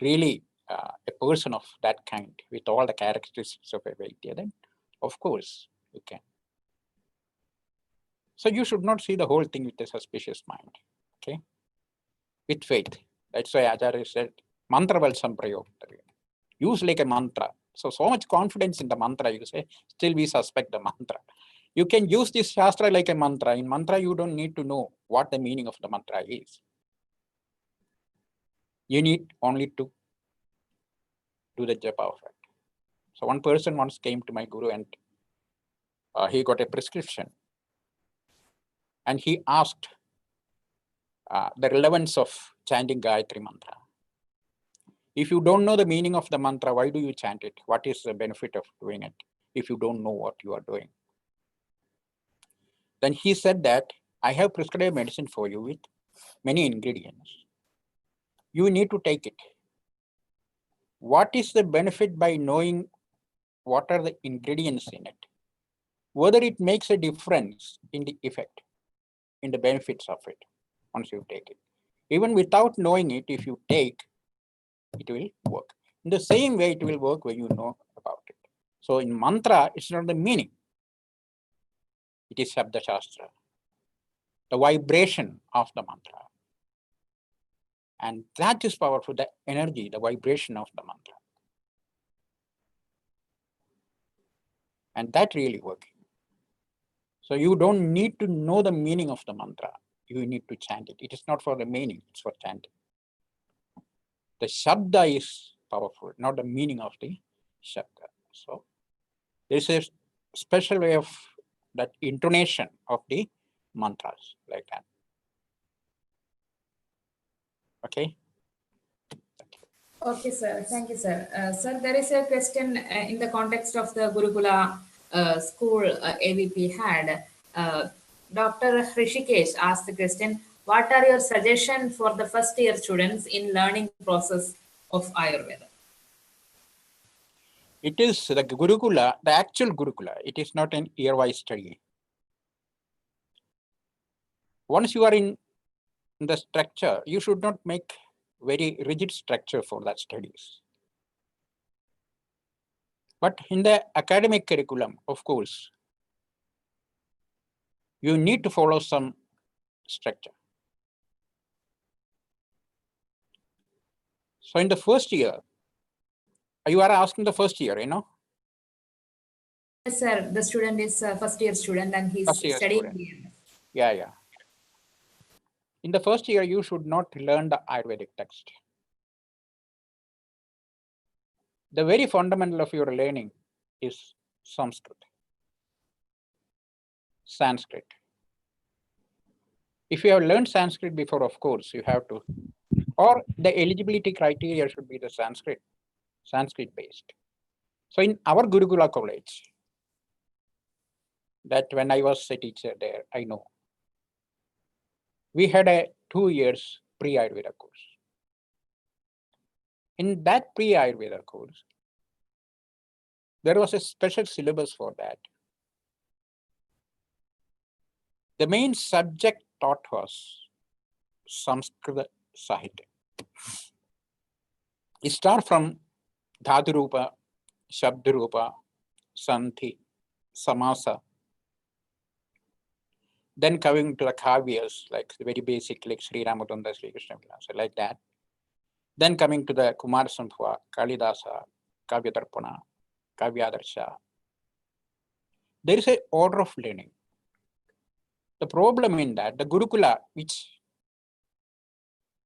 really a person of that kind with all the characteristics of a Vaidya, then of course you can. So you should not see the whole thing with a suspicious mind, okay? With faith. That's why Acharya said, mantra valsam prayog. Use like a mantra. So much confidence in the mantra, you say, still we suspect the mantra. You can use this Shastra like a mantra. In mantra, you don't need to know what the meaning of the mantra is. You need only to do the japa of it. So one person once came to my guru and he got a prescription. And he asked the relevance of chanting Gayatri mantra. If you don't know the meaning of the mantra, why do you chant it? What is the benefit of doing it if you don't know what you are doing? Then he said that I have prescribed medicine for you with many ingredients. You need to take it. What is the benefit by knowing what are the ingredients in it? Whether it makes a difference in the effect, in the benefits of it, once you take it. Even without knowing it, if you take, it will work. In the same way, it will work when you know about it. So in mantra, it's not the meaning. It is Shabda Shastra, the vibration of the mantra. And that is powerful, the energy, the vibration of the mantra. And that really works. So you don't need to know the meaning of the mantra. You need to chant it. It is not for the meaning, it's for chanting. The Shabda is powerful, not the meaning of the Shabda. So there's a special way of that intonation of the mantras like that. Okay? Okay, sir. Thank you, sir. Sir, there is a question in the context of the Gurukula school AVP had. Dr. Hrishikesh asked the question, what are your suggestions for the first year students in learning process of Ayurveda? It is the Gurukula, the actual Gurukula. It is not an year-wise study. Once you are in the structure, you should not make very rigid structure for that studies. But in the academic curriculum, of course, you need to follow some structure. So in the first year, you are asking the first year, you know? Yes, sir. The student is a first year student and he's First year studying student. BMS. Yeah. In the first year, you should not learn the Ayurvedic text. The very fundamental of your learning is Sanskrit. If you have learned Sanskrit before, of course, you have to, or the eligibility criteria should be the Sanskrit based. So in our Gurukula College, that when I was a teacher there, I know, we had a 2 years pre-Ayurveda course. In that pre-Ayurveda course, there was a special syllabus for that. The main subject taught was Sanskrit Sahitya. It starts from Dhaturupa, Shabdarupa, Santhi, Samasa. Then coming to the Kavyas, like the very basic, like Sri Ramadanda, Sri Krishna Vilasa, like that. Then coming to the Kumar Sambhava, Kalidasa, Kavya Darpana, Kavyadarsha. There is an order of learning. The problem in that, the Gurukula, which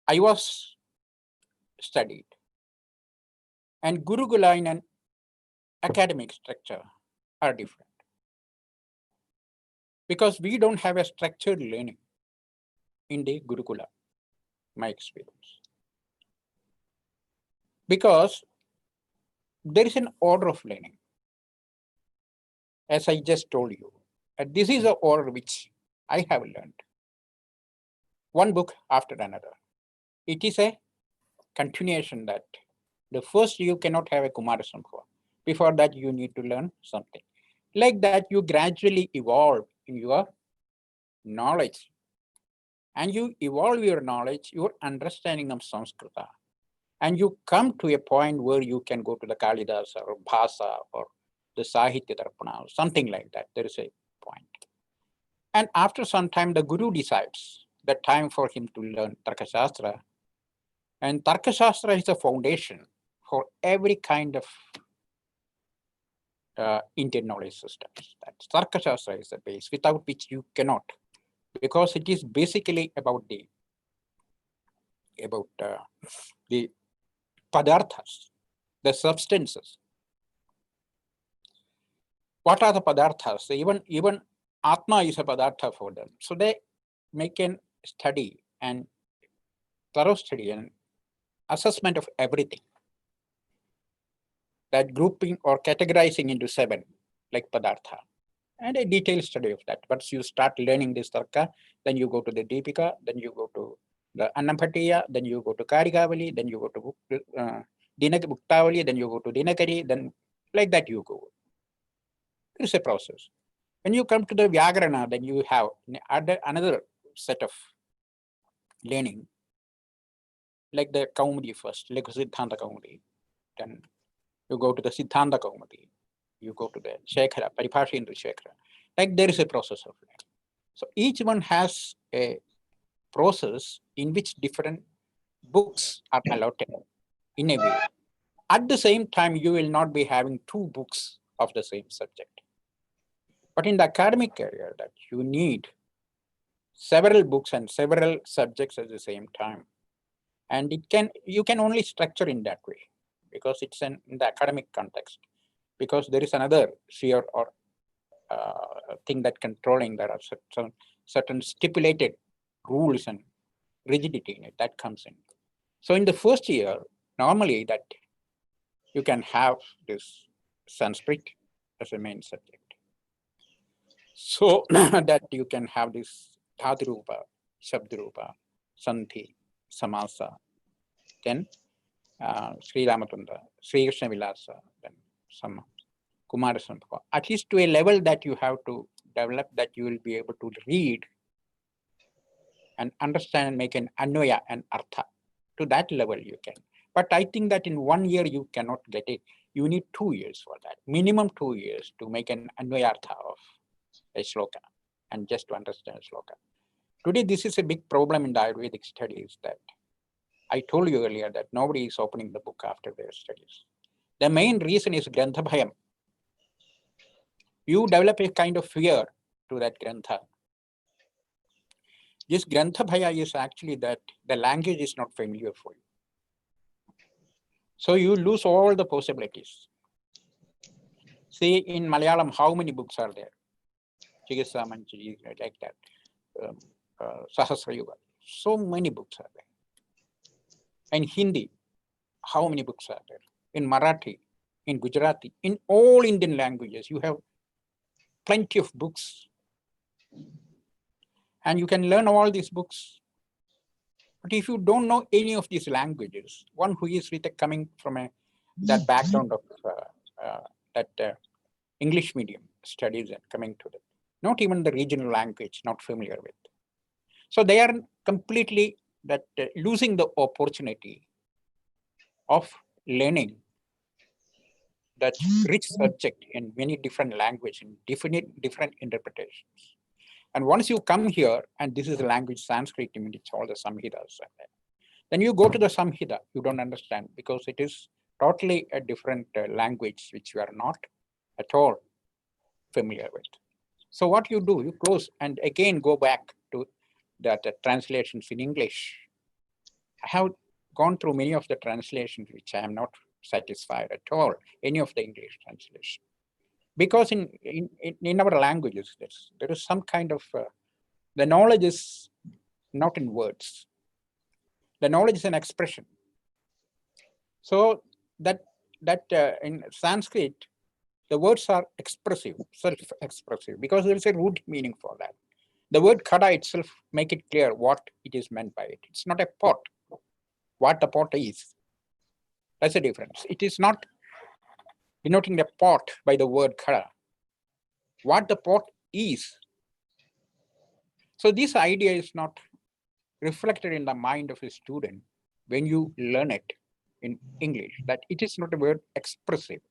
I was studied, and Gurukula in an academic structure are different. Because we don't have a structured learning in the Gurukula, my experience. Because there is an order of learning. As I just told you, and this is the order which I have learned. One book after another. It is a continuation that the first you cannot have a Kumara Sambhava. Before that, you need to learn something. Like that, you gradually evolve in your knowledge. And you evolve your knowledge, your understanding of Sanskrita. And you come to a point where you can go to the Kalidasa or Bhasa or the Sahitya Darpana or something like that. There is a point. And after some time, the Guru decides the time for him to learn Tarkashastra. And Tarkashastra is a foundation for every kind of Indian knowledge systems. That Tarkashastra is the base, without which you cannot, because it is basically about the padarthas, the substances. What are the padarthas? Even Atma is a padartha for them. So they make a study and thorough study and assessment of everything. That grouping or categorizing into 7, like padartha, and a detailed study of that. Once you start learning this tarka, then you go to the Deepika, then you go to the Annampatiya, then you go to Karikavali, then you go to Bhuktavali, then you go to Dinakari, then like that you go. It's a process. When you come to the Vyagrana, then you have another set of learning, like the Kaumudi first, like Siddhanta Kaumudi. Then you go to the Siddhanta Kaumudi, you go to the Shekhara, Paribhasha into Shekhara. Like there is a process of learning. So each one has a process in which different books are allotted in a way. At the same time, you will not be having 2 books of the same subject. But in the academic career, that you need several books and several subjects at the same time. And you can only structure in that way, because it's in the academic context. Because there is another sphere or thing that controlling, there are certain stipulated rules and rigidity in it that comes in. So in the first year, normally that you can have this Sanskrit as a main subject. So that you can have this Dhaturupa, Shabdarupa, Sandhi, Samasa, then Sri Ramatunda, Sri Krishna Vilasa, then some Kumara Sambhava. At least to a level that you have to develop, that you will be able to read and understand and make an Anvaya and Artha. To that level you can. But I think that in 1 year you cannot get it. You need 2 years for that. Minimum 2 years to make an Anvayartha of a shloka and just to understand a shloka. Today, this is a big problem in the Ayurvedic studies, that I told you earlier that nobody is opening the book after their studies. The main reason is Grantha Bhayam. You develop a kind of fear to that Grantha. This Grantha Bhaya is actually that the language is not familiar for you. So you lose all the possibilities. See, in Malayalam, how many books are there? Chikitsitam, like that. Sahasra Yuga. So many books are there. In Hindi, how many books are there? In Marathi, in Gujarati, in all Indian languages, you have plenty of books. And you can learn all these books. But if you don't know any of these languages, one who is coming from that background of English medium studies and coming to that, not even the regional language, not familiar with. So they are completely losing the opportunity of learning that rich subject in many different languages and different interpretations. And once you come here, and this is the language Sanskrit, I mean, it's all the Samhitas. Then you go to the Samhita, you don't understand, because it is totally a different language which you are not at all familiar with. So what you do, you close and again go back to that translations in English. I have gone through many of the translations which I am not satisfied at all, any of the English translation. Because in our languages, there is some kind of, the knowledge is not in words. The knowledge is an expression. So that in Sanskrit, the words are expressive, self-expressive, because there is a root meaning for that. The word kada itself make it clear what it is meant by it. It's not a pot. What the pot is. That's the difference. It is not denoting the pot by the word kada. What the pot is. So this idea is not reflected in the mind of a student when you learn it in English, that it is not a word expressive.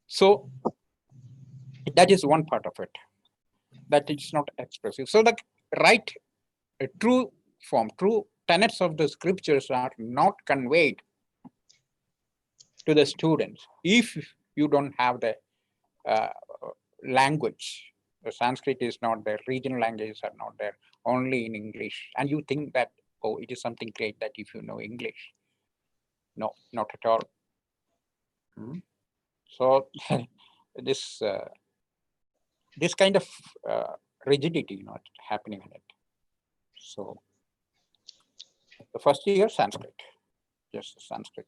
So that is one part of it, that it's not expressive. So the right, true form, true tenets of the scriptures are not conveyed to the students if you don't have the language. The Sanskrit is not there, regional languages are not there, only in English. And you think that, oh, it is something great that if you know English. No, not at all. So this kind of rigidity not happening in it. So the first year Sanskrit, just Sanskrit.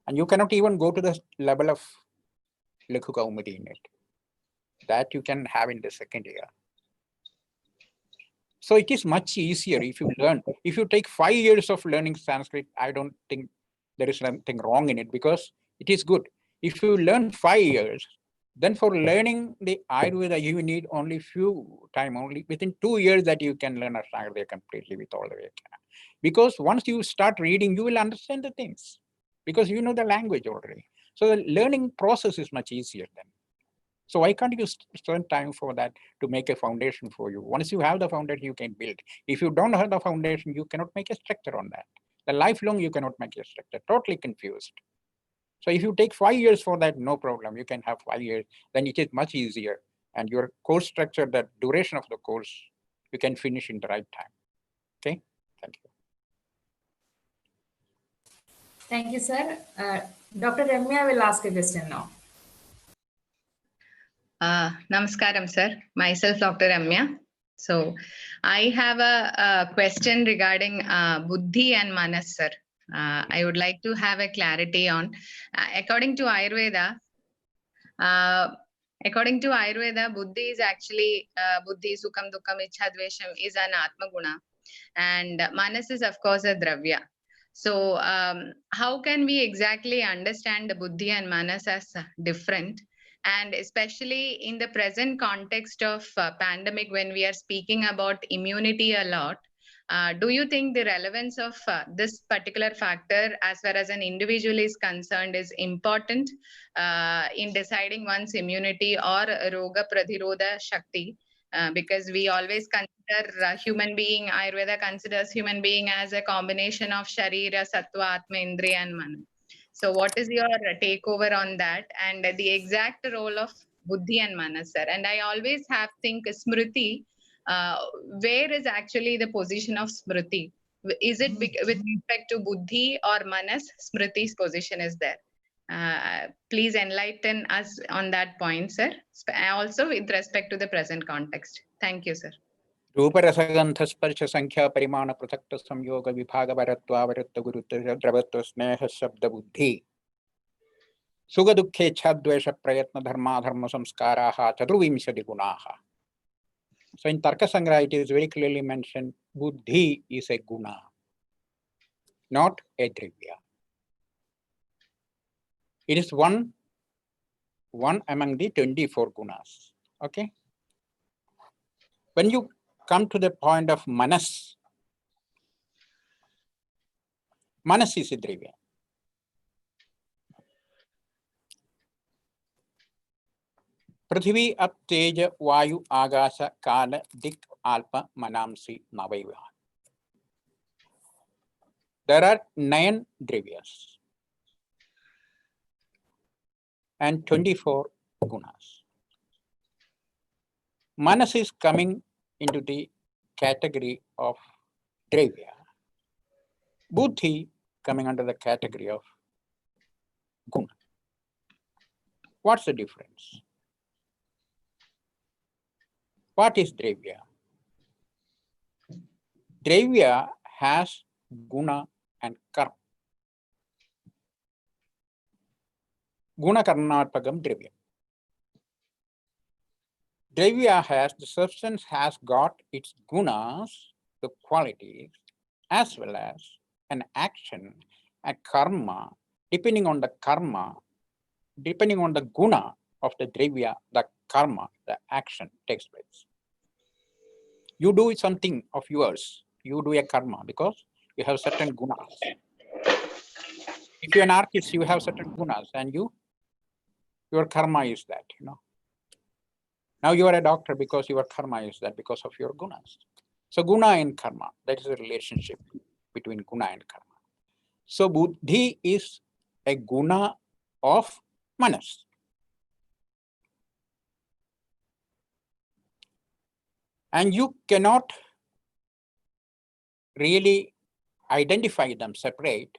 And you cannot even go to the level of Lakhu Kaumudi in it. That you can have in the second year. So it is much easier if you learn. If you take 5 years of learning Sanskrit, I don't think there is anything wrong in it, because it is good. If you learn 5 years, then for learning the Ayurveda, you need only few time, only within 2 years that you can learn Ayurveda completely with all the way. Because once you start reading, you will understand the things, because you know the language already. So the learning process is much easier then. So why can't you spend time for that to make a foundation for you? Once you have the foundation, you can build. If you don't have the foundation, you cannot make a structure on that. The lifelong, you cannot make a structure, totally confused. So if you take 5 years for that, no problem. You can have 5 years, then it is much easier. And your course structure, the duration of the course, you can finish in the right time. Okay, thank you. Thank you, sir. Dr. Ramya will ask a question now. Namaskaram, sir. Myself, Dr. Ramya. So, I have a question regarding Buddhi and Manas, sir. I would like to have a clarity on, according to Ayurveda, Buddhi is actually Buddhi, Sukham, Dukkam, Ichha, Dvesham is an Atma Guna, and Manas is, of course, a Dravya. So, how can we exactly understand the Buddhi and Manas as different? And especially in the present context of pandemic, when we are speaking about immunity a lot, do you think the relevance of this particular factor as far as an individual is concerned is important in deciding one's immunity or Roga Pradhirodha Shakti? Because we always consider human being, Ayurveda considers human being as a combination of Sharira, Sattva, Atma, Indriya and Mana. So what is your takeover on that and the exact role of Buddhi and Manas, sir? And I always have think Smriti, where is actually the position of Smriti? Is it with respect to Buddhi or Manas? Smriti's position is there. Please enlighten us on that point, sir. Also with respect to the present context. Thank you, sir. रूपरसगंध स्पर्श संख्या परिमाण पृथक् संयोग विभाग वरत्वावरत्व गुरुत्व द्रवत्व स्नेह शब्द बुद्धि सुख दुखे छद्वेष प्रयत्न धर्माधर्म संस्काराः चतुर्विंशति गुणाः. So in Tarka Sangraha it is very clearly mentioned buddhi is a guna, not a drivya. It is one among the 24 gunas. Okay. When you come to the point of manas, manas is a drivya. Prithvi up teja vayu agasa kala dik alpa manamsi navaiva. There are 9 drivyas and 24 gunas. Manas is coming into the category of dravya. Buddhi coming under the category of guna. What's the difference? What is Dravya? Dravya has guna and karma. Guna karnatpagam Dravya. Dravya has, the substance has got its gunas, the qualities, as well as an action, a karma, depending on the karma, depending on the guna of the Dravya, the karma, the action takes place. You do something of yours, you do a karma because you have certain gunas. If you're an artist, you have certain gunas and your karma is that, Now you are a doctor because your karma is that because of your gunas. So guna and karma, that is the relationship between guna and karma. So buddhi is a guna of manas. And you cannot really identify them separate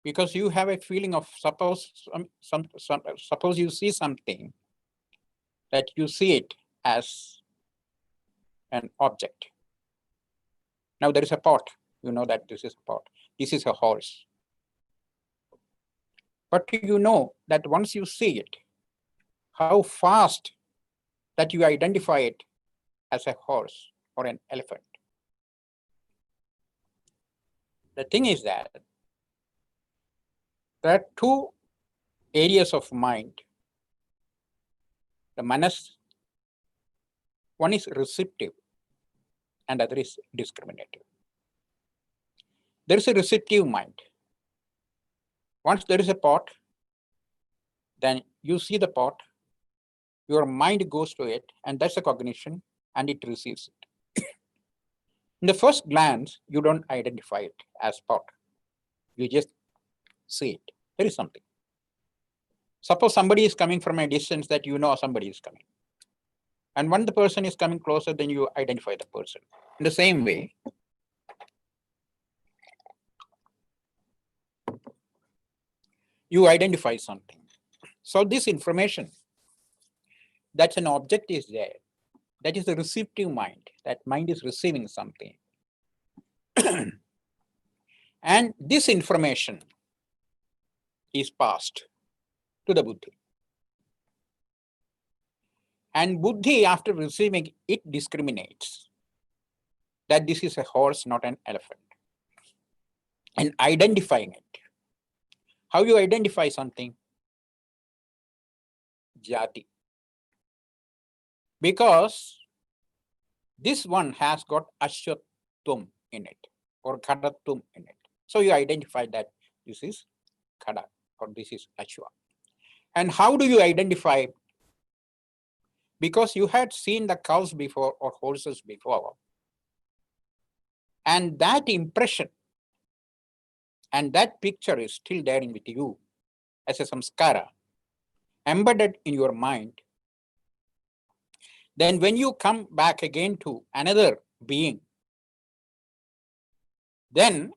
because you have a feeling of suppose you see something that you see it as an object. Now there is a pot. You know that this is a pot. This is a horse. But you know that once you see it, how fast that you identify it as a horse or an elephant. The thing is that there are two areas of mind. The manas, one is receptive and other is discriminative. There is a receptive mind. Once there is a pot, then you see the pot, your mind goes to it, and that's a cognition, and it receives it. In the first glance, you don't identify it as pot. You just see it. There is something. Suppose somebody is coming from a distance that you know somebody is coming. And when the person is coming closer, then you identify the person. In the same way, you identify something. So this information, that's an object is there. That is the receptive mind. That mind is receiving something. And this information is passed to the buddhi. And buddhi, after receiving it, discriminates that this is a horse, not an elephant. And identifying it. How you identify something? Jati. Because this one has got ashwatum in it or khadatum in it. So you identify that this is khada or this is ashwa. And how do you identify? Because you had seen the cows before or horses before. And that impression and that picture is still there with you as a samskara, embedded in your mind. Then when you come back again to another being, then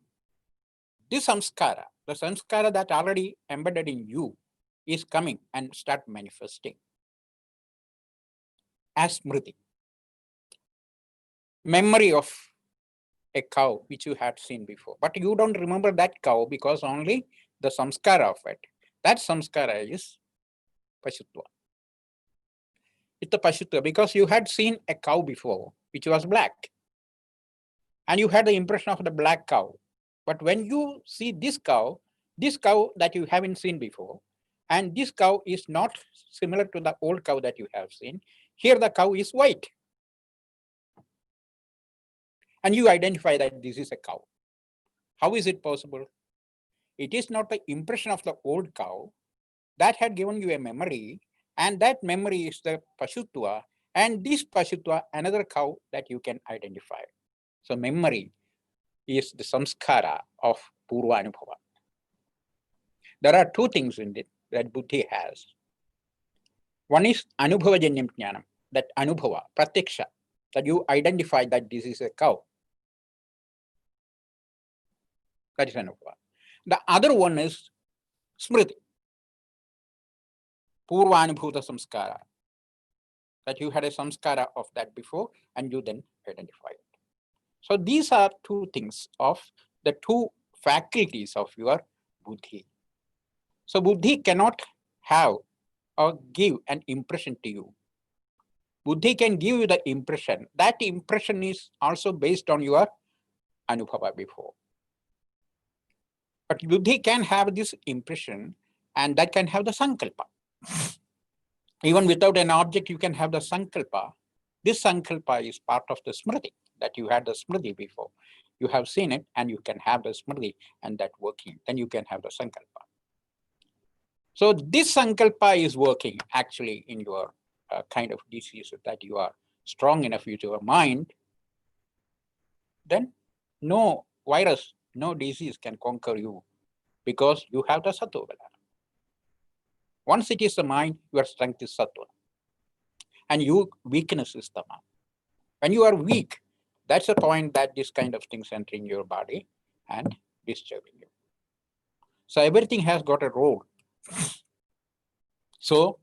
this samskara, the samskara that already embedded in you is coming and start manifesting as smriti. Memory of a cow which you had seen before, but you don't remember that cow because only the samskara of it. That samskara is pashutva. It's the pashutva because you had seen a cow before which was black and you had the impression of the black cow. But when you see this cow that you haven't seen before, and this cow is not similar to the old cow that you have seen, here the cow is white. And you identify that this is a cow. How is it possible? It is not the impression of the old cow that had given you a memory, and that memory is the pashutva, and this pashutva, another cow that you can identify. So memory is the samskara of purva anubhava. There are two things in it that buddhi has. One is anubhavajanyam jnanam, that anubhava, pratyaksha, that you identify that this is a cow. That is anubhava. The other one is smriti, purva anubhuta samskara. that you had a samskara of that before, and you then identify it. So these are two things of the two faculties of your buddhi. So buddhi cannot have or give an impression to you. Buddhi can give you the impression. That impression is also based on your anubhava before. But buddhi can have this impression, and that can have the sankalpa. Even without an object, you can have the sankalpa. This sankalpa is part of the smriti, that you had the smriti before. You have seen it, and you can have the smriti and that working. Then you can have the sankalpa. So this sankalpa is working actually in your kind of disease that you are strong enough with your mind. Then no virus, no disease can conquer you because you have the sattva. Once it is the mind, your strength is sattva. And your weakness is tama. When you are weak, that's the point that this kind of things entering your body and disturbing you. So everything has got a role. So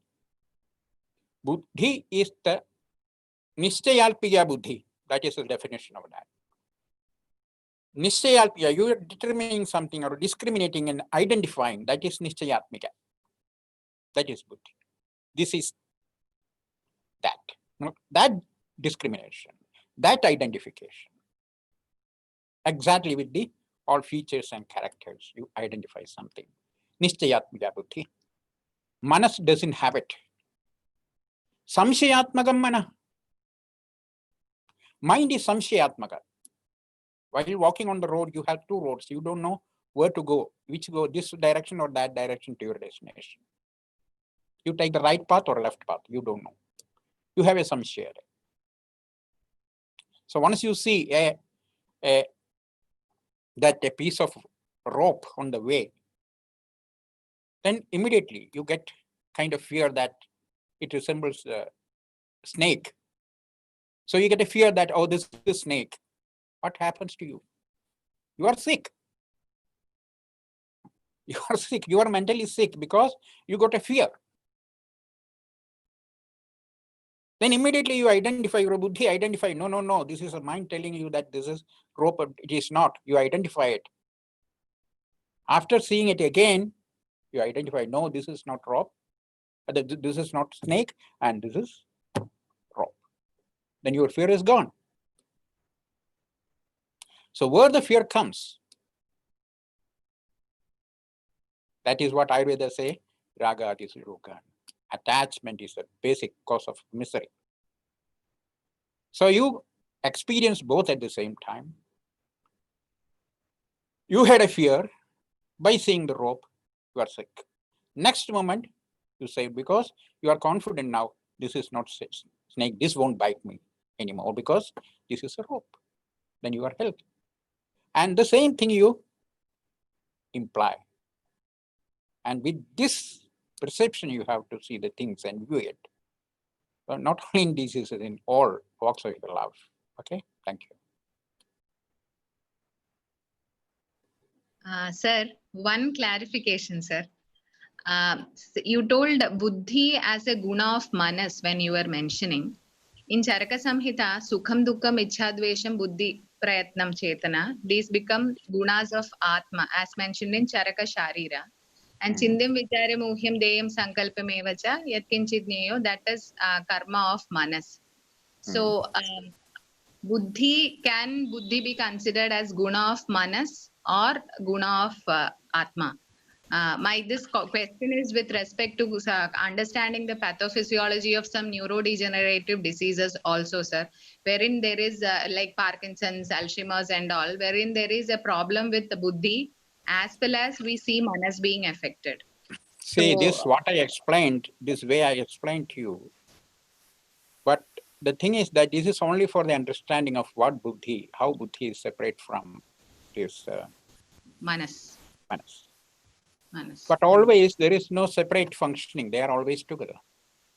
buddhi is the nishchayalpiya buddhi. That is the definition of that. Nishchayalpiya, you are determining something or discriminating and identifying. That is nishchayatmika. That is buddhi. This is that. That discrimination, that identification. Exactly with the all features and characters, you identify something. Nishchayatmika buddhi. Manas doesn't have it. Samshayatmakam mana. Mind is samshayatmaka. While you're walking on the road, you have two roads. You don't know where to go, which go this direction or that direction to your destination. You take the right path or left path, you don't know. You have a samshaya. So once you see that a piece of rope on the way, then immediately you get kind of fear that it resembles a snake. So you get a fear that, oh, this is snake. What happens to you? You are sick. You are sick. You are mentally sick because you got a fear. Then immediately you identify, your buddhi identify, no, this is a mind telling you that this is rope, it is not. You identify it. After seeing it again, you identify, no, this is not rope, this is not snake, and this is rope. Then your fear is gone. So where the fear comes, that is what Ayurveda say, raga is roga. Attachment is the basic cause of misery. So you experience both at the same time. You had a fear. By seeing the rope, you are sick. Next moment, you say, because you are confident now, this is not snake, this won't bite me anymore because this is a rope. Then you are healthy. And the same thing you imply. And with this perception, you have to see the things and view it. But not only in diseases, in all walks of your life. Okay, thank you. Sir, one clarification, sir. You told buddhi as a guna of manas when you were mentioning. In Charaka Samhita, sukham dukkam ichhadvesham buddhi prayatnam chetana, these become gunas of atma as mentioned in Charaka Sharira. And chindim vichare muhyam deyam sankalpam evacha yatkinchit nyeyo, that is karma of manas. So can buddhi be considered as guna of manas or guna of atma? This question is with respect to understanding the pathophysiology of some neurodegenerative diseases also, sir, wherein there is like Parkinson's, Alzheimer's and all, wherein there is a problem with the buddhi as well as we see manas being affected. See, So, this what I explained, this way I explained to you. But the thing is that this is only for the understanding of what buddhi, how buddhi is separate from this manas. But always there is no separate functioning. They are always together.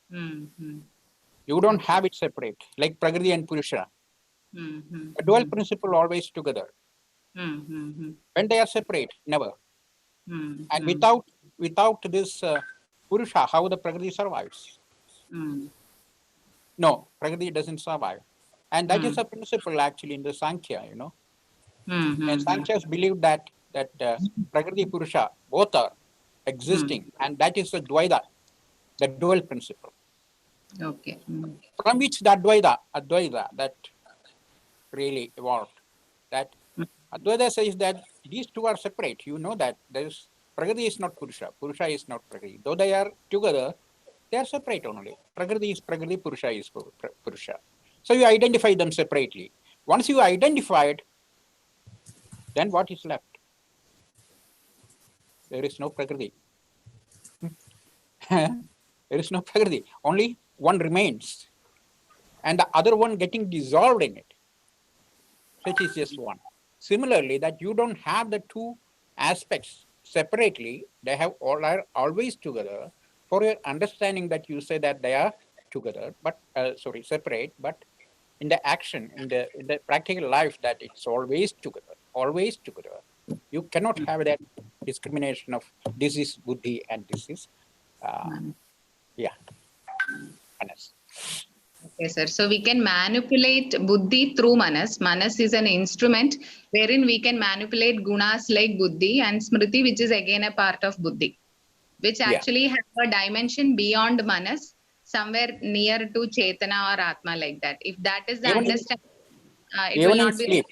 You don't have it separate, like Prakriti and Purusha. A dual principle always together. When they are separate, never. And without this Purusha, how the Prakriti survives? No, Prakriti doesn't survive. And that is a principle actually in the Sankhya, And Sankhyas believe that Prakriti Purusha, both are existing, and that is the Dvaita, the dual principle. Okay. From which the Advaita that really evolved. That Advaita says that these two are separate. You know that Prakriti is not Purusha, Purusha is not Prakriti. Though they are together, they are separate only. Prakriti is Prakriti, Purusha is Purusha. So you identify them separately. Once you identify it, then what is left? There is no Prakriti. There is no Prakriti. Only one remains. And the other one getting dissolved in it. So it is just one. Similarly, that you don't have the two aspects separately, they have are always together. For your understanding that you say that they are together, but separate, but in the action, in the practical life, that it's always together, always together. You cannot have that discrimination of this is buddhi and this is, manas. Okay, sir. So we can manipulate buddhi through manas. Manas is an instrument wherein we can manipulate gunas like buddhi and smriti, which is again a part of buddhi, which actually have a dimension beyond manas, somewhere near to chetana or atma, like that. If that is the understanding, it will not be. Sleep.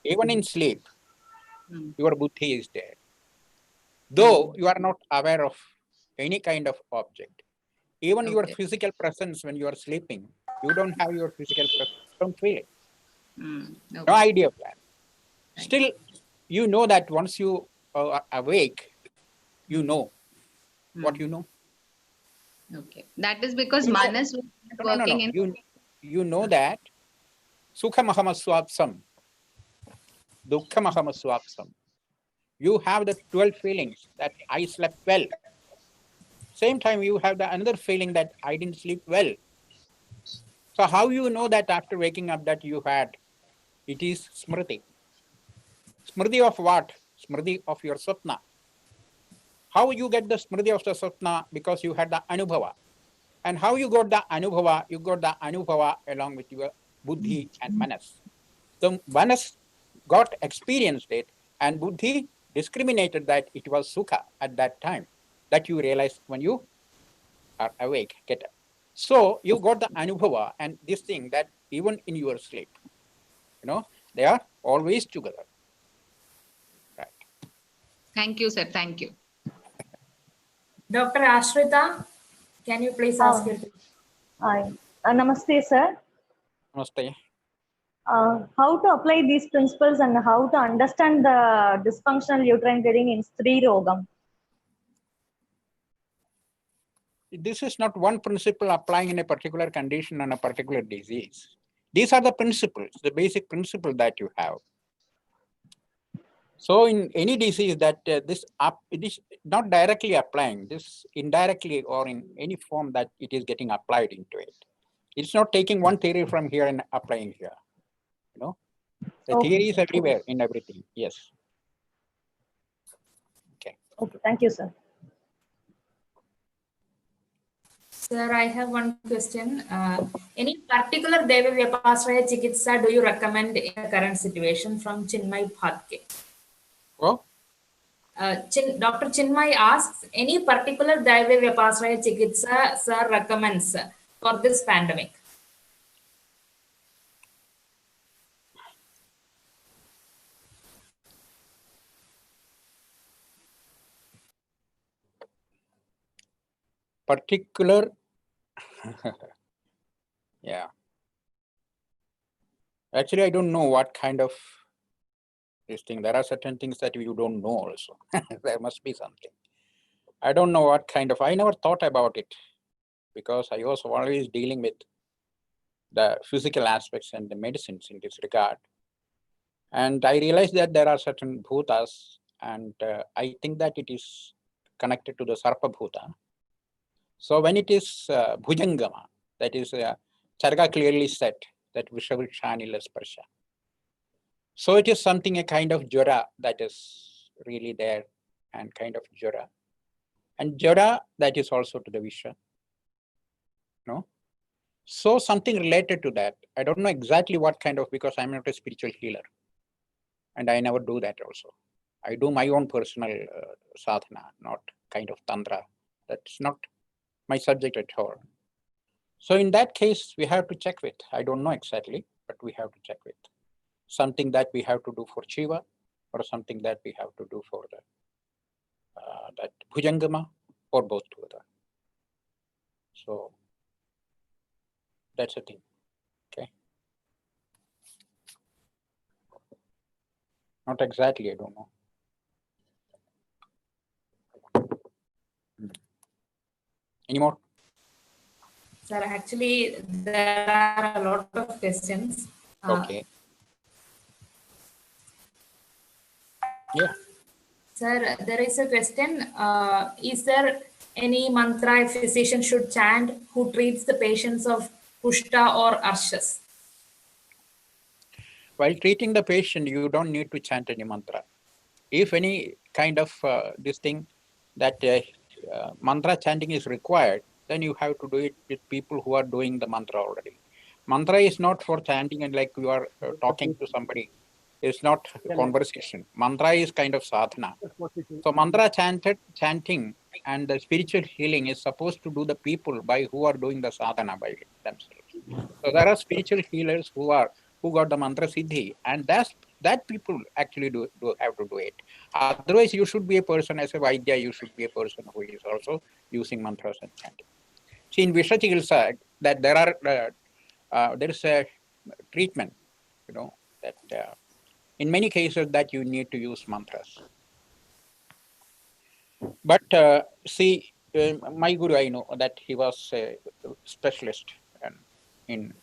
Even in sleep, your buddhi is there. Though you are not aware of any kind of object. Even your physical presence when you are sleeping, you don't have your physical presence, don't feel it. No idea of that. Still, you know that once you are awake, you know what you know. Okay. That is because manas was working in. You know that Sukhamahama Dukkhamahama Swapsam. You have the 12 feelings that I slept well. Same time, you have the another feeling that I didn't sleep well. So how you know that after waking up that you had? It is smriti. Smriti of what? Smriti of your sapna. How you get the smriti of the sapna? Because you had the anubhava. And how you got the anubhava? You got the anubhava along with your buddhi and manas. So manas got experienced it, and buddhi discriminated that it was sukha at that time. That you realize when you are awake, get up. So you got the anubhava and this thing that even in your sleep, they are always together. Right. Thank you, sir. Thank you. Dr. Ashrita, can you please ask your question? Hi. Namaste, sir. Namaste. How to apply these principles and how to understand the dysfunctional uterine bleeding in Stri Rogam? This is not one principle applying in a particular condition on a particular disease. These are the principles, the basic principle that you have. So in any disease that it is not directly applying, this indirectly or in any form that it is getting applied into it. It's not taking one theory from here and applying here. The theory is everywhere in everything. Yes. Okay. Okay. Thank you, sir. Sir, I have one question. Any particular Deva Vyapasraya Chikitsa do you recommend in the current situation from Chinmay Bhatke? Well, Dr. Chinmay asks, any particular Deva Vyapasraya Chikitsa sir recommends for this pandemic? particular, yeah. Actually, I don't know what kind of this thing. There are certain things that you don't know also. There must be something. I don't know what kind of, I never thought about it because I was always dealing with the physical aspects and the medicines in this regard. And I realized that there are certain bhutas, and I think that it is connected to the Sarpa Bhuta. So when it is Bhujangama, that is Charga clearly said that Vishavrikshani Sparsha. So it is something, a kind of jara that is really there, and kind of jara. And jara that is also to the Visha. So something related to that. I don't know exactly what kind of, because I'm not a spiritual healer. And I never do that also. I do my own personal sadhana, not kind of tantra. That's not my subject at all. So in that case, we have to check with, I don't know exactly, but we have to check with something that we have to do for Shiva or something that we have to do for the that Bhujangama or both together. So that's the thing. Okay. Not exactly, I don't know. Any more? Sir, actually, there are a lot of questions. Okay. Yeah. Sir, there is a question. Is there any mantra a physician should chant who treats the patients of Kushta or Arshas? While treating the patient, you don't need to chant any mantra. If any kind of this thing that mantra chanting is required, then you have to do it with people who are doing the mantra already. Mantra is not for chanting and like you are talking to somebody. It's not a conversation. Mantra is kind of sadhana. So mantra chanting and the spiritual healing is supposed to do the people by who are doing the sadhana by themselves. So there are spiritual healers who got the mantra siddhi, and that people actually do have to do it. Otherwise, you should be a person as a Vaidya, you should be a person who is also using mantras and chanting. See, in Visha Chikitsa, that there is a treatment, that in many cases that you need to use mantras. But see, my guru, I know that he was a specialist in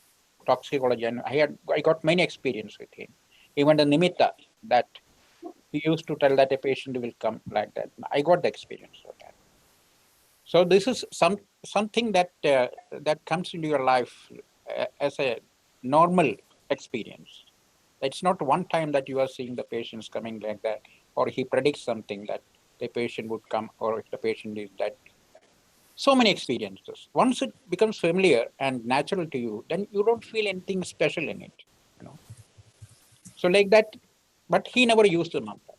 toxicology, and I got many experience with him. Even the nimitta that he used to tell that a patient will come like that. I got the experience of that. So this is something that that comes into your life as a normal experience. It's not one time that you are seeing the patients coming like that, or he predicts something that the patient would come, or if the patient is dead. So many experiences. Once it becomes familiar and natural to you, then you don't feel anything special in it. So like that, but he never used the mantra.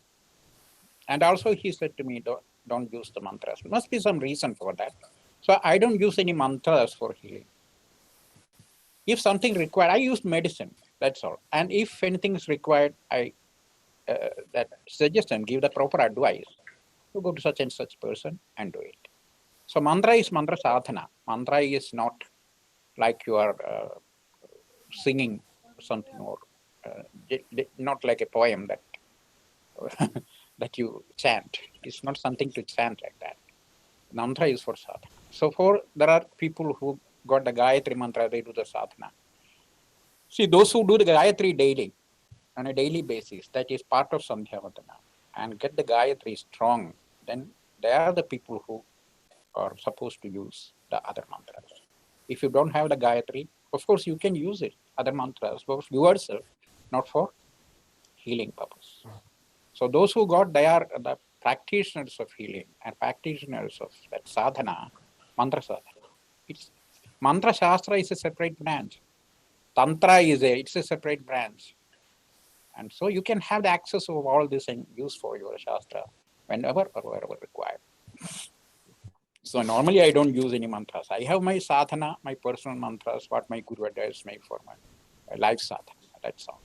And also he said to me, don't use the mantras. There must be some reason for that. So I don't use any mantras for healing. If something required, I use medicine, that's all. And if anything is required, I that suggest and give the proper advice to go to such and such person and do it. So mantra is mantra sadhana. Mantra is not like you are singing something, or not like a poem that that you chant. It's not something to chant like that. Mantra is for sadhana. So there are people who got the Gayatri mantra, they do the sadhana. See, those who do the Gayatri daily, on a daily basis, that is part of Sandhyavatana, and get the Gayatri strong, then they are the people who are supposed to use the other mantras. If you don't have the Gayatri, of course you can use it, other mantras for yourself, not for healing purpose. So those who got, they are the practitioners of healing and practitioners of that sadhana, mantra sadhana. Mantra Shastra is a separate branch. Tantra it's a separate branch. And so you can have the access of all this and use for your Shastra whenever or wherever required. So normally I don't use any mantras. I have my sadhana, my personal mantras, what my Guru advised me for my life sadhana. That's all.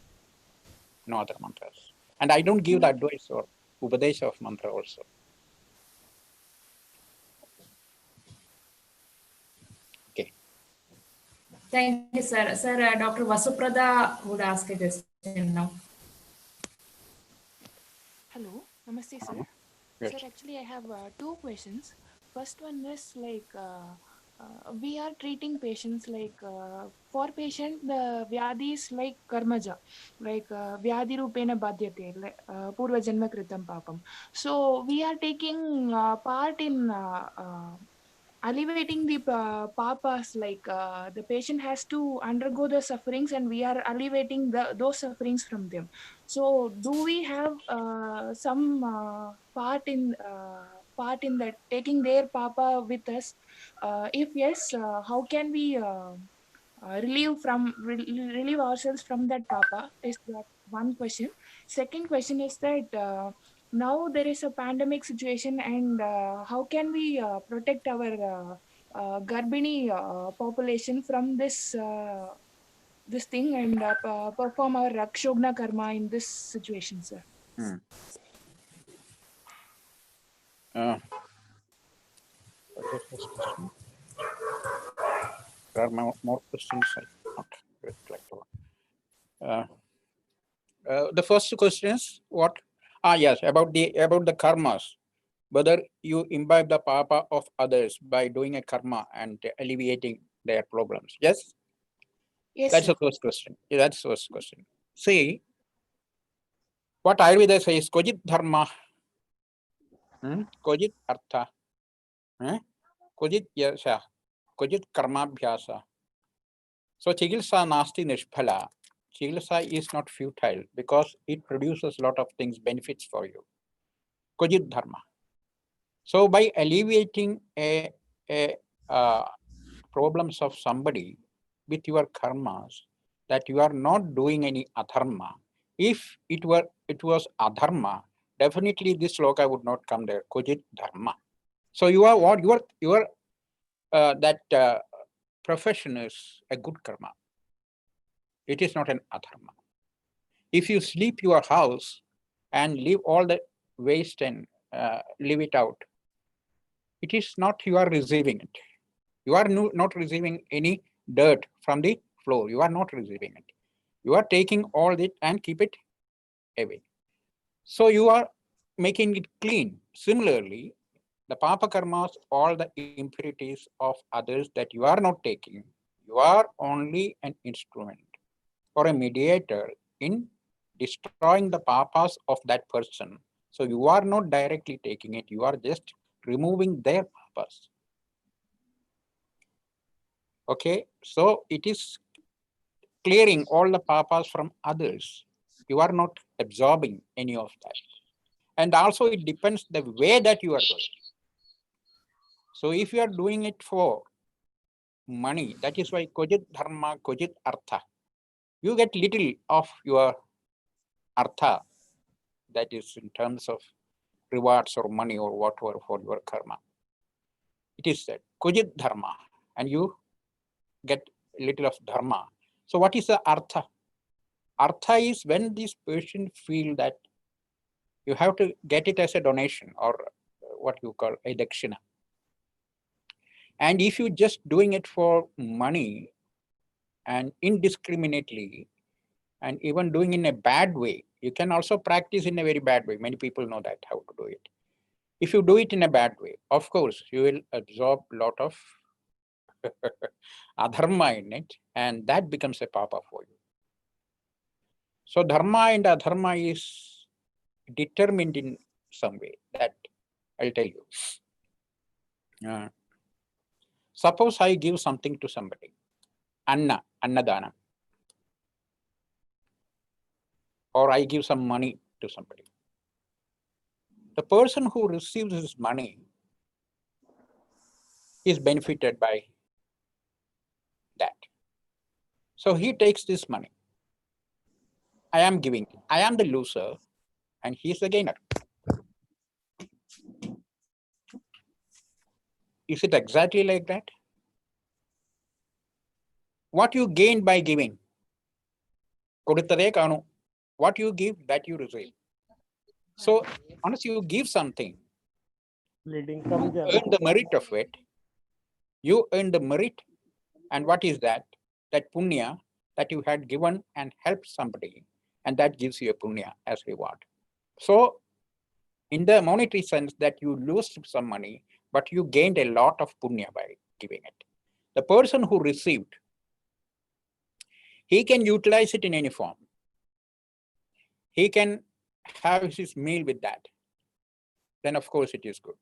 No other mantras. And I don't give the advice or upadesha of mantra also. Okay. Thank you, sir. Sir, Dr. Vasuprada would ask a question now. Hello, namaste, sir. Yes. Sir, actually, I have two questions. First one is like we are treating patients like for patient the vyadi is like karmaja, like vyadi rupena badhyate, like purva janma kritam papam. So we are taking part in alleviating the papas, like the patient has to undergo the sufferings and we are alleviating those sufferings from them. So do we have some part in that, taking their papa with us? If yes, how can we relieve ourselves from that papa? Is that one question. Second question is that now there is a pandemic situation, and how can we protect our Garbini population from this thing and perform our Rakshogna karma in this situation, sir? Hmm. What is the first question? There are more questions. I not reflect on. The first question is what? Yes, about the karmas. Whether you imbibe the papa of others by doing a karma and alleviating their problems. Yes, Yes, that's sir. the first question. Yeah, that's the first question. See, what Ayurveda says, Kojit dharma, Kojit artha, Kojit yasha, Kojit karma bhyasa. So Chikitsa nasti nishphala. Chikitsa is not futile because it produces a lot of things, benefits for you. Kojit dharma. So by alleviating problems of somebody with your karmas, that you are not doing any adharma. If it was adharma, definitely this sloka would not come there. Kojit dharma. So you are what your that profession is a good karma. It is not an adharma. If you sleep your house and leave all the waste and leave it out, it is not you are receiving it. You are not receiving any dirt from the floor. You are not receiving it. You are taking all it and keep it away. So you are making it clean. Similarly, the papa karmas, all the impurities of others that you are not taking, you are only an instrument or a mediator in destroying the papas of that person. So you are not directly taking it, you are just removing their papas. Okay, so it is clearing all the papas from others. You are not absorbing any of that. And also it depends the way that you are doing. So if you are doing it for money, that is why Kojit Dharma, Kojit Artha. You get little of your Artha, that is in terms of rewards or money or whatever for your karma. It is said, Kojit Dharma, and you get little of Dharma. So what is the Artha? Artha is when this person feel that you have to get it as a donation or what you call a dakshina. And if you just doing it for money and indiscriminately and even doing in a bad way, you can also practice in a very bad way. Many people know that how to do it. If you do it in a bad way, of course, you will absorb a lot of adharma in it, and that becomes a papa for you. So dharma and adharma is determined in some way. That I'll tell you. Suppose I give something to somebody, annadana, or I give some money to somebody. The person who receives this money is benefited by that. So he takes this money. I am giving, I am the loser, and he is the gainer. Is it exactly like that? What you gain by giving? What you give, that you receive. So once you give something, you earn the merit of it. You earn the merit. And what is that? That punya that you had given and helped somebody, and that gives you a punya as reward. So in the monetary sense that you lose some money, but you gained a lot of punya by giving it. The person who received, he can utilize it in any form. He can have his meal with that. Then of course it is good.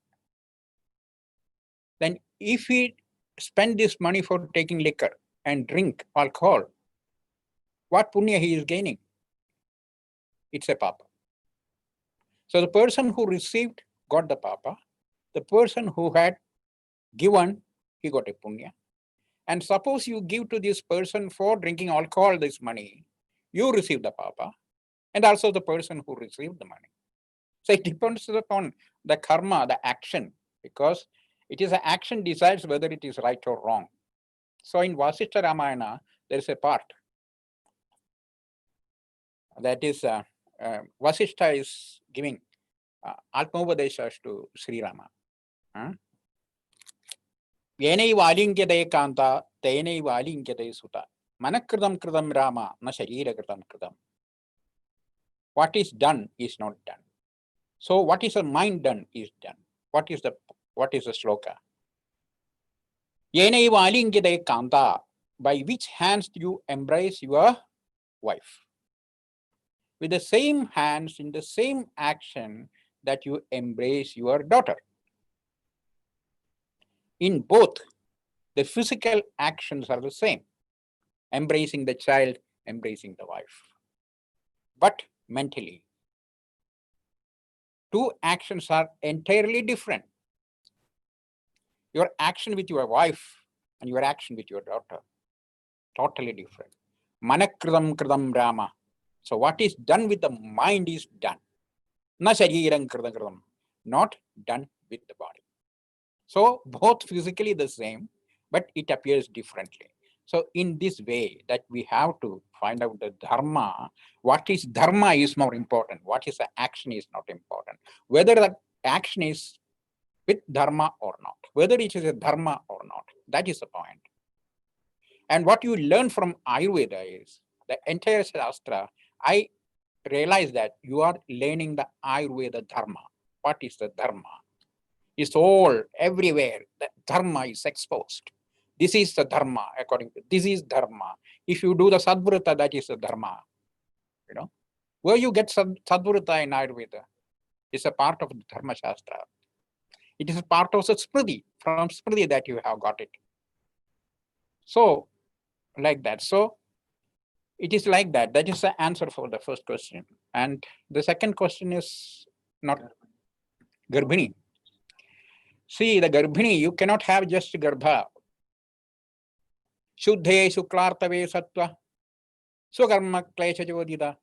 Then if he spend this money for taking liquor and drink alcohol, what punya he is gaining? It's a papa. So the person who received got the papa. The person who had given, he got a punya. And suppose you give to this person for drinking alcohol this money, you receive the papa, and also the person who received the money. So it depends upon the karma, the action, because it is an action decides whether it is right or wrong. So in Vasishtha Ramayana, there is a part that is Vasishtha is giving Atmavadeshas to Sri Rama. Yenaiva alinkyatai kanta, tenaiva alinkyatai sutta. Manakritam kritam Rama, na sharira kritam kritam. What is done is not done. So what is the mind done is done. What is the sloka? Yenaiva alinkyatai kanta, by which hands do you embrace your wife? With the same hands, in the same action that you embrace your daughter. In both, the physical actions are the same. Embracing the child, embracing the wife. But mentally, two actions are entirely different. Your action with your wife and your action with your daughter, totally different. Manakritam kritam Rama. So what is done with the mind is done. Na shariram kritam kritam. Not done with the body. So both physically the same, but it appears differently. So in this way that we have to find out the dharma, what is dharma is more important. What is the action is not important. Whether the action is with dharma or not, whether it is a dharma or not, that is the point. And what you learn from Ayurveda is the entire Shastra, I realize that you are learning the Ayurveda dharma. What is the dharma? It's all everywhere. The dharma is exposed. This is the dharma, according to this is dharma. If you do the sadvrata, that is the dharma. You know, where you get sadvrata in Ayurveda, it's a part of the Dharma Shastra. It is a part of the Smriti, from Smriti that you have got it. So, like that. So, it is like that. That is the answer for the first question. And the second question is not Garbhini. See, the Garbhini, you cannot have just Garbha. Shuddhe Shuklartave Sattva, Sukarma Klesha Jodida,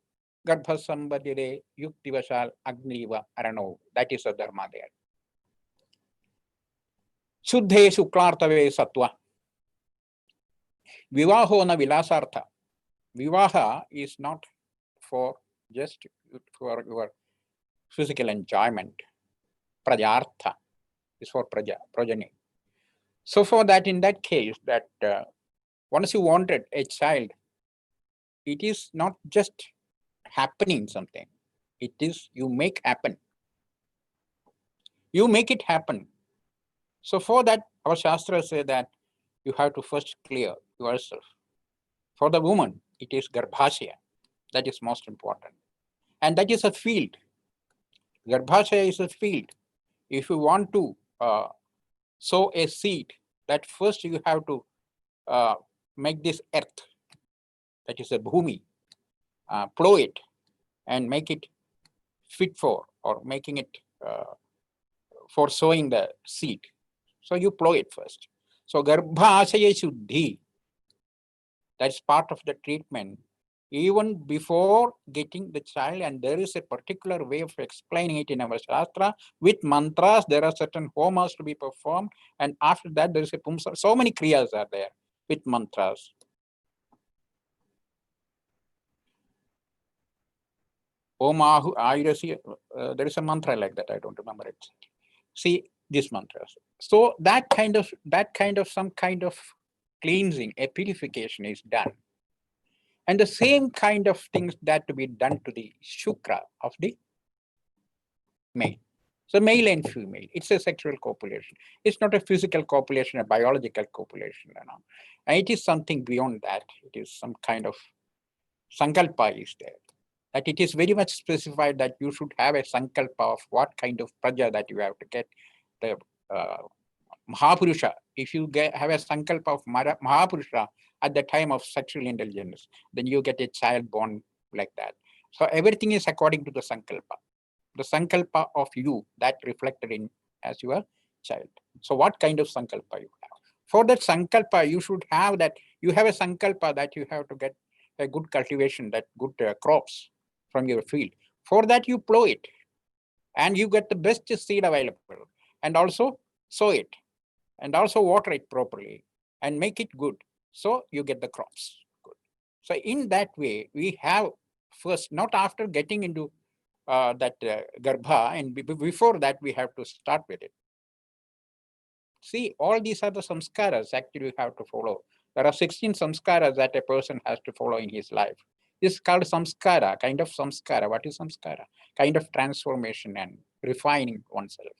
Garbha Sambadire, Yuktivashal Agniva Arano. That is the dharma there. Shuddhe Shuklartave Sattva. Vivaho na Vilasartha. Vivaha is not for just for your physical enjoyment. Prajartha is for progeny. So for that, in that case, that once you wanted a child, it is not just happening something. It is you make happen. You make it happen. So for that, our Shastras say that you have to first clear yourself. For the woman, it is Garbhashaya. That is most important. And that is a field. Garbhashaya is a field. If you want to sow a seed, that first you have to make this earth, that is a bhumi, plow it and make it fit for, or making it for sowing the seed. So you plow it first. So Garbhashaya Shuddhi, that's part of the treatment, even before getting the child. And there is a particular way of explaining it in our Shastra. With mantras, there are certain homas to be performed. And after that, there is a pumsa. So many kriyas are there with mantras. Om Ahu Ayurasi, there is a mantra like that. I don't remember it. See these mantras. So that kind of some kind of cleansing, a purification is done. And the same kind of things that to be done to the shukra of the male. So male and female, it's a sexual copulation. It's not a physical copulation, a biological copulation. You know. And it is something beyond that. It is some kind of sankalpa is there. That it is very much specified that you should have a sankalpa of what kind of praja that you have to get. The Mahapurusha, if you have a sankalpa of Mahapurusha at the time of sexual indulgence, then you get a child born like that. So everything is according to the sankalpa of you that reflected in as your child. So what kind of sankalpa you have? For that sankalpa, you should have that. You have a sankalpa that you have to get a good cultivation, that good crops from your field. For that, you plow it, and you get the best seed available, and also sow it, and also water it properly, and make it good. So you get the crops good. So in that way, we have first, not after getting into that garbha, and before that, we have to start with it. See, all these are the samskaras actually you have to follow. There are 16 samskaras that a person has to follow in his life. This is called samskara, kind of samskara. What is samskara? Kind of transformation and refining oneself.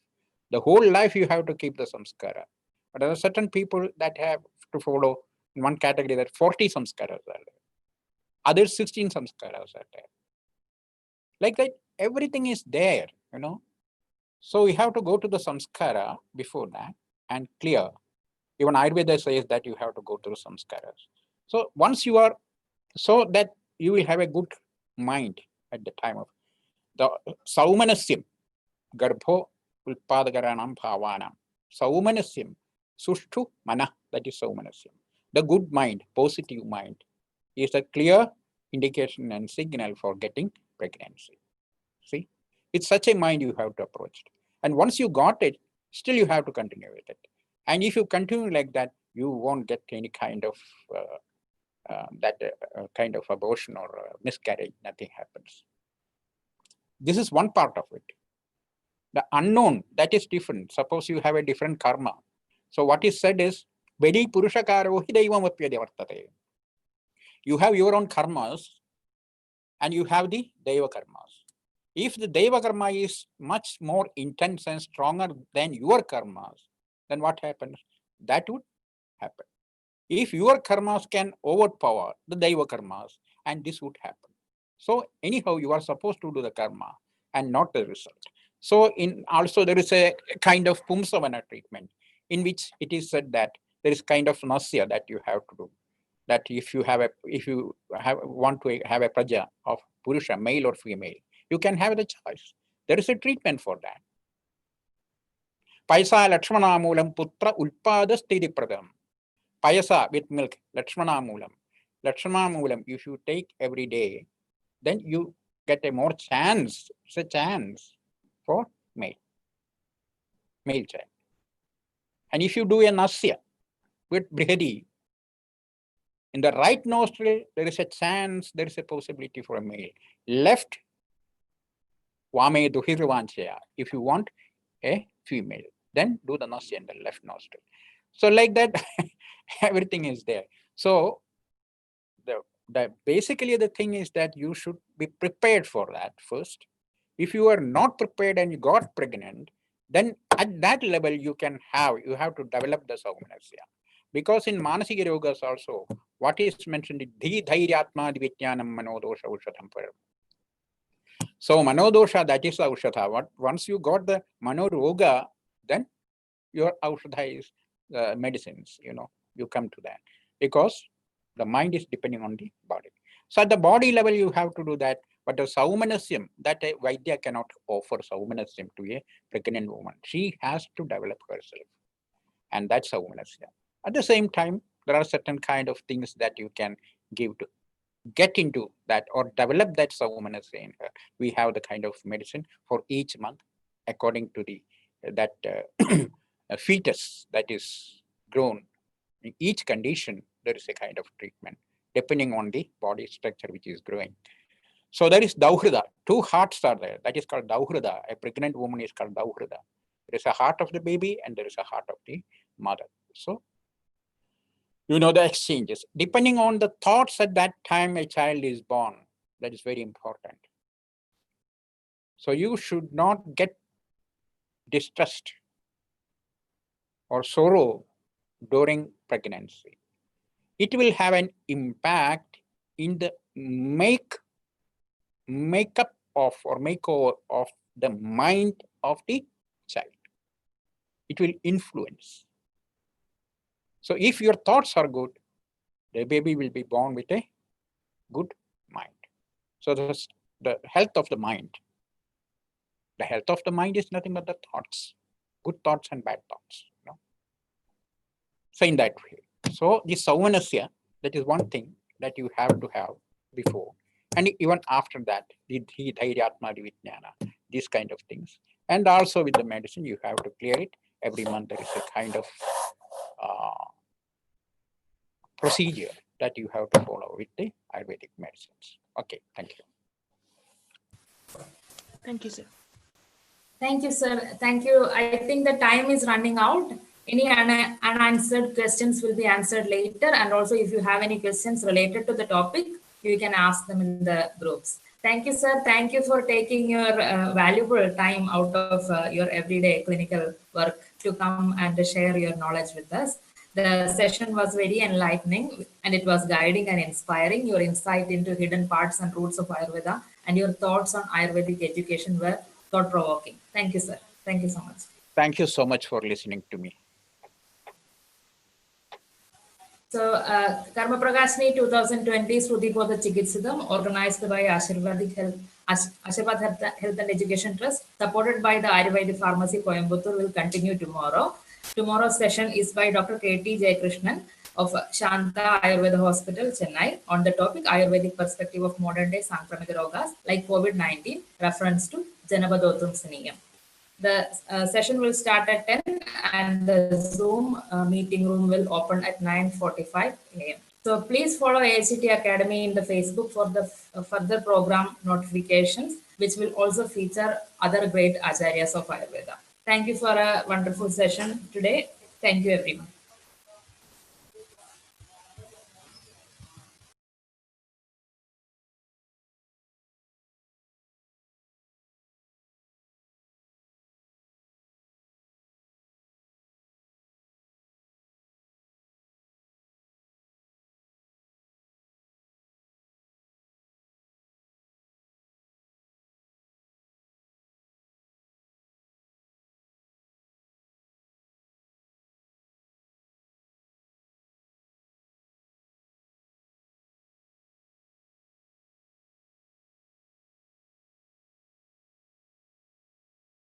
The whole life you have to keep the samskara. But there are certain people that have to follow in one category that 40 samskaras are there. Other 16 samskaras are there. Like that, everything is there, you know. So we have to go to the samskara before that and clear. Even Ayurveda says that you have to go through samskaras. So once you are, so that you will have a good mind at the time of the saumanasyam, garbho ulpadagaranam bhavanam, saumanasyam, sushtu mana, that is saumanasyam. The good mind, positive mind, is a clear indication and signal for getting pregnancy. See, it's such a mind you have to approach it. And once you got it, still you have to continue with it. And if you continue like that, you won't get any kind of kind of abortion or miscarriage. Nothing happens. This is one part of it. The unknown, that is different. Suppose you have a different karma. So what is said is, Vedi Purushakaro hi Deivamapyade vartate. You have your own karmas and you have the Deva karmas. If the Deva karma is much more intense and stronger than your karmas, then what happens? That would happen. If your karmas can overpower the Deva karmas, and this would happen. So anyhow, you are supposed to do the karma and not the result. So in also there is a kind of Pumsavana treatment in which it is said that there is kind of nasya that you have to do. That if you want to have a praja of Purusha, male or female, you can have the choice. There is a treatment for that. Paisa Lakshmana Moolam Putra Ulpada Sthiti Pradam. Payasa with milk, Lakshmana Moolam. Lakshmana Moolam, if you take every day, then you get a more chance. It's a chance for male child. And if you do a nasya with Brihadi, in the right nostril, there is a chance, there is a possibility for a male. Left, Vame Duhirvanchaya. If you want a female, then do the nasya in the left nostril. So like that, everything is there. So basically the thing is that you should be prepared for that first. If you are not prepared and you got pregnant, then at that level you have to develop the saumanasya. Because in Manasika Yogas also, what is mentioned is Dhi Dhairyatma Divityanam Manodosha Ushadham Param. So Manodosha, that is the Ushadha. Once you got the Manoroga, then your Ushadha is medicines, you come to that. Because the mind is depending on the body. So at the body level, you have to do that. But the Saumanasyam, that a Vaidya cannot offer Saumanasyam to a pregnant woman. She has to develop herself. And that's Saumanasya. At the same time, there are certain kind of things that you can give to get into that or develop that Saumanasya in her. We have the kind of medicine for each month according to that fetus that is grown. In each condition, there is a kind of treatment depending on the body structure which is growing. So there is Dauhrida. Two hearts are there. That is called Dauhrida. A pregnant woman is called Dauhrida. There is a heart of the baby and there is a heart of the mother. So, the exchanges. Depending on the thoughts at that time a child is born, that is very important. So you should not get distressed or sorrow during pregnancy. It will have an impact in the makeup of or makeover of the mind of the child. It will influence. So if your thoughts are good, the baby will be born with a good mind. So that's the health of the mind. The health of the mind is nothing but the thoughts, good thoughts and bad thoughts. So in that way. So the Saumanasya, that is one thing that you have to have before. And even after that, the Dhairyatma Vijnana, these kind of things. And also with the medicine, you have to clear it. Every month there is a kind of procedure that you have to follow with the Ayurvedic medicines. Okay, thank you. Thank you, sir. Thank you, sir. Thank you. I think the time is running out. Any unanswered questions will be answered later. And also, if you have any questions related to the topic, you can ask them in the groups. Thank you, sir. Thank you for taking your valuable time out of your everyday clinical work to come and share your knowledge with us. The session was very enlightening and it was guiding and inspiring. Your insight into hidden parts and roots of Ayurveda and your thoughts on Ayurvedic education were thought-provoking. Thank you, sir. Thank you so much. Thank you so much for listening to me. So, Karmaprakashini 2020 Sruthi Bodha Chikitsitam, organized by Ashirvad Health and Education Trust, supported by the Ayurvedic Pharmacy Coimbatore, will continue tomorrow. Tomorrow's session is by Dr. K.T. Jayakrishnan of Shanta Ayurveda Hospital, Chennai, on the topic Ayurvedic perspective of modern day Sankramika Rogas like COVID-19, reference to Janapadotum Saniyam. The session will start at 10 and the Zoom meeting room will open at 9:45 a.m. So please follow ACT Academy in the Facebook for the further program notifications, which will also feature other great acharyas of Ayurveda. Thank you for a wonderful session today. Thank you, everyone.